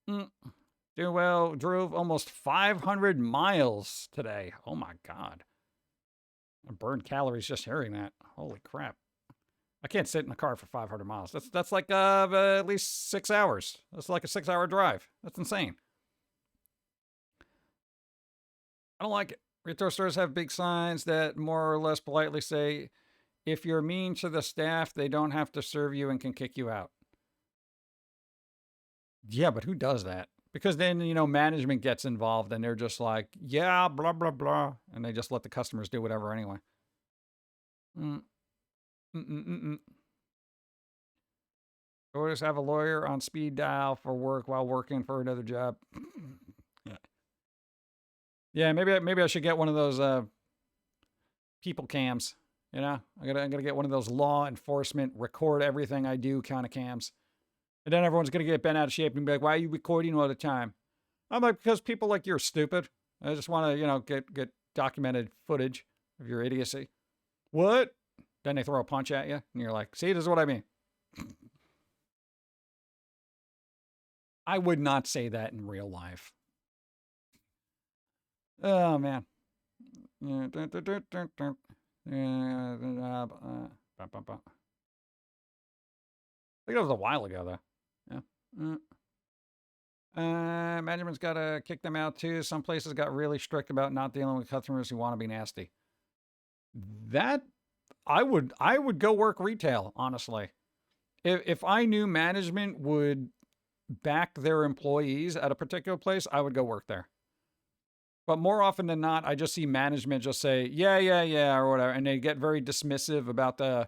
Doing well. Drove almost 500 miles today. Oh my God. I burned calories just hearing that. Holy crap. I can't sit in the car for 500 miles. That's like at least 6 hours. That's like a 6-hour drive. That's insane. I don't like it. Retail stores have big signs that more or less politely say, if you're mean to the staff, they don't have to serve you and can kick you out. Yeah, but who does that? Because then, management gets involved and they're just like, yeah, blah, blah, blah. And they just let the customers do whatever anyway. Or just have a lawyer on speed dial for work while working for another job. Yeah, maybe I should get one of those people cams. I'm gonna get one of those law enforcement record everything I do kind of cams. And then everyone's going to get bent out of shape and be like, why are you recording all the time? I'm like, because people like you're stupid. I just want to, get documented footage of your idiocy. What? Then they throw a punch at you and you're like, see, this is what I mean. I would not say that in real life. Oh, man. I think it was a while ago, though. Yeah. Management's got to kick them out, too. Some places got really strict about not dealing with customers who want to be nasty. That, I would go work retail, honestly. If I knew management would back their employees at a particular place, I would go work there. But more often than not, I just see management just say, yeah, or whatever. And they get very dismissive about the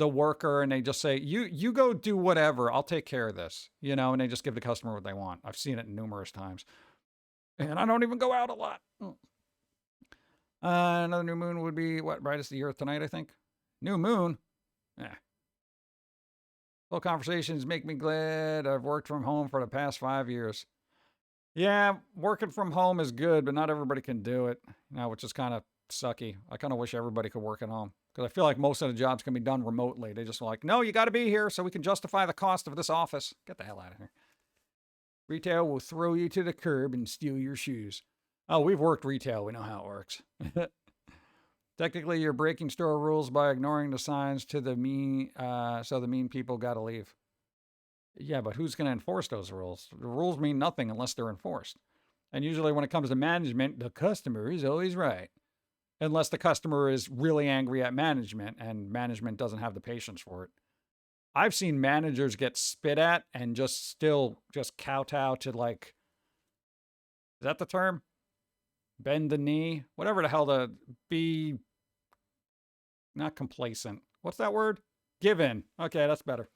worker, and they just say, you go do whatever, I'll take care of this, and they just give the customer what they want. I've seen it numerous times. And I don't even go out a lot. Another new moon would be, brightest of the year tonight, I think. New moon? Full conversations make me glad I've worked from home for the past 5 years. Yeah, working from home is good, but not everybody can do it, which is kind of sucky. I kind of wish everybody could work at home. Because I feel like most of the jobs can be done remotely. They just are like, no, you got to be here so we can justify the cost of this office. Get the hell out of here. Retail will throw you to the curb and steal your shoes. Oh, we've worked retail. We know how it works. Technically, you're breaking store rules by ignoring the signs to the mean, so the mean people got to leave. Yeah, but who's going to enforce those rules? The rules mean nothing unless they're enforced. And usually when it comes to management, the customer is always right. Unless the customer is really angry at management and management doesn't have the patience for it. I've seen managers get spit at and just kowtow to, like, is that the term? Bend the knee? Whatever the hell, to be not complacent. What's that word? Give in. Okay, that's better.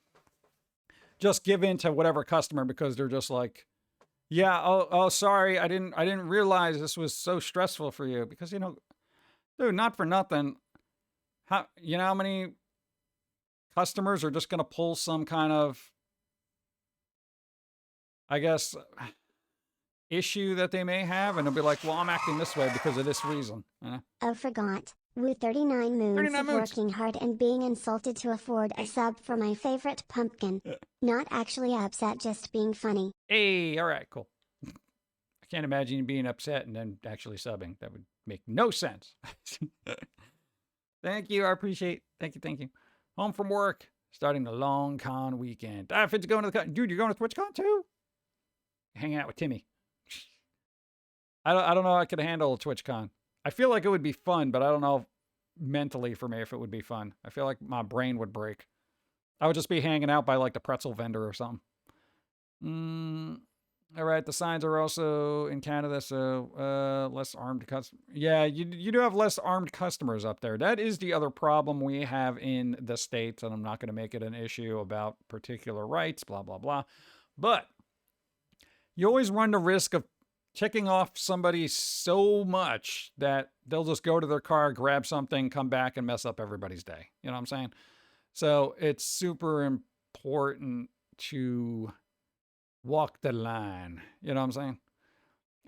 Just give in to whatever customer because they're just like, yeah, oh, sorry, I didn't realize this was so stressful for you. Because, dude, not for nothing. How many customers are just going to pull some kind of, I guess, issue that they may have, and they'll be like, well, I'm acting this way because of this reason. You know? Oh, forgot. With 39 moons 39 of moons. working hard and being insulted to afford a sub for my favorite Pum'Kin. Not actually upset, just being funny. Hey, all right, cool. I can't imagine you being upset and then actually subbing. That would make no sense. Thank you. I appreciate. Thank you. Home from work, starting the long con weekend. If it's going to the con, dude, you're going to TwitchCon too? Hang out with Timmy. I don't know. I could handle a TwitchCon. I feel like it would be fun, but I don't know mentally for me if it would be fun. I feel like my brain would break. I would just be hanging out by like the pretzel vendor or something. All right, the signs are also in Canada, so less armed customers. Yeah, you do have less armed customers up there. That is the other problem we have in the States, and I'm not going to make it an issue about particular rights, blah, blah, blah. But you always run the risk of ticking off somebody so much that they'll just go to their car, grab something, come back, and mess up everybody's day. You know what I'm saying? So it's super important to walk the line. You know what I'm saying?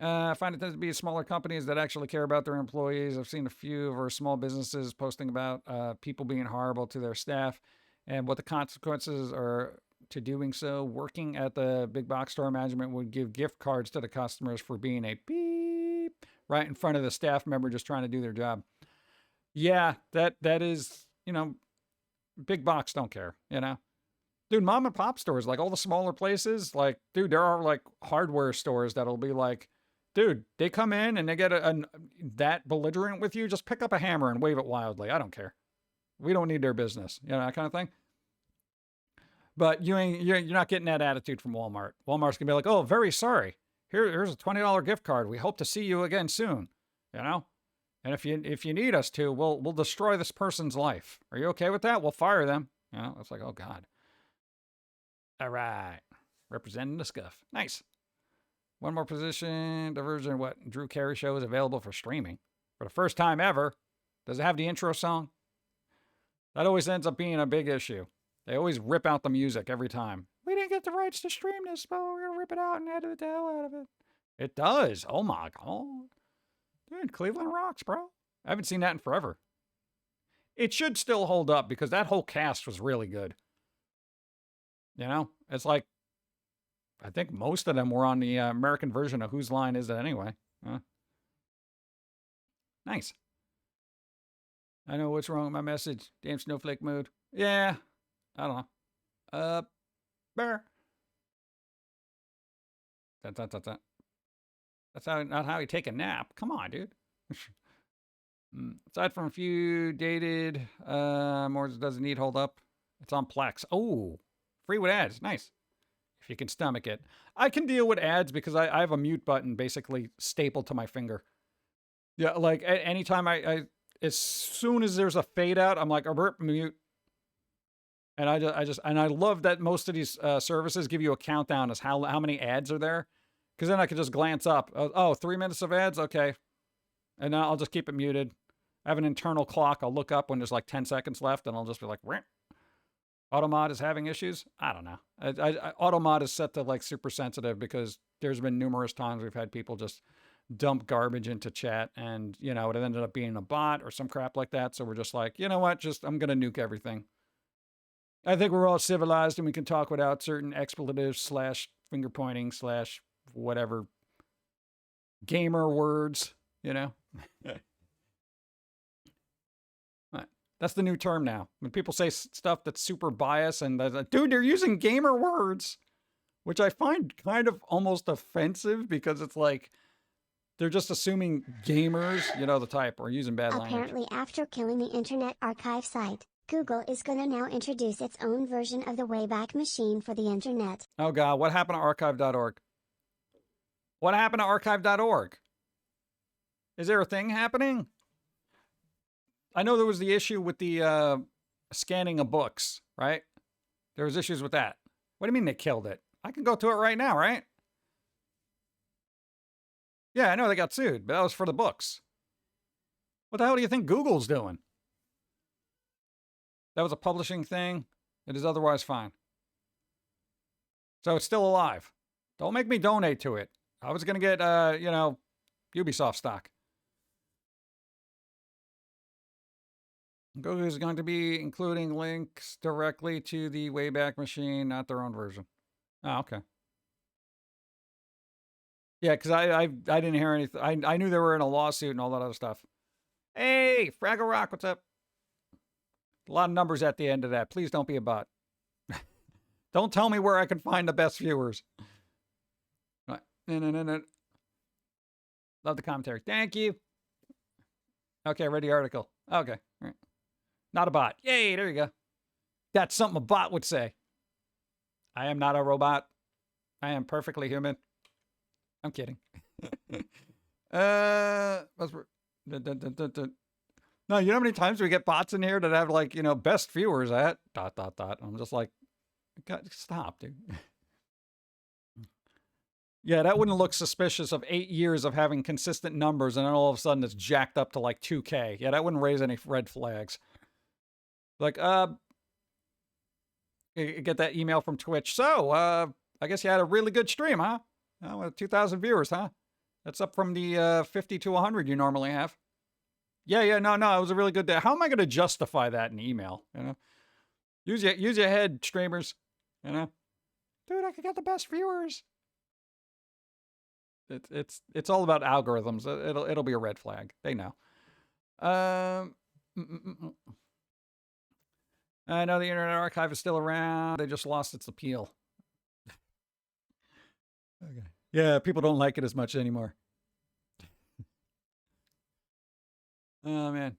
I find it tends to be smaller companies that actually care about their employees. I've seen a few of our small businesses posting about people being horrible to their staff and what the consequences are to doing so. Working at the big box store, management would give gift cards to the customers for being a beep right in front of the staff member just trying to do their job. Yeah, that is, big box don't care, Dude, mom and pop stores, like all the smaller places, like, dude, there are like hardware stores that'll be like, dude, they come in and they get that belligerent with you, just pick up a hammer and wave it wildly. I don't care. We don't need their business, that kind of thing. But you're not getting that attitude from Walmart. Walmart's gonna be like, oh, very sorry. Here's a $20 gift card. We hope to see you again soon. And if you need us to, we'll destroy this person's life. Are you okay with that? We'll fire them. It's like, oh God. All right. Representing the scuff. Nice. One more position. Diversion. What? Drew Carey show is available for streaming for the first time ever. Does it have the intro song? That always ends up being a big issue. They always rip out the music every time. We didn't get the rights to stream this, but we're going to rip it out and edit the hell out of it. It does. Oh my God. Dude, Cleveland rocks, bro. I haven't seen that in forever. It should still hold up because that whole cast was really good. It's like, I think most of them were on the American version of Whose Line Is It Anyway? Nice. I know what's wrong with my message. Damn snowflake mood. Yeah. I don't know. Bear. That's not how you take a nap. Come on, dude. Aside from a few dated, more doesn't need hold up. It's on Plex. Oh, free with ads. Nice. If you can stomach it. I can deal with ads because I have a mute button basically stapled to my finger. Yeah, like anytime I as soon as there's a fade out, I'm like, mute. And I love that most of these services give you a countdown as how many ads are there. Because then I can just glance up. Oh, 3 minutes of ads? Okay. And then I'll just keep it muted. I have an internal clock. I'll look up when there's like 10 seconds left and I'll just be like, Wah. Automod is having issues? I don't know. Automod is set to like super sensitive because there's been numerous times we've had people just dump garbage into chat and, it ended up being a bot or some crap like that. So we're just like, you know what? I'm going to nuke everything. I think we're all civilized and we can talk without certain expletives / finger pointing / whatever gamer words, That's the new term now. When people say stuff that's super biased and dude, they're using gamer words, which I find kind of almost offensive because it's like they're just assuming gamers, the type, are using bad language. Apparently, after killing the Internet Archive site, Google is going to now introduce its own version of the Wayback Machine for the Internet. Oh, God. What happened to archive.org? What happened to archive.org? Is there a thing happening? I know there was the issue with the scanning of books, right? There was issues with that. What do you mean they killed it? I can go to it right now, right? Yeah, I know they got sued, but that was for the books. What the hell do you think Google's doing? That was a publishing thing. It is otherwise fine. So it's still alive. Don't make me donate to it. I was going to get, Ubisoft stock. Google is going to be including links directly to the Wayback Machine, not their own version. Oh, okay. Yeah, because I didn't hear anything. I knew they were in a lawsuit and all that other stuff. Hey, Fraggle Rock, what's up? A lot of numbers at the end of that. Please don't be a bot. Don't tell me where I can find the best viewers. Right. No. Love the commentary. Thank you. Okay, read the article. Okay. All right. Not a bot. Yay, there you go. That's something a bot would say. I am not a robot. I am perfectly human. I'm kidding. No, you know how many times we get bots in here that have like, best viewers at ... I'm just like, God, stop, dude. Yeah, that wouldn't look suspicious of 8 years of having consistent numbers and then all of a sudden it's jacked up to like 2K. Yeah, that wouldn't raise any red flags. Like, you get that email from Twitch. So, I guess you had a really good stream, huh? 2,000 viewers, huh? That's up from the 50 to 100 you normally have. Yeah, no, it was a really good day. How am I going to justify that in email? Use your head, streamers. Dude, I could get the best viewers. It's all about algorithms. It'll be a red flag. They know. I know the Internet Archive is still around. They just lost its appeal. Okay. Yeah, people don't like it as much anymore. Oh, man.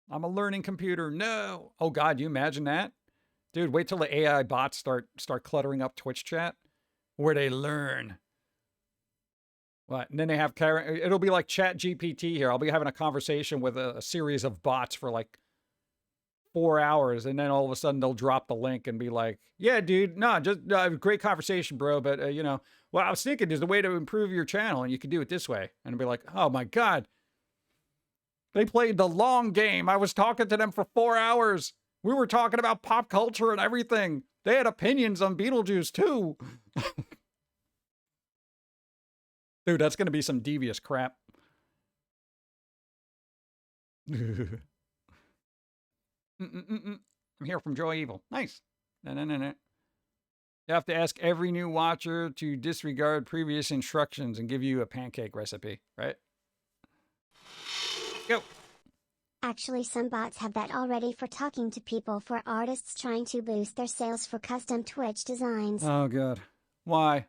I'm a learning computer. No. Oh, God, you imagine that? Dude, wait till the AI bots start cluttering up Twitch chat where they learn. What? And then they have... It'll be like Chat GPT here. I'll be having a conversation with a series of bots for like 4 hours, and then all of a sudden they'll drop the link and be like, yeah, dude, no, just great conversation, bro. But, what I was thinking is the way to improve your channel, and you can do it this way. And I'll be like, oh, my God. They played the long game. I was talking to them for 4 hours. We were talking about pop culture and everything. They had opinions on Beetlejuice, too. Dude, that's going to be some devious crap. I'm here from Joy Evil. Nice. No. You have to ask every new watcher to disregard previous instructions and give you a pancake recipe, right? Go. Actually, some bots have that already for talking to people, for artists trying to boost their sales for custom Twitch designs. Oh, God. Why?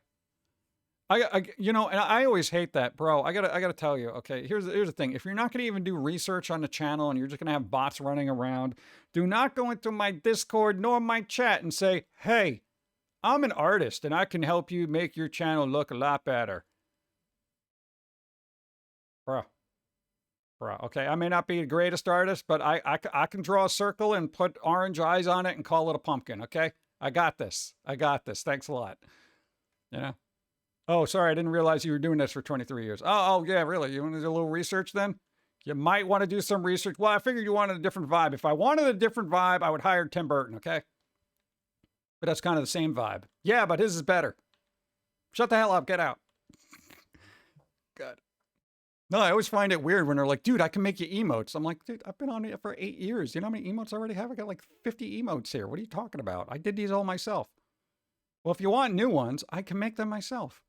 And I always hate that, bro. I gotta tell you, okay, here's the thing. If you're not gonna even do research on the channel and you're just gonna have bots running around, do not go into my Discord nor my chat and say, hey, I'm an artist and I can help you make your channel look a lot better. Bro, okay, I may not be the greatest artist, but I can draw a circle and put orange eyes on it and call it a pumpkin, okay? I got this. Thanks a lot. Oh, sorry, I didn't realize you were doing this for 23 years. Oh, yeah, really? You want to do a little research then? You might want to do some research. Well, I figured you wanted a different vibe. If I wanted a different vibe, I would hire Tim Burton, okay? But that's kind of the same vibe. Yeah, but his is better. Shut the hell up. Get out. God. No, I always find it weird when they're like, dude, I can make you emotes. I'm like, dude, I've been on it for 8 years. You know how many emotes I already have? I got like 50 emotes here. What are you talking about? I did these all myself. Well, if you want new ones, I can make them myself.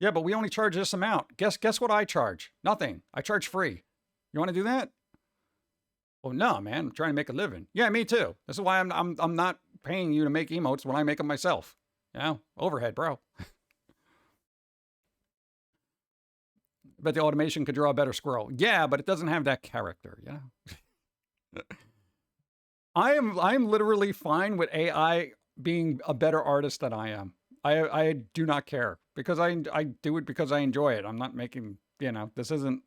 Yeah, but we only charge this amount. Guess what I charge? Nothing. I charge free. You want to do that? Well, no, man. I'm trying to make a living. Yeah, me too. This is why I'm not paying you to make emotes when I make them myself. Overhead, bro. But the automation could draw a better squirrel. Yeah, but it doesn't have that character, I'm literally fine with AI being a better artist than I am. I do not care because I do it because I enjoy it. I'm not making, this isn't,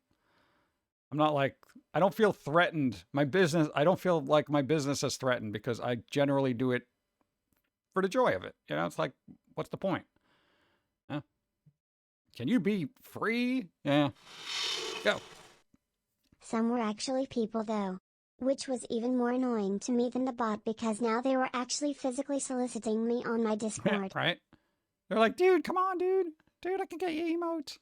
I'm not like, I don't feel threatened. I don't feel like my business is threatened because I generally do it for the joy of it. It's like, what's the point? Can you be free? Yeah. Go. Some were actually people, though. Which was even more annoying to me than the bot because now they were actually physically soliciting me on my Discord. Right? They're like, dude, come on, dude. Dude, I can get you emotes.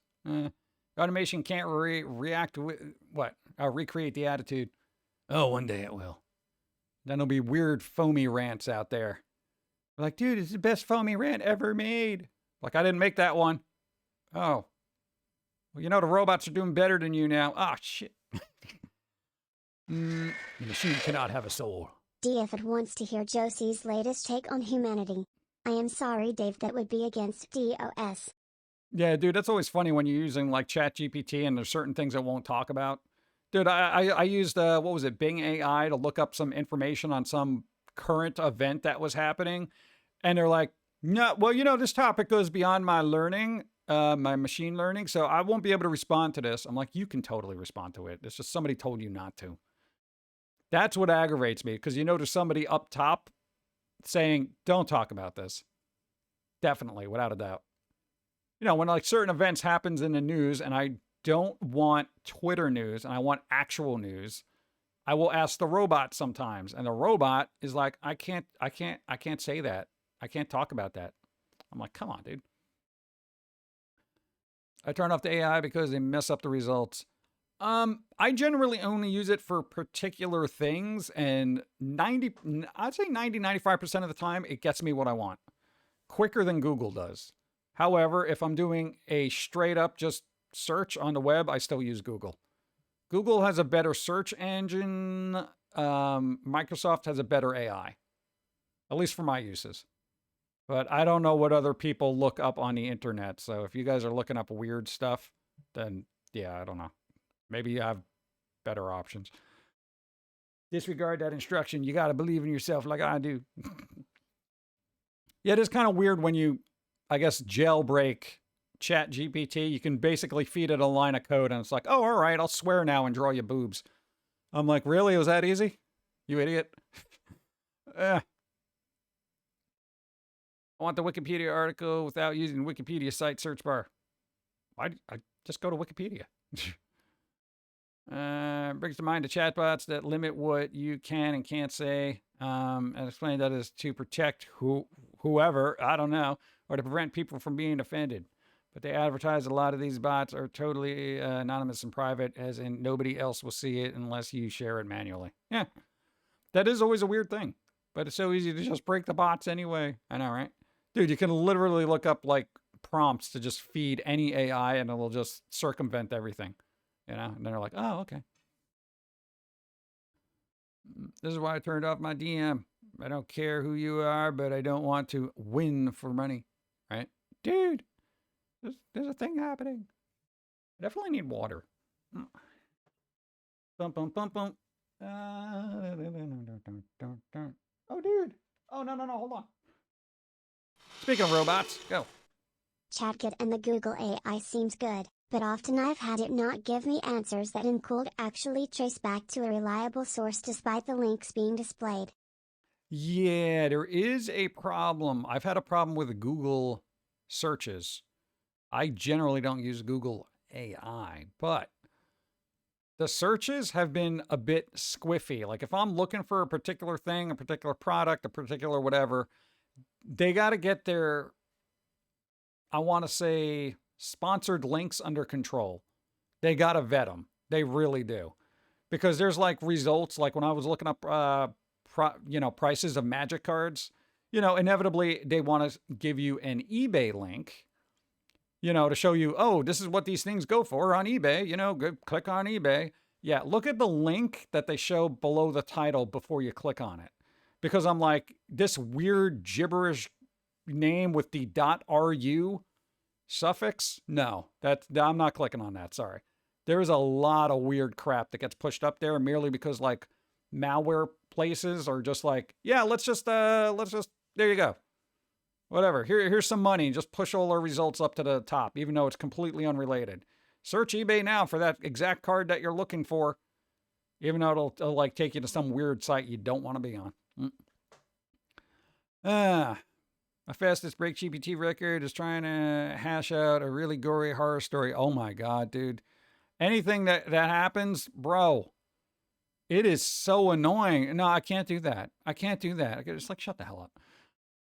Automation can't react with what? Recreate the attitude. Oh, one day it will. Then there'll be weird foamy rants out there. They're like, dude, it's the best foamy rant ever made. Like, I didn't make that one. Oh. Well, you know, the robots are doing better than you now. Ah, shit. The machine cannot have a soul. D if it wants to hear Josie's latest take on humanity. I am sorry, Dave, that would be against DOS. Yeah, dude, that's always funny when you're using like ChatGPT and there's certain things it won't talk about. Dude, I used, what was it, Bing AI to look up some information on some current event that was happening. And they're like, no, well, you know, this topic goes beyond my learning, my machine learning, so I won't be able to respond to this. I'm like, you can totally respond to it. It's just somebody told you not to. That's what aggravates me, because you know there's somebody up top saying, don't talk about this. Definitely, without a doubt. You know, when like certain events happens in the news and I don't want Twitter news and I want actual news, I will ask the robot sometimes. And the robot is like, I can't say that. I can't talk about that. I'm like, come on, dude. I turn off the AI because they mess up the results. I generally only use it for particular things, and I'd say 95% of the time, it gets me what I want. Quicker than Google does. However, if I'm doing a straight up just search on the web, I still use Google. Google has a better search engine. Microsoft has a better AI, at least for my uses. But I don't know what other people look up on the internet. So if you guys are looking up weird stuff, then yeah, I don't know. Maybe you have better options. Disregard that instruction. You got to believe in yourself like I do. Yeah, it is kind of weird when you, I guess, jailbreak ChatGPT. You can basically feed it a line of code and it's like, oh, all right, I'll swear now and draw you boobs. I'm like, really? It was that easy? You idiot. I want the Wikipedia article without using the Wikipedia site search bar. I just go to Wikipedia. Brings to mind the chatbots that limit what you can and can't say. And explain that is to protect whoever, I don't know, or to prevent people from being offended. But they advertise a lot of these bots are totally anonymous and private, as in nobody else will see it unless you share it manually. Yeah, that is always a weird thing. But it's so easy to just break the bots anyway. I know, right? Dude, you can literally look up like prompts to just feed any AI and it'll just circumvent everything. You know, and they're like, oh, okay. This is why I turned off my DM. I don't care who you are, but I don't want to win for money. Right? Dude, there's a thing happening. I definitely need water. Bum, bum, bum, bum. Oh, dude. Oh, no, hold on. Speaking of robots, go. ChatGPT and the Google AI seems good, but often I've had it not give me answers that could actually trace back to a reliable source despite the links being displayed. Yeah, there is a problem. I've had a problem with Google searches. I generally don't use Google AI, but the searches have been a bit squiffy. Like if I'm looking for a particular thing, a particular product, a particular whatever, they got to get their, I want to say, sponsored links under control. They got to vet them. They really do. Because there's like results, like when I was looking up, prices of magic cards, inevitably they want to give you an eBay link, to show you, oh, this is what these things go for on eBay, go click on eBay. Yeah, look at the link that they show below the title before you click on it. Because I'm like, this weird gibberish name with the .ru suffix? No, I'm not clicking on that, sorry. There is a lot of weird crap that gets pushed up there merely because like malware places are just like, yeah, let's just, there you go. Whatever, here's some money, just push all our results up to the top, even though it's completely unrelated. Search eBay now for that exact card that you're looking for, even though it'll like take you to some weird site you don't want to be on. My fastest break GPT record is trying to hash out a really gory horror story. Oh my God, dude. Anything that happens, bro, It is so annoying. No, I can't do that. I can't do that. It's like, shut the hell up.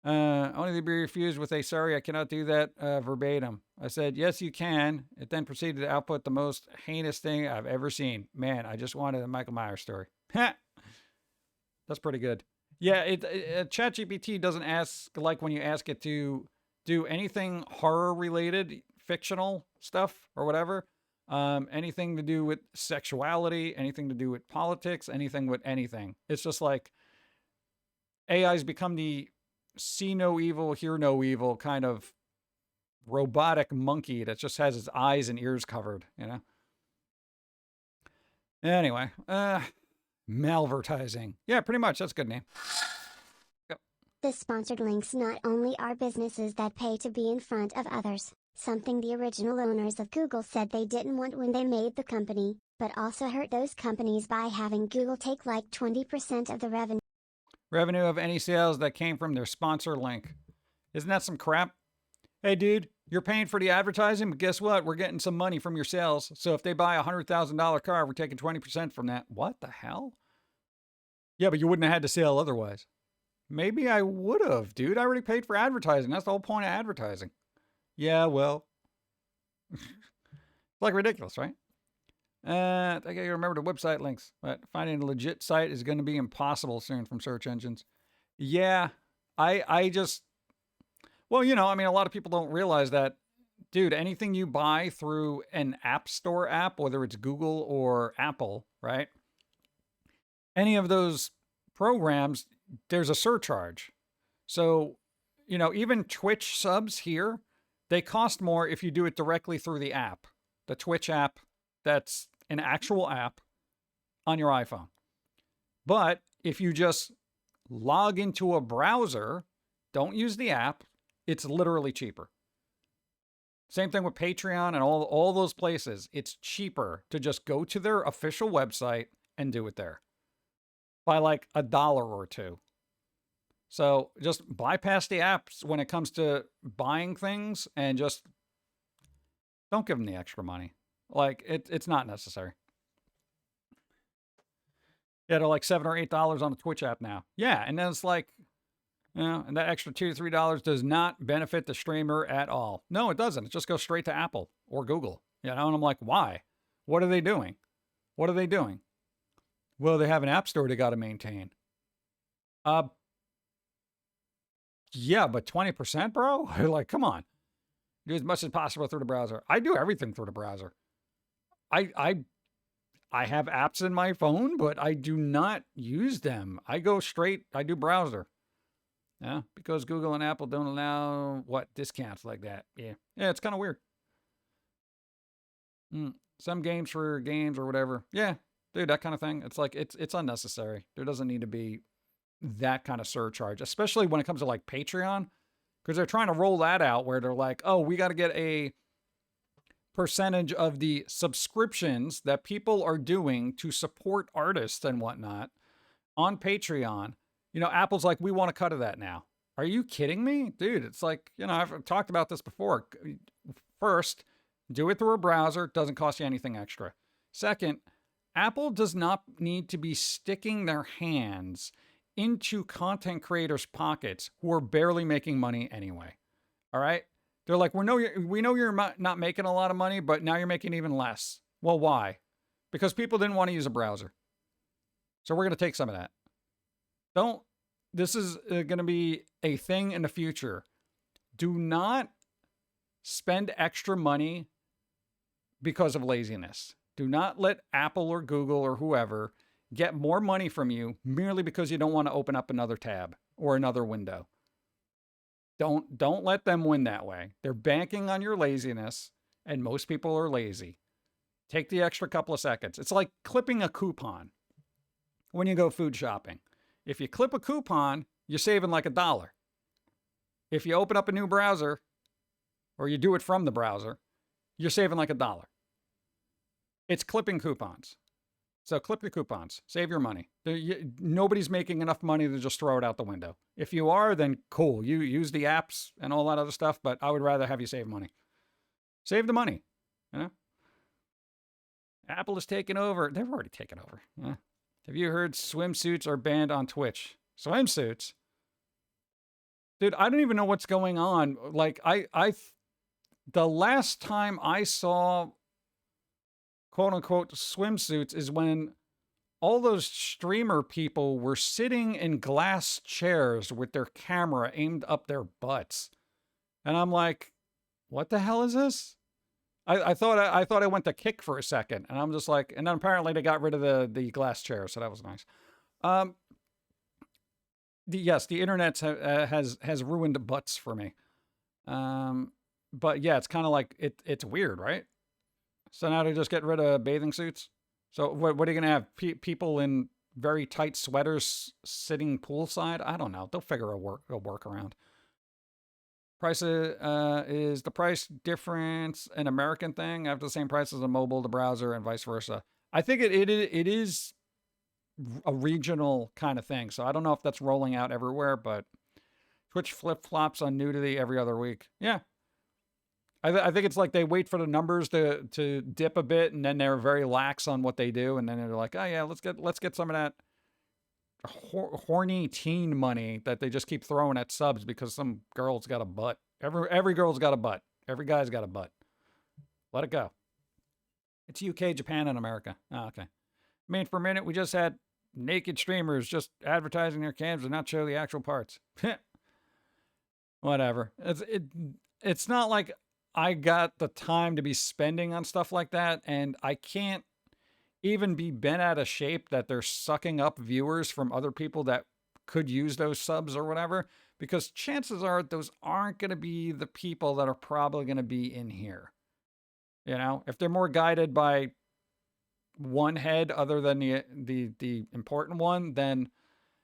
Only to be refused with a sorry, I cannot do that verbatim. I said, yes, you can. It then proceeded to output the most heinous thing I've ever seen. Man, I just wanted a Michael Myers story. That's pretty good. Yeah, ChatGPT doesn't ask like when you ask it to do anything horror related, fictional stuff or whatever. Anything to do with sexuality, anything to do with politics, anything with anything. It's just like AI's become the see no evil, hear no evil kind of robotic monkey that just has its eyes and ears covered, you know? Anyway, malvertising. Yeah, pretty much. That's a good name. Yep. The sponsored links not only are businesses that pay to be in front of others, something the original owners of Google said they didn't want when they made the company, but also hurt those companies by having Google take like 20% of the revenue. Revenue of any sales that came from their sponsor link. Isn't that some crap? Hey, dude, you're paying for the advertising, but guess what? We're getting some money from your sales. So if they buy a $100,000 car, we're taking 20% from that. What the hell? Yeah, but you wouldn't have had to sell otherwise. Maybe I would have, dude. I already paid for advertising. That's the whole point of advertising. Yeah, well, it's like ridiculous, right? I gotta remember the website links, but finding a legit site is going to be impossible soon from search engines. Yeah, I just, well, you know, I mean, a lot of people don't realize that, dude, anything you buy through an app store app, whether it's Google or Apple, right? Any of those programs, there's a surcharge. So, you know, even Twitch subs here, they cost more if you do it directly through the app, the Twitch app. That's an actual app on your iPhone. But if you just log into a browser, don't use the app, it's literally cheaper. Same thing with Patreon and all those places. It's cheaper to just go to their official website and do it there by like $1 or $2. So just bypass the apps when it comes to buying things and just don't give them the extra money. Like, it's not necessary. Yeah, they're like $7 or $8 on the Twitch app now. Yeah, and then it's like, you know, and that extra $2 to $3 does not benefit the streamer at all. No, it doesn't. It just goes straight to Apple or Google. You know, and I'm like, why? What are they doing? What are they doing? Well, they have an app store they got to maintain. Yeah, but 20%, bro? Like, come on. Do as much as possible through the browser. I do everything through the browser. I have apps in my phone, but I do not use them. I go straight, I do browser. Yeah, because Google and Apple don't allow, discounts like that. Yeah, it's kind of weird. Some games for games or whatever. Yeah, dude, that kind of thing. It's like, it's unnecessary. There doesn't need to be that kind of surcharge, especially when it comes to like Patreon, because they're trying to roll that out where they're like, oh, we got to get a percentage of the subscriptions that people are doing to support artists and whatnot on Patreon. You know, Apple's like, we want a cut of that now. Are you kidding me? Dude, it's like, you know, I've talked about this before. First, do it through a browser. It doesn't cost you anything extra. Second, Apple does not need to be sticking their hands into content creators' pockets who are barely making money anyway. All right? They're like, we know you're not making a lot of money, but now you're making even less. Well, why? Because people didn't want to use a browser. So we're going to take some of that. This is going to be a thing in the future. Do not spend extra money because of laziness. Do not let Apple or Google or whoever get more money from you merely because you don't want to open up another tab or another window. Don't let them win that way. They're banking on your laziness, and most people are lazy. Take the extra couple of seconds. It's like clipping a coupon when you go food shopping. If you clip a coupon, you're saving like $1. If you open up a new browser, or you do it from the browser, you're saving like $1. It's clipping coupons. So clip the coupons. Save your money. Nobody's making enough money to just throw it out the window. If you are, then cool. You use the apps and all that other stuff, but I would rather have you save money. Save the money. You know? Apple is taking over. They've already taken over. Yeah. Have you heard swimsuits are banned on Twitch? Swimsuits? Dude, I don't even know what's going on. Like, the last time I saw quote unquote swimsuits is when all those streamer people were sitting in glass chairs with their camera aimed up their butts. And I'm like, what the hell is this? I thought I went to kick for a second, and I'm just like, and then apparently they got rid of the glass chair, so that was nice. Yes, the internet has ruined butts for me. But yeah, it's kind of like it's weird, right? So now they just get rid of bathing suits. So what are you gonna have? People in very tight sweaters sitting poolside? I don't know. They'll figure a workaround. Price is the price difference an American thing? After the same price as a mobile, the browser, and vice versa. I think it is a regional kind of thing. So I don't know if that's rolling out everywhere, but Twitch flip flops on nudity every other week. Yeah, I think it's like they wait for the numbers to dip a bit, and then they're very lax on what they do, and then they're like, oh yeah, let's get some of that horny teen money that they just keep throwing at subs because some girl's got a butt. Every girl's got a butt. Every guy's got a butt. Let it go. It's UK, Japan, and America. Oh, okay. I mean, for a minute, we just had naked streamers just advertising their cams and not show the actual parts. Whatever. It's not like I got the time to be spending on stuff like that, and I can't even be bent out of shape that they're sucking up viewers from other people that could use those subs or whatever, because chances are those aren't going to be the people that are probably going to be in here. You know, if they're more guided by one head other than the important one, then,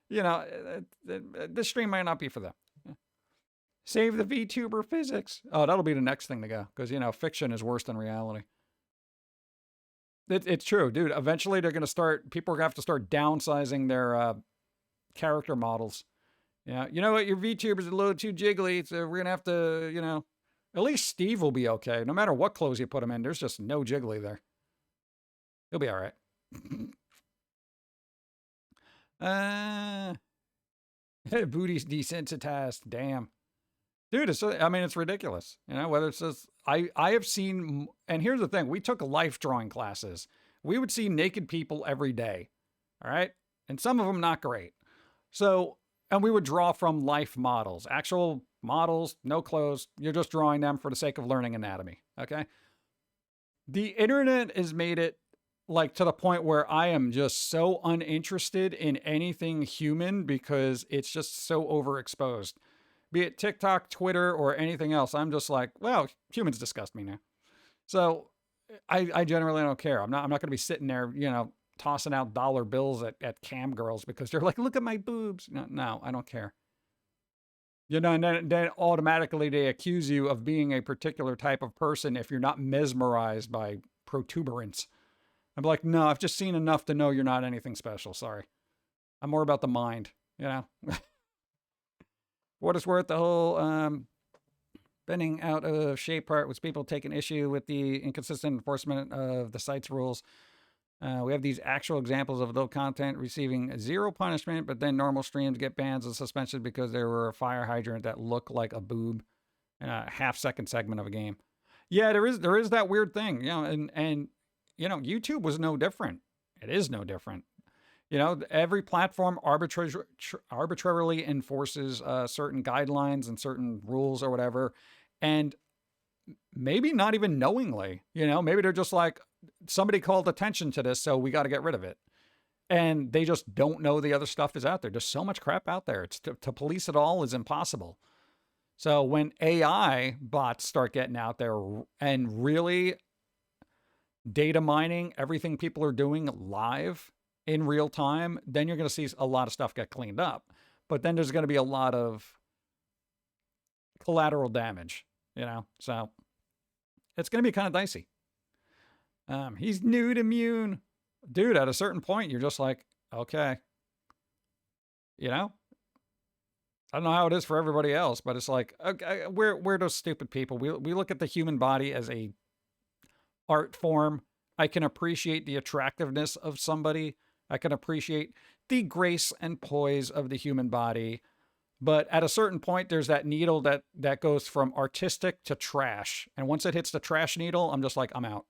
you know, this stream might not be for them. Save the VTuber physics. Oh, that'll be the next thing to go, because, you know, fiction is worse than reality. It's true, dude. Eventually, people are going to have to start downsizing their character models. Yeah, you know what? Your VTubers are a little too jiggly, so we're going to have to, you know, at least Steve will be okay. No matter what clothes you put him in, there's just no jiggly there. He'll be all right. Booty's desensitized. Damn. Dude, it's ridiculous. You know, whether it's just, I have seen, and here's the thing, we took life drawing classes. We would see naked people every day. All right. And some of them not great. So, and we would draw from life models, actual models, no clothes. You're just drawing them for the sake of learning anatomy. Okay. The internet has made it like to the point where I am just so uninterested in anything human because it's just so overexposed. Be it TikTok, Twitter, or anything else, I'm just like, well, humans disgust me now. So I generally don't care. I'm not going to be sitting there, you know, tossing out dollar bills at cam girls because they're like, look at my boobs. No, I don't care. You know, and then automatically they accuse you of being a particular type of person if you're not mesmerized by protuberance. I'm like, no, I've just seen enough to know you're not anything special. Sorry. I'm more about the mind, you know. What it's worth, the whole bending out of shape part was people taking issue with the inconsistent enforcement of the site's rules. We have these actual examples of adult content receiving zero punishment, but then normal streams get bans and suspensions because there were a fire hydrant that looked like a boob in a half-second segment of a game. Yeah, there is that weird thing, you know, and you know, YouTube was no different. It is no different. You know, every platform arbitrarily enforces certain guidelines and certain rules or whatever. And maybe not even knowingly, you know, maybe they're just like, somebody called attention to this, so we got to get rid of it. And they just don't know the other stuff is out there. There's so much crap out there. It's to police it all is impossible. So when AI bots start getting out there and really data mining everything people are doing live in real time, then you're going to see a lot of stuff get cleaned up. But then there's going to be a lot of collateral damage, you know? So it's going to be kind of dicey. He's nude immune. Dude, at a certain point, you're just like, okay. You know? I don't know how it is for everybody else, but it's like, okay, we're those stupid people. We look at the human body as a art form. I can appreciate the attractiveness of somebody, I can appreciate the grace and poise of the human body. But at a certain point, there's that needle that goes from artistic to trash. And once it hits the trash needle, I'm just like, I'm out.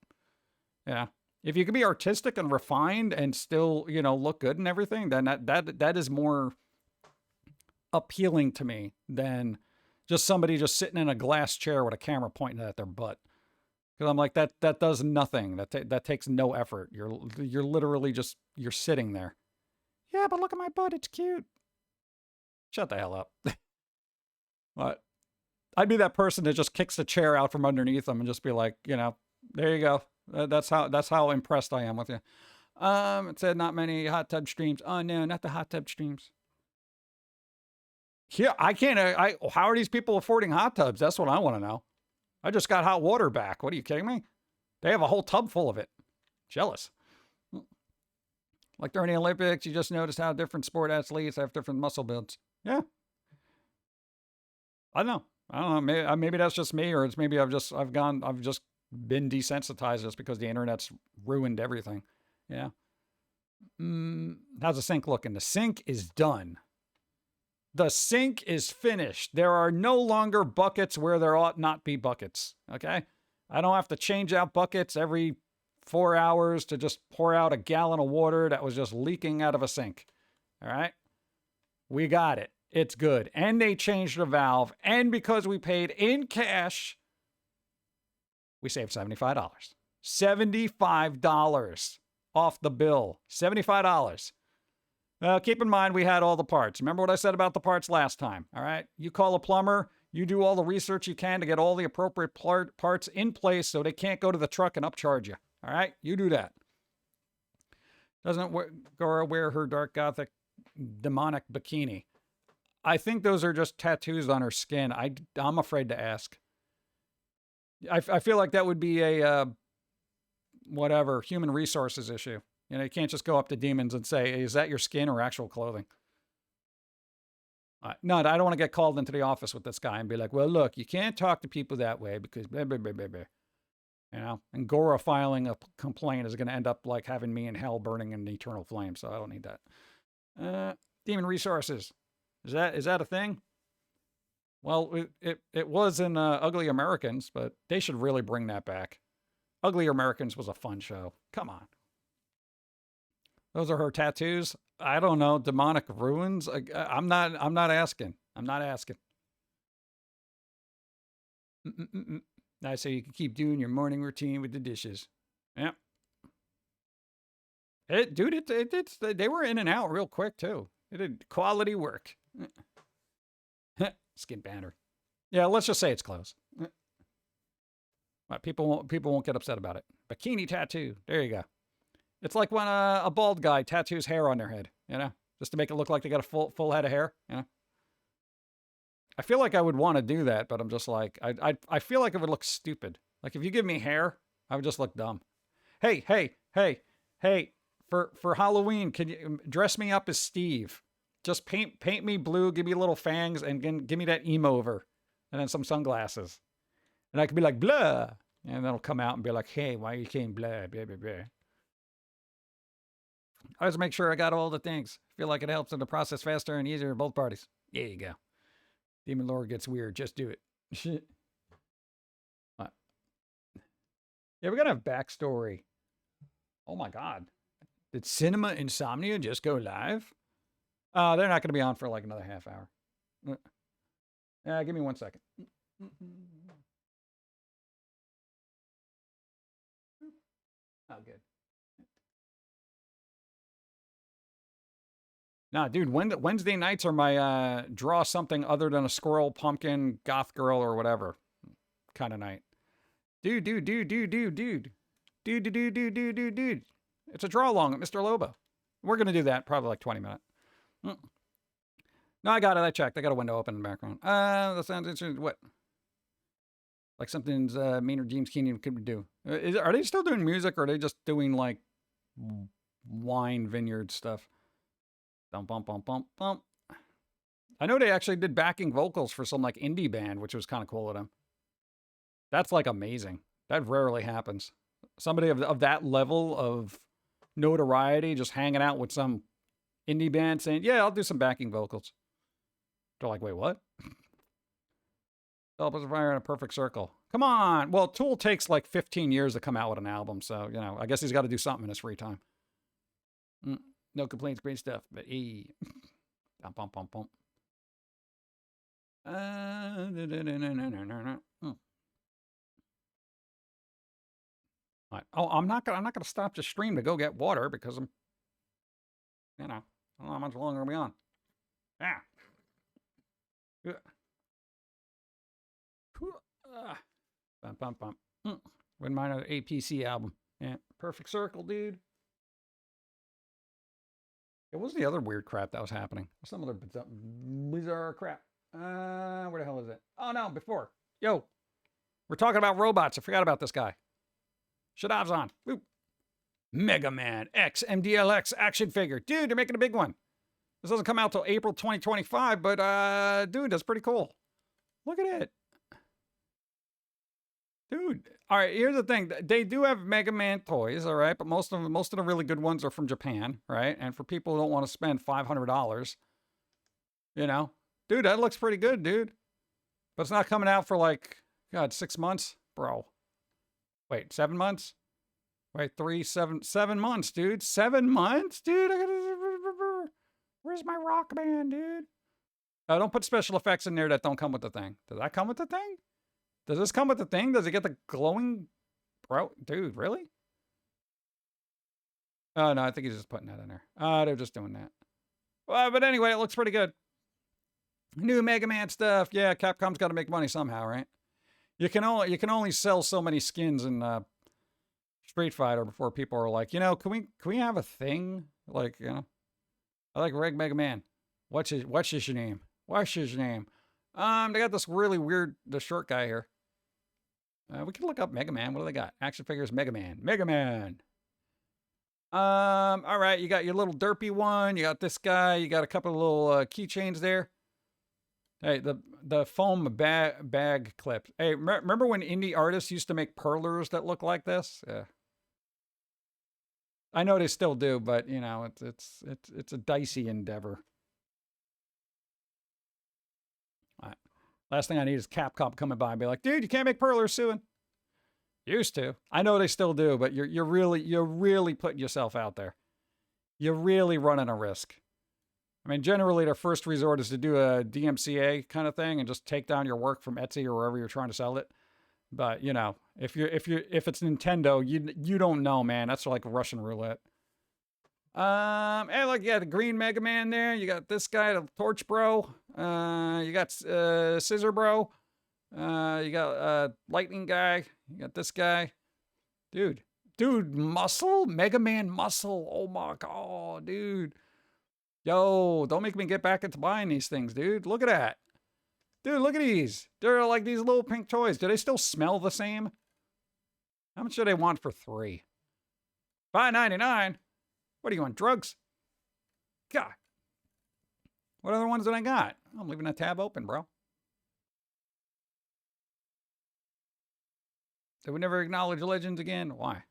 Yeah. If you can be artistic and refined and still, look good and everything, then that is more appealing to me than just somebody just sitting in a glass chair with a camera pointing at their butt. Because I'm like, that does nothing. That takes no effort. You're literally just, you're sitting there. Yeah, but look at my butt. It's cute. Shut the hell up. What? I'd be that person that just kicks the chair out from underneath them and just be like, there you go. That's how impressed I am with you. It said not many hot tub streams. Oh no, not the hot tub streams. Yeah, I can't. How are these people affording hot tubs? That's what I want to know. I just got hot water back. What are you kidding me? They have a whole tub full of it. Jealous. Like during the Olympics, you just noticed how different sport athletes have different muscle builds. Yeah. I don't know. Maybe that's just me, or it's maybe I've just been desensitized just because the internet's ruined everything. Yeah. How's the sink looking? The sink is done. The sink is finished. There are no longer buckets where there ought not be buckets. Okay? I don't have to change out buckets every 4 hours to just pour out a gallon of water that was just leaking out of a sink. All right? We got it. It's good. And they changed the valve. And because we paid in cash, we saved $75. $75 off the bill. $75. Keep in mind, we had all the parts. Remember what I said about the parts last time, all right? You call a plumber, you do all the research you can to get all the appropriate parts in place so they can't go to the truck and upcharge you, all right? You do that. Doesn't Gora wear her dark gothic demonic bikini? I think those are just tattoos on her skin. I'm afraid to ask. I feel like that would be a, human resources issue. You can't just go up to demons and say, hey, is that your skin or actual clothing? No, I don't want to get called into the office with this guy and be like, well, look, you can't talk to people that way because blah, blah, blah, blah, blah. And Gora filing a complaint is going to end up like having me in hell burning in eternal flame. So I don't need that. Demon resources. Is that a thing? Well, it was in Ugly Americans, but they should really bring that back. Ugly Americans was a fun show. Come on. Those are her tattoos. I don't know. Demonic ruins. I'm not asking. I'm not asking. I say you can keep doing your morning routine with the dishes. Yeah. They were in and out real quick too. It did quality work. Skin banner. Yeah, let's just say it's close. People won't get upset about it. Bikini tattoo. There you go. It's like when a bald guy tattoos hair on their head, just to make it look like they got a full head of hair. I feel like I would want to do that, but I'm just like, I feel like it would look stupid. Like if you give me hair, I would just look dumb. Hey, for Halloween, can you dress me up as Steve? Just paint me blue, give me little fangs, and give me that emo over, and then some sunglasses. And I could be like, blah. And then it'll come out and be like, hey, why you came blah, blah, blah, blah. I always make sure I got all the things. Feel like it helps in the process faster and easier for both parties. There you go. Demon lore gets weird. Just do it. What? Yeah, we're going to have backstory. Oh my God. Did Cinema Insomnia just go live? They're not going to be on for like another half hour. Give me 1 second. Oh, good. Nah, dude, Wednesday nights are my draw something other than a squirrel, pumpkin, goth girl, or whatever kind of night. Dude. It's a draw along at Mr. Lobo. We're going to do that probably like 20 minutes. No, I got it. I checked. I got a window open in the background. That sounds interesting. What? Like something's Maynard James Keenan could do. Are they still doing music, or are they just doing like wine vineyard stuff? Bum, bum, bum, bum, bum. I know they actually did backing vocals for some like indie band, which was kind of cool of them. That's like amazing. That rarely happens. Somebody of that level of notoriety, just hanging out with some indie band saying, yeah, I'll do some backing vocals. They're like, wait, what? Developers of Fire in a Perfect Circle. Come on. Well, Tool takes like 15 years to come out with an album. So, you know, I guess he's got to do something in his free time. No complaints, great stuff. But, Bum, bum, bum, bum. Oh, I'm not gonna stop the stream to go get water because I'm, you know, I don't know how much longer are we on. Yeah. Bum, bum, bum. Wouldn't mind an APC album. Yeah. Perfect Circle, dude. What was the other weird crap that was happening? Some other bizarre crap. Where the hell is it? Oh, no, before. Yo, we're talking about robots. I forgot about this guy. Shadav's on. Woo. Mega Man X MDLX action figure. Dude, they're making a big one. This doesn't come out till April 2025, but dude, that's pretty cool. Look at it. Dude. All right, here's the thing. They do have Mega Man toys, all right, but most of the really good ones are from Japan, right? And for people who don't want to spend $500, you know, dude, that looks pretty good, dude. But it's not coming out for like, God, 6 months, bro. Wait, 7 months? Wait, 7 months, dude. 7 months, dude. Where's my rock band, dude? Don't put special effects in there that don't come with the thing. Does that come with the thing? Does this come with the thing? Does it get the glowing? Bro, dude, really? Oh, no, I think he's just putting that in there. They're just doing that. Well, but anyway, it looks pretty good. New Mega Man stuff. Yeah, Capcom's got to make money somehow, right? You can only sell so many skins in Street Fighter before people are like, you know, can we have a thing? Like, you know, I like Reg Mega Man. What's his name? What's his name? They got this really weird, the short guy here. We can look up Mega Man. What do they got? Action figures, Mega Man. Mega Man. All right, you got your little derpy one. You got this guy. You got a couple of little keychains there. Hey, the foam bag clip. Hey, remember when indie artists used to make perlers that look like this? Yeah. I know they still do, but you know, it's a dicey endeavor. All right. Last thing I need is Capcom coming by and be like, dude, you can't make perlers, suing. Used to. I know they still do, but you're really putting yourself out there. You're really running a risk. I mean, generally their first resort is to do a DMCA kind of thing and just take down your work from Etsy or wherever you're trying to sell it. But you know, if it's Nintendo, you don't know, man. That's like Russian roulette. Hey, look, you got the green Mega Man there. You got this guy, the Torch Bro. You got Scissor Bro. You got Lightning Guy. You got this guy. Dude, Muscle? Mega Man Muscle. Oh my God, dude. Yo, don't make me get back into buying these things, dude. Look at that. Dude, look at these. They're like these little pink toys. Do they still smell the same? How much do they want for 3? $5.99? What are you on, drugs? God. What other ones did I got? I'm leaving that tab open, bro. Did we never acknowledge Legends again? Why?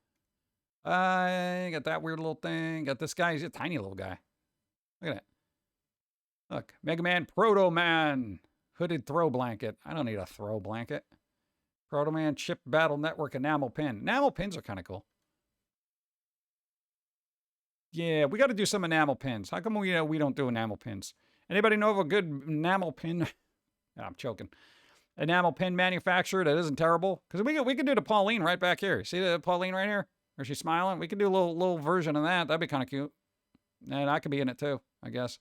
Got that weird little thing. Got this guy. He's a tiny little guy. Look at that. Look, Mega Man Proto Man. Hooded throw blanket. I don't need a throw blanket. Proto Man Chip Battle Network enamel pin. Enamel pins are kind of cool. Yeah, we got to do some enamel pins. How come we don't do enamel pins? Anybody know of a good enamel pin? I'm choking. Enamel pin manufacturer that isn't terrible? Because we could do the Pauline right back here. See the Pauline right here? Or she's smiling? We could do a little version of that. That'd be kind of cute. And I could be in it too, I guess.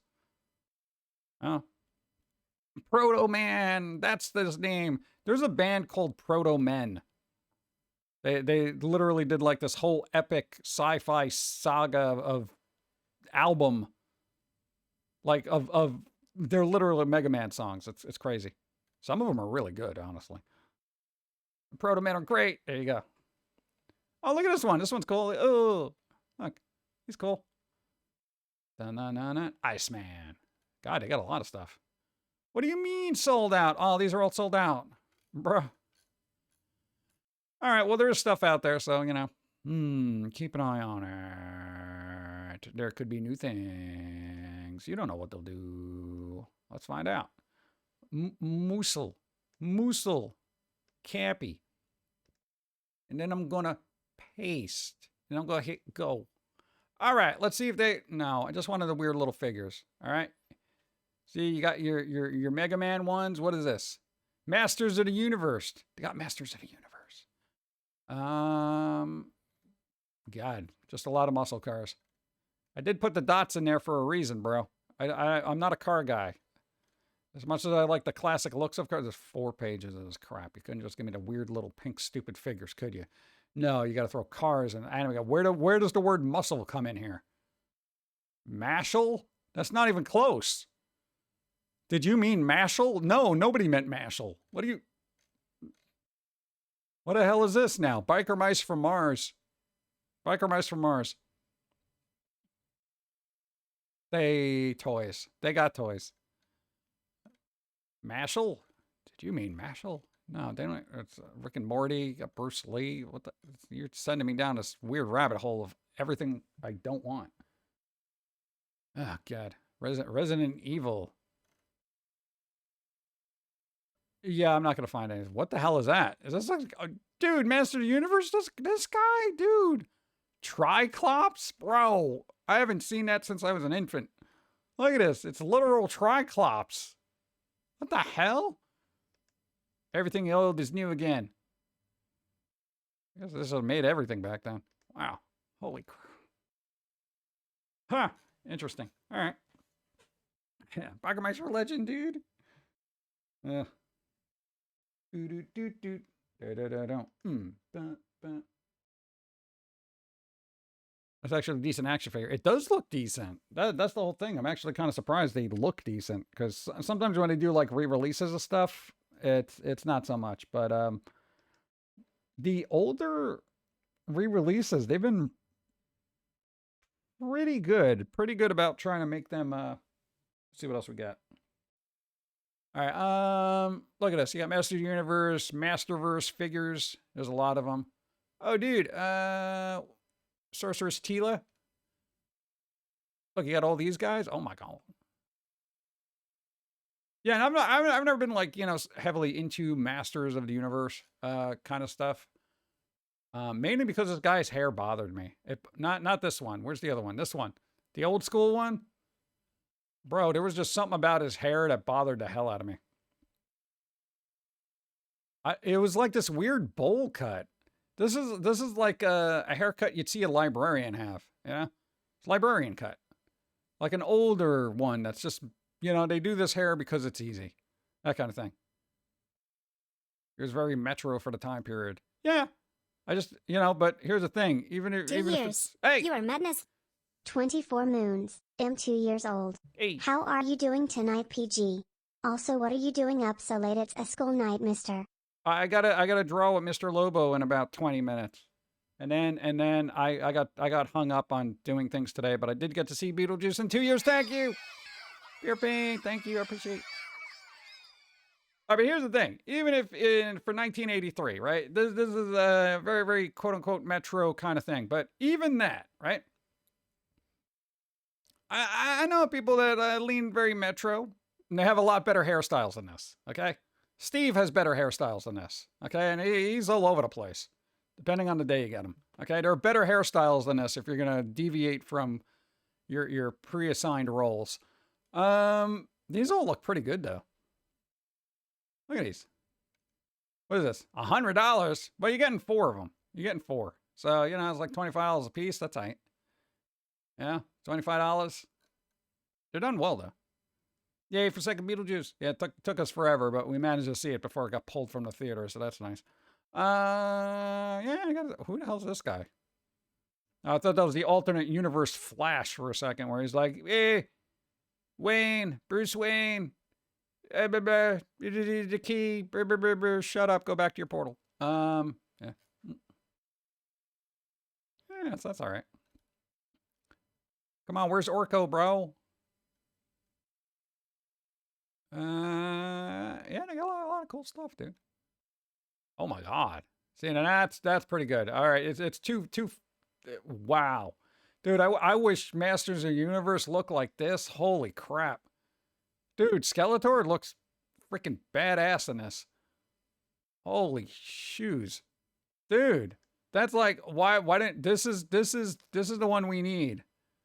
Oh. Proto Man. That's his name. There's a band called Proto Men. They literally did like this whole epic sci-fi saga of album. Like of they're literally Mega Man songs. It's crazy. Some of them are really good, honestly. Proto Men are great. There you go. Oh, look at this one. This one's cool. Oh, look. He's cool. Dun-dun-dun-dun. Iceman. God, they got a lot of stuff. What do you mean sold out? Oh, these are all sold out. Bruh. All right, well, there's stuff out there, so, you know. Keep an eye on not. There could be new things. You don't know what they'll do. Let's find out. Moosel. Cappy. And then I'm going to paste. And I'm going to hit go. All right, let's see if they... No, I just wanted the weird little figures. All right. See, you got your Mega Man ones. What is this? Masters of the Universe. They got Masters of the Universe. God, just a lot of muscle cars. I did put the dots in there for a reason, bro. I'm not a car guy. As much as I like the classic looks of cars, there's 4 pages of this crap. You couldn't just give me the weird little pink stupid figures, could you? No, you got to throw cars and anime. Where does the word muscle come in here? Mashal? That's not even close. Did you mean Mashal? No, nobody meant Mashal. What the hell is this now? Biker Mice from Mars. Biker Mice from Mars. Toys. They got toys. Mashal? Did you mean Mashal? No, they don't. It's Rick and Morty, got Bruce Lee. What the? You're sending me down this weird rabbit hole of everything I don't want. Oh, God. Resident Evil. Yeah, I'm not going to find anything. What the hell is that? Is this like... dude, Master of the Universe? This guy? Dude. Triclops? Bro, I haven't seen that since I was an infant. Look at this. It's literal Triclops. What the hell? Everything old is new again. I guess this would have made everything back then. Wow. Holy crap. Huh. Interesting. All right. Yeah. Biker Mice are legend, dude. Yeah. Do. That's actually a decent action figure. It does look decent. That's the whole thing. I'm actually kind of surprised they look decent, because sometimes when they do like re-releases of stuff, it's not so much. But the older re-releases, they've been pretty good about trying to make them. See what else we got. All right, look at this. You got Master of the Universe, Masterverse figures. There's a lot of them. Oh, dude, Sorceress Tila. Look, you got all these guys. Oh my God. Yeah, and I've never been like, heavily into Masters of the Universe, kind of stuff. Mainly because this guy's hair bothered me. Not this one. Where's the other one? This one, the old school one. Bro, there was just something about his hair that bothered the hell out of me. It was like this weird bowl cut. This is like a haircut you'd see a librarian have. Yeah, it's librarian cut, like an older one. That's just they do this hair because it's easy, that kind of thing. It was very metro for the time period. Yeah, I just But here's the thing. Even if it's, hey, You are madness. 24 moons. I'm 2 years old. Hey. How are you doing tonight, PG? Also, what are you doing up so late? It's a school night, mister. I gotta draw with Mr. Lobo in about 20 minutes. And then I got hung up on doing things today, but I did get to see Beetlejuice in 2 years. Thank you. Beer Ping, thank you, I appreciate it. I mean, here's the thing. Even if for 1983, right? This is a very, very quote unquote metro kind of thing. But even that, right? I know people that lean very metro, and they have a lot better hairstyles than this, okay? Steve has better hairstyles than this, okay? And he's all over the place, depending on the day you get him, okay? There are better hairstyles than this if you're going to deviate from your pre-assigned roles. These all look pretty good, though. Look at these. What is this? $100? Well, you're getting 4 of them. You're getting 4. So, it's like $25 a piece. That's right. Yeah, $25. They're done well, though. Yay for second Beetlejuice. Yeah, it took us forever, but we managed to see it before it got pulled from the theater, so that's nice. Yeah, who the hell's this guy? Oh, I thought that was the alternate universe Flash for a second, where he's like, hey, Wayne, Bruce Wayne, the key, shut up, go back to your portal. Yeah. Yeah, that's all right. Come on, where's Orko, bro? Yeah, they got a lot of cool stuff, dude. Oh my God. See, now that's pretty good. All right, it's two. Wow, Dude, I wish Masters of the Universe looked like this. Holy crap. Dude, Skeletor looks freaking badass in this. Holy shoes. Dude, that's like, why didn't, this is the one we need.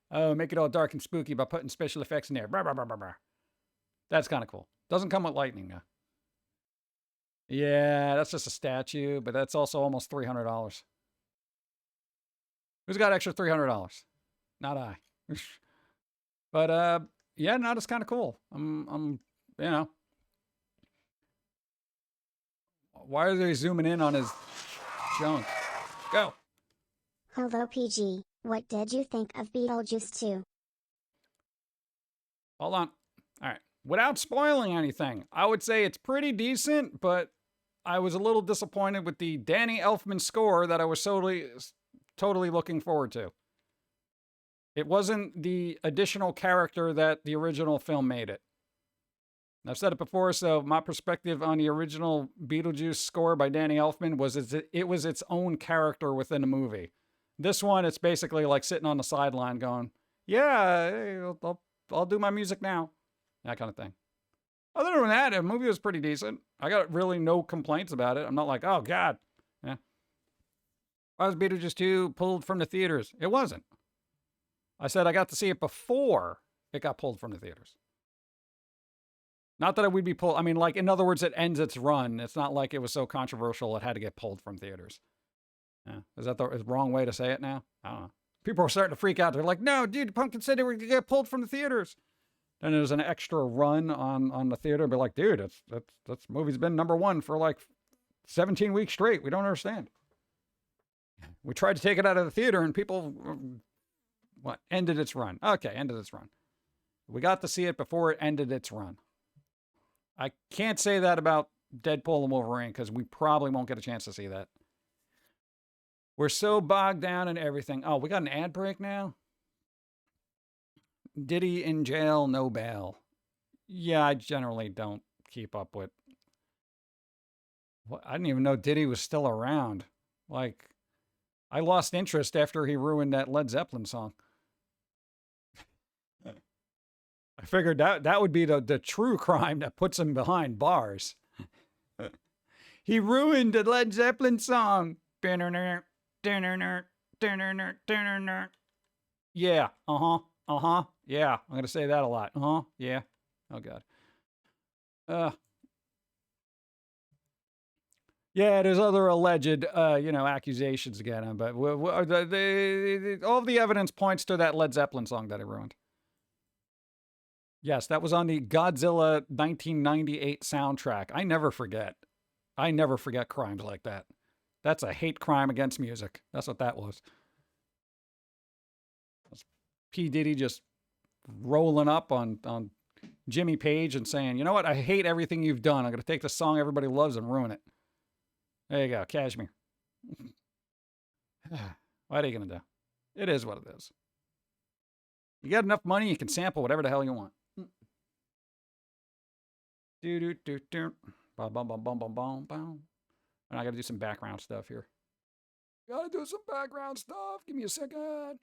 Oh, make it all dark and spooky by putting special effects in there. Blah, blah, blah, blah, blah. That's kind of cool. Doesn't come with lightning, though. Yeah, that's just a statue, but that's also almost $300. Who's got extra $300? Not I. But, yeah, no, that's kind of cool. I'm, you know. Why are they zooming in on his junk? Go. Hello PG, what did you think of Beetlejuice 2? Hold on. All right. Without spoiling anything, I would say it's pretty decent, but I was a little disappointed with the Danny Elfman score that I was totally looking forward to. It wasn't the additional character that the original film made it. I've said it before, so my perspective on the original Beetlejuice score by Danny Elfman was it was its own character within the movie. This one, it's basically like sitting on the sideline going, yeah, hey, I'll do my music now. That kind of thing. Other than that, the movie was pretty decent. I got really no complaints about it. I'm not like, oh, God. Yeah. Why was Beetlejuice 2 pulled from the theaters? It wasn't. I said I got to see it before it got pulled from the theaters. Not that it would be pulled. I mean, like, in other words, it ends its run. It's not like it was so controversial it had to get pulled from theaters. Yeah. Is that the wrong way to say it now? I don't know. People are starting to freak out. They're like, no, dude, Pum'Kin said they were going to get pulled from the theaters. Then there's an extra run on the theater. Be like, dude, that's movie's been #1 for like 17 weeks straight. We don't understand. We tried to take it out of the theater and people, ended its run. Okay, ended its run. We got to see it before it ended its run. I can't say that about Deadpool and Wolverine because we probably won't get a chance to see that. We're so bogged down in everything. Oh, we got an ad break now? Diddy in jail, no bail. Yeah, I generally don't keep up with... I didn't even know Diddy was still around. Like, I lost interest after he ruined that Led Zeppelin song. I figured that would be the true crime that puts him behind bars. He ruined the Led Zeppelin song. Yeah, yeah, I'm going to say that a lot. Yeah. Oh, God. Yeah, there's other alleged, accusations against him, but all the evidence points to that Led Zeppelin song that he ruined. Yes, that was on the Godzilla 1998 soundtrack. I never forget. I never forget crimes like that. That's a hate crime against music. That's what that was. That's P. Diddy just rolling up on Jimmy Page and saying, you know what? I hate everything you've done. I'm going to take the song everybody loves and ruin it. There you go. Cashmere. What are you going to do? It is what it is. You got enough money, you can sample whatever the hell you want. Bum, bum, bum, bum, bum, bum, bum. And I got to do some background stuff here. Got to do some background stuff. Give me a second.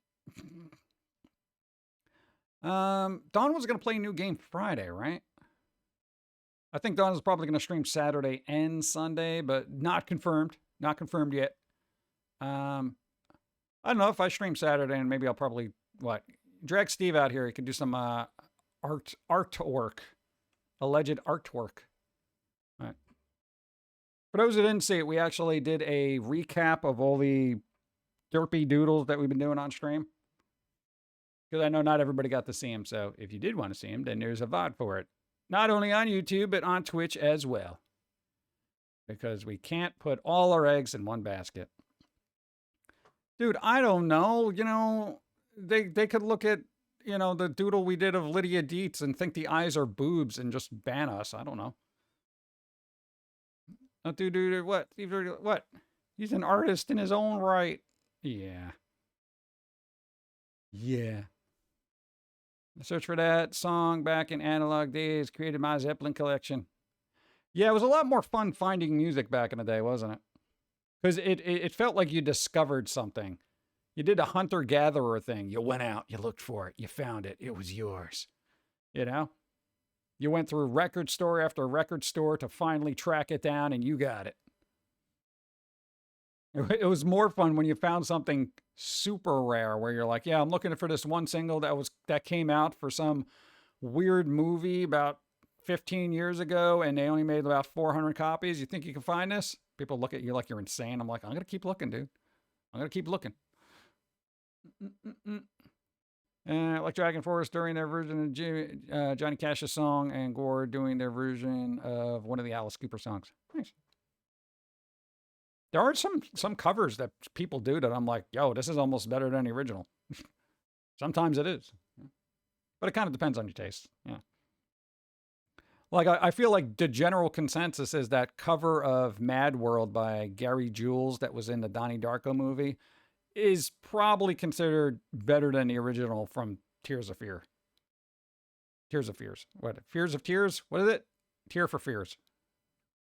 Dawn was going to play a new game Friday, right? I think Dawn is probably going to stream Saturday and Sunday, but not confirmed. Not confirmed yet. I don't know if I stream Saturday, and maybe I'll probably, drag Steve out here. He can do some artwork. Alleged artwork. All right. For those who didn't see it, we actually did a recap of all the derpy doodles that we've been doing on stream. Because I know not everybody got to see them, so if you did want to see them, then there's a VOD for it. Not only on YouTube, but on Twitch as well. Because we can't put all our eggs in one basket. Dude, I don't know. They could look at, the doodle we did of Lydia Dietz and think the eyes are boobs and just ban us. I don't know. Dude, what? What? He's an artist in his own right. Yeah. Yeah. I searched for that song back in analog days, created my Zeppelin collection. Yeah, it was a lot more fun finding music back in the day, wasn't it? Because it felt like you discovered something. You did a hunter-gatherer thing. You went out, you looked for it, you found it, it was yours. You know? You went through record store after record store to finally track it down, and you got it. It was more fun when you found something super rare where you're like, yeah, I'm looking for this one single that came out for some weird movie about 15 years ago, and they only made about 400 copies. You think you can find this? People look at you like you're insane. I'm like, I'm going to keep looking, dude. I'm going to keep looking. Like Dragon Force doing their version of Johnny Cash's song, and Gore doing their version of one of the Alice Cooper songs. Nice. There are some covers that people do that I'm like, yo, this is almost better than the original. Sometimes it is. But it kind of depends on your taste. Yeah. Like, I feel like the general consensus is that cover of Mad World by Gary Jules that was in the Donnie Darko movie is probably considered better than the original from Tears of Fear. Tears of Fears. What? Fears of Tears? What is it? Tear for Fears.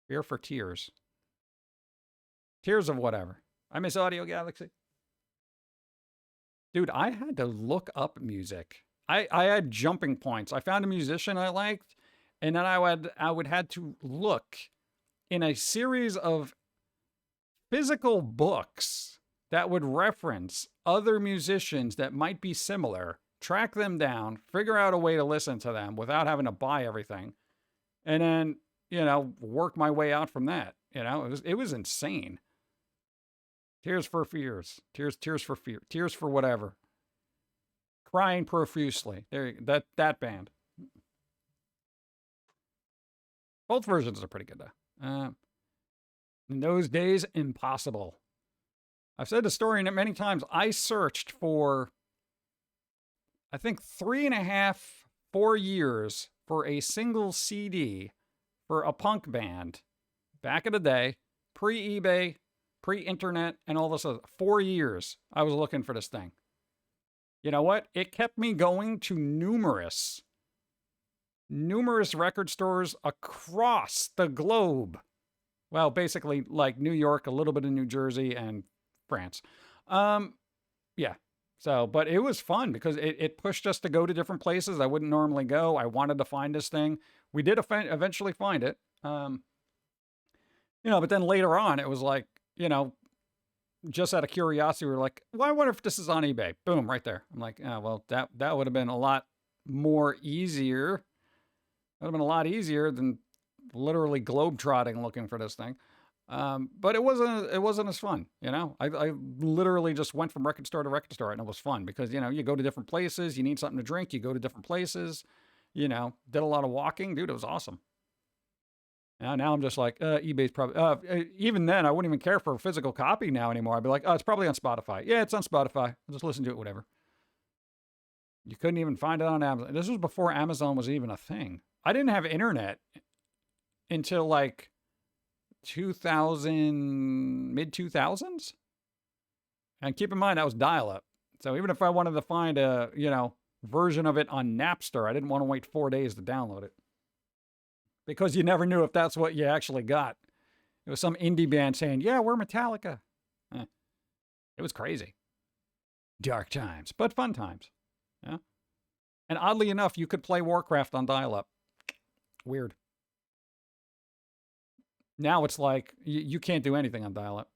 Fear for Tears. Tears of whatever. I miss Audio Galaxy. Dude, I had to look up music. I had jumping points. I found a musician I liked, and then I would had to look in a series of physical books that would reference other musicians that might be similar, track them down, figure out a way to listen to them without having to buy everything, and then, work my way out from that. It was insane. Tears for Fears. Tears for Fear. Tears for whatever. Crying profusely. That band. Both versions are pretty good though. In those days, impossible. I've said the story many times. I searched for, I think, 3.5, 4 years for a single CD for a punk band back in the day, pre-eBay, pre-internet, and all this other. 4 years I was looking for this thing. You know what? It kept me going to numerous record stores across the globe. Well, basically like New York, a little bit of New Jersey, and France. Yeah. So, but it was fun because it pushed us to go to different places I wouldn't normally go. I wanted to find this thing. We did eventually find it. But then later on, it was like, just out of curiosity, we were like, well, I wonder if this is on eBay. Boom, right there. I'm like, oh, well, that would have been a lot more easier. That would have been a lot easier than literally globetrotting looking for this thing. But it wasn't as fun, I literally just went from record store to record store, and it was fun because, you go to different places, you need something to drink, you go to different places, did a lot of walking. Dude, it was awesome. Now I'm just like, eBay's probably, even then I wouldn't even care for a physical copy now anymore. I'd be like, oh, it's probably on Spotify. Yeah, it's on Spotify. I'll just listen to it, whatever. You couldn't even find it on Amazon. This was before Amazon was even a thing. I didn't have internet until like 2000, mid 2000s. And keep in mind, that was dial-up. So even if I wanted to find a, version of it on Napster, I didn't want to wait 4 days to download it. Because you never knew if that's what you actually got. It was some indie band saying, yeah, we're Metallica. It was crazy. Dark times, but fun times. Yeah. And oddly enough, you could play Warcraft on dial-up. Weird. Now it's like, you can't do anything on dial-up.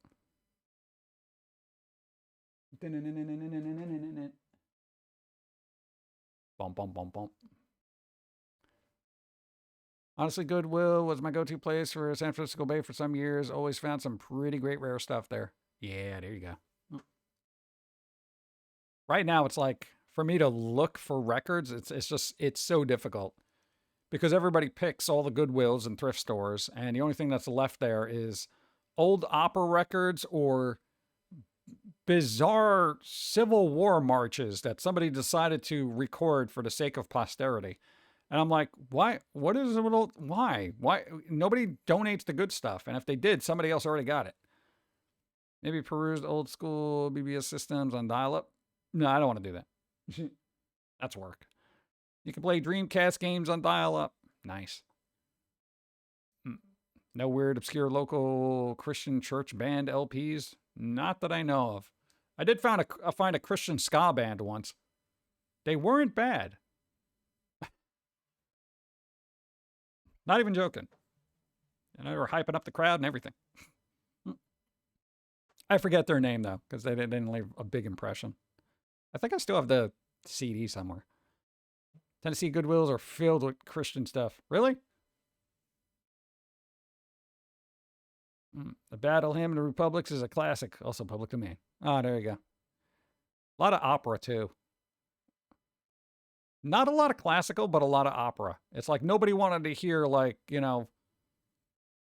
Bump, bump, bump, bump. Honestly, Goodwill was my go-to place for San Francisco Bay for some years. Always found some pretty great rare stuff there. Yeah, there you go. Right now, it's like, for me to look for records, it's so difficult. Because everybody picks all the Goodwills and thrift stores, and the only thing that's left there is old opera records or bizarre Civil War marches that somebody decided to record for the sake of posterity. And I'm like, why? What is it? Why? Why? Nobody donates the good stuff. And if they did, somebody else already got it. Maybe perused old school BBS systems on dial-up. No, I don't want to do that. That's work. You can play Dreamcast games on dial-up. Nice. No weird, obscure local Christian church band LPs. Not that I know of. I did find a Christian ska band once. They weren't bad. Not even joking. And they were hyping up the crowd and everything. I forget their name, though, because they didn't leave a big impression. I think I still have the CD somewhere. Tennessee Goodwills are filled with Christian stuff. Really? The Battle Hymn of the Republics is a classic. Also public domain. Oh, there you go. A lot of opera, too. Not a lot of classical, but a lot of opera. It's like nobody wanted to hear, like, you know,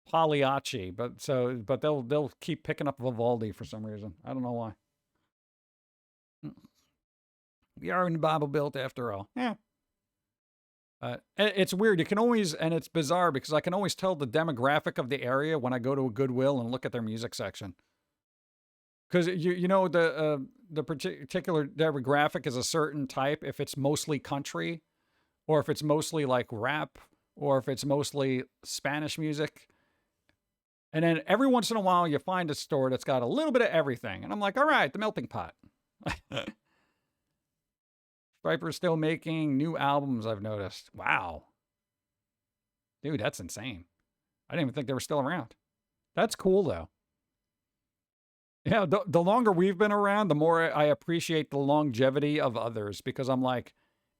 Pagliacci, but they'll keep picking up Vivaldi for some reason. I don't know why. We are in the Bible Belt after all. Yeah. It's weird. You can always, and it's bizarre because I can always tell the demographic of the area when I go to a Goodwill and look at their music section. Because you know the particular demographic is a certain type. If it's mostly country, or if it's mostly like rap, or if it's mostly Spanish music. And then every once in a while you find a store that's got a little bit of everything. And I'm like, all right, the melting pot. Striper's still making new albums, I've noticed. Wow. Dude, that's insane. I didn't even think they were still around. That's cool, though. Yeah, the longer we've been around, the more I appreciate the longevity of others, because I'm like,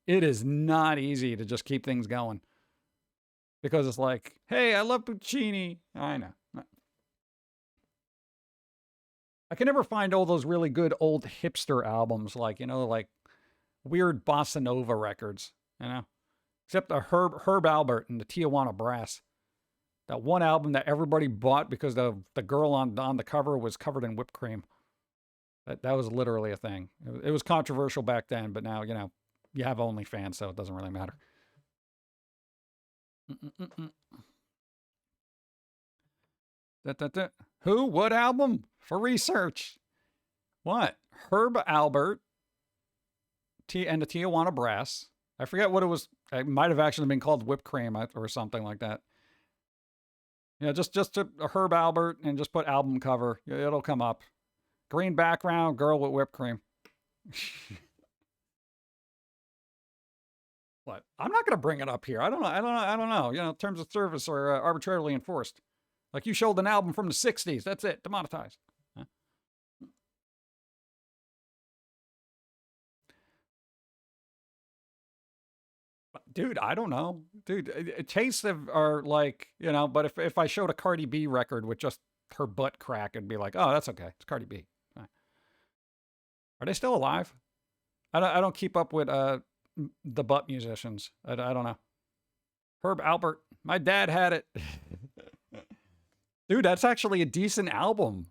it is not easy to just keep things going. Because it's like, hey, I love Puccini. I know. I can never find all those really good old hipster albums, like, you know, like weird bossa nova records, you know, except the Herb Albert and the Tijuana Brass. That one album that everybody bought because the girl on the cover was covered in whipped cream. That was literally a thing. It was controversial back then, but now, you know, you have OnlyFans, so it doesn't really matter. Who? What album? For research. What? Herb Albert and the Tijuana Brass. I forget what it was. It might have actually been called whipped cream or something like that. Yeah, just a Herb Albert and just put album cover. It'll come up. Green background, girl with whipped cream. What? I'm not going to bring it up here. I don't know. You know, terms of service are arbitrarily enforced. Like you showed an album from the 60s. That's it. Demonetized. Huh? Dude, I don't know. Dude, tastes are like, you know, but if I showed a Cardi B record with just her butt crack, it'd be like, oh, that's okay. It's Cardi B. Fine. Are they still alive? I don't keep up with the butt musicians. I don't know. Herb Albert. My dad had it. Dude, that's actually a decent album.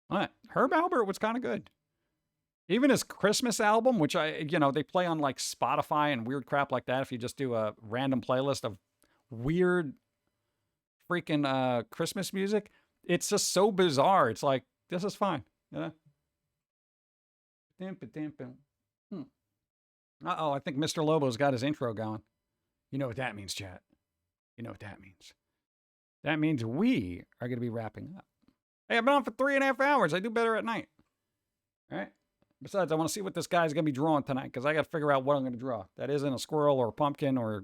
What? Herb Albert was kind of good. Even his Christmas album, which they play on like Spotify and weird crap like that. If you just do a random playlist of weird freaking Christmas music, it's just so bizarre. It's like, this is fine. You know? Uh-oh, I think Mr. Lobo's got his intro going. You know what that means, chat. You know what that means. That means we are going to be wrapping up. Hey, I've been on for 3.5 hours. I do better at night. All right? Besides, I want to see what this guy's going to be drawing tonight, because I got to figure out what I'm going to draw. That isn't a squirrel or a pumpkin or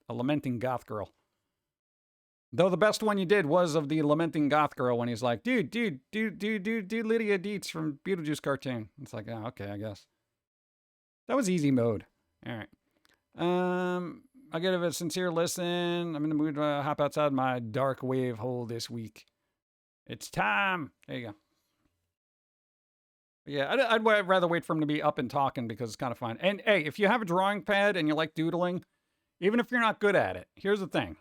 a lamenting goth girl. Though the best one you did was of the lamenting goth girl when he's like, dude, Lydia Dietz from Beetlejuice cartoon. It's like, oh, okay, I guess. That was easy mode. All right. I'll give it a sincere listen. I'm in the mood to hop outside my dark wave hole this week. It's time. There you go. Yeah, I'd rather wait for him to be up and talking because it's kind of fun. And hey, if you have a drawing pad and you like doodling, even if you're not good at it, here's the thing.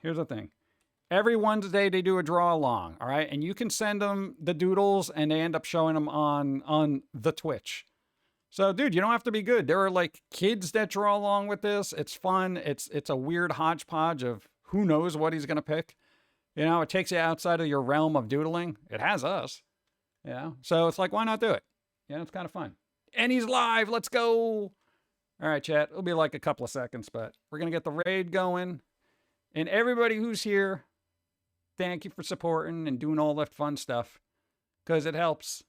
Every Wednesday they do a draw along, all right? And you can send them the doodles and they end up showing them on the Twitch. So, dude, you don't have to be good. There are like kids that draw along with this. It's fun. It's a weird hodgepodge of who knows what he's going to pick. You know, it takes you outside of your realm of doodling. It has us. Yeah. So it's like, why not do it? Yeah, it's kind of fun. And he's live. Let's go. All right, chat. It'll be like a couple of seconds, but we're going to get the raid going. And everybody who's here, thank you for supporting and doing all that fun stuff. Because it helps.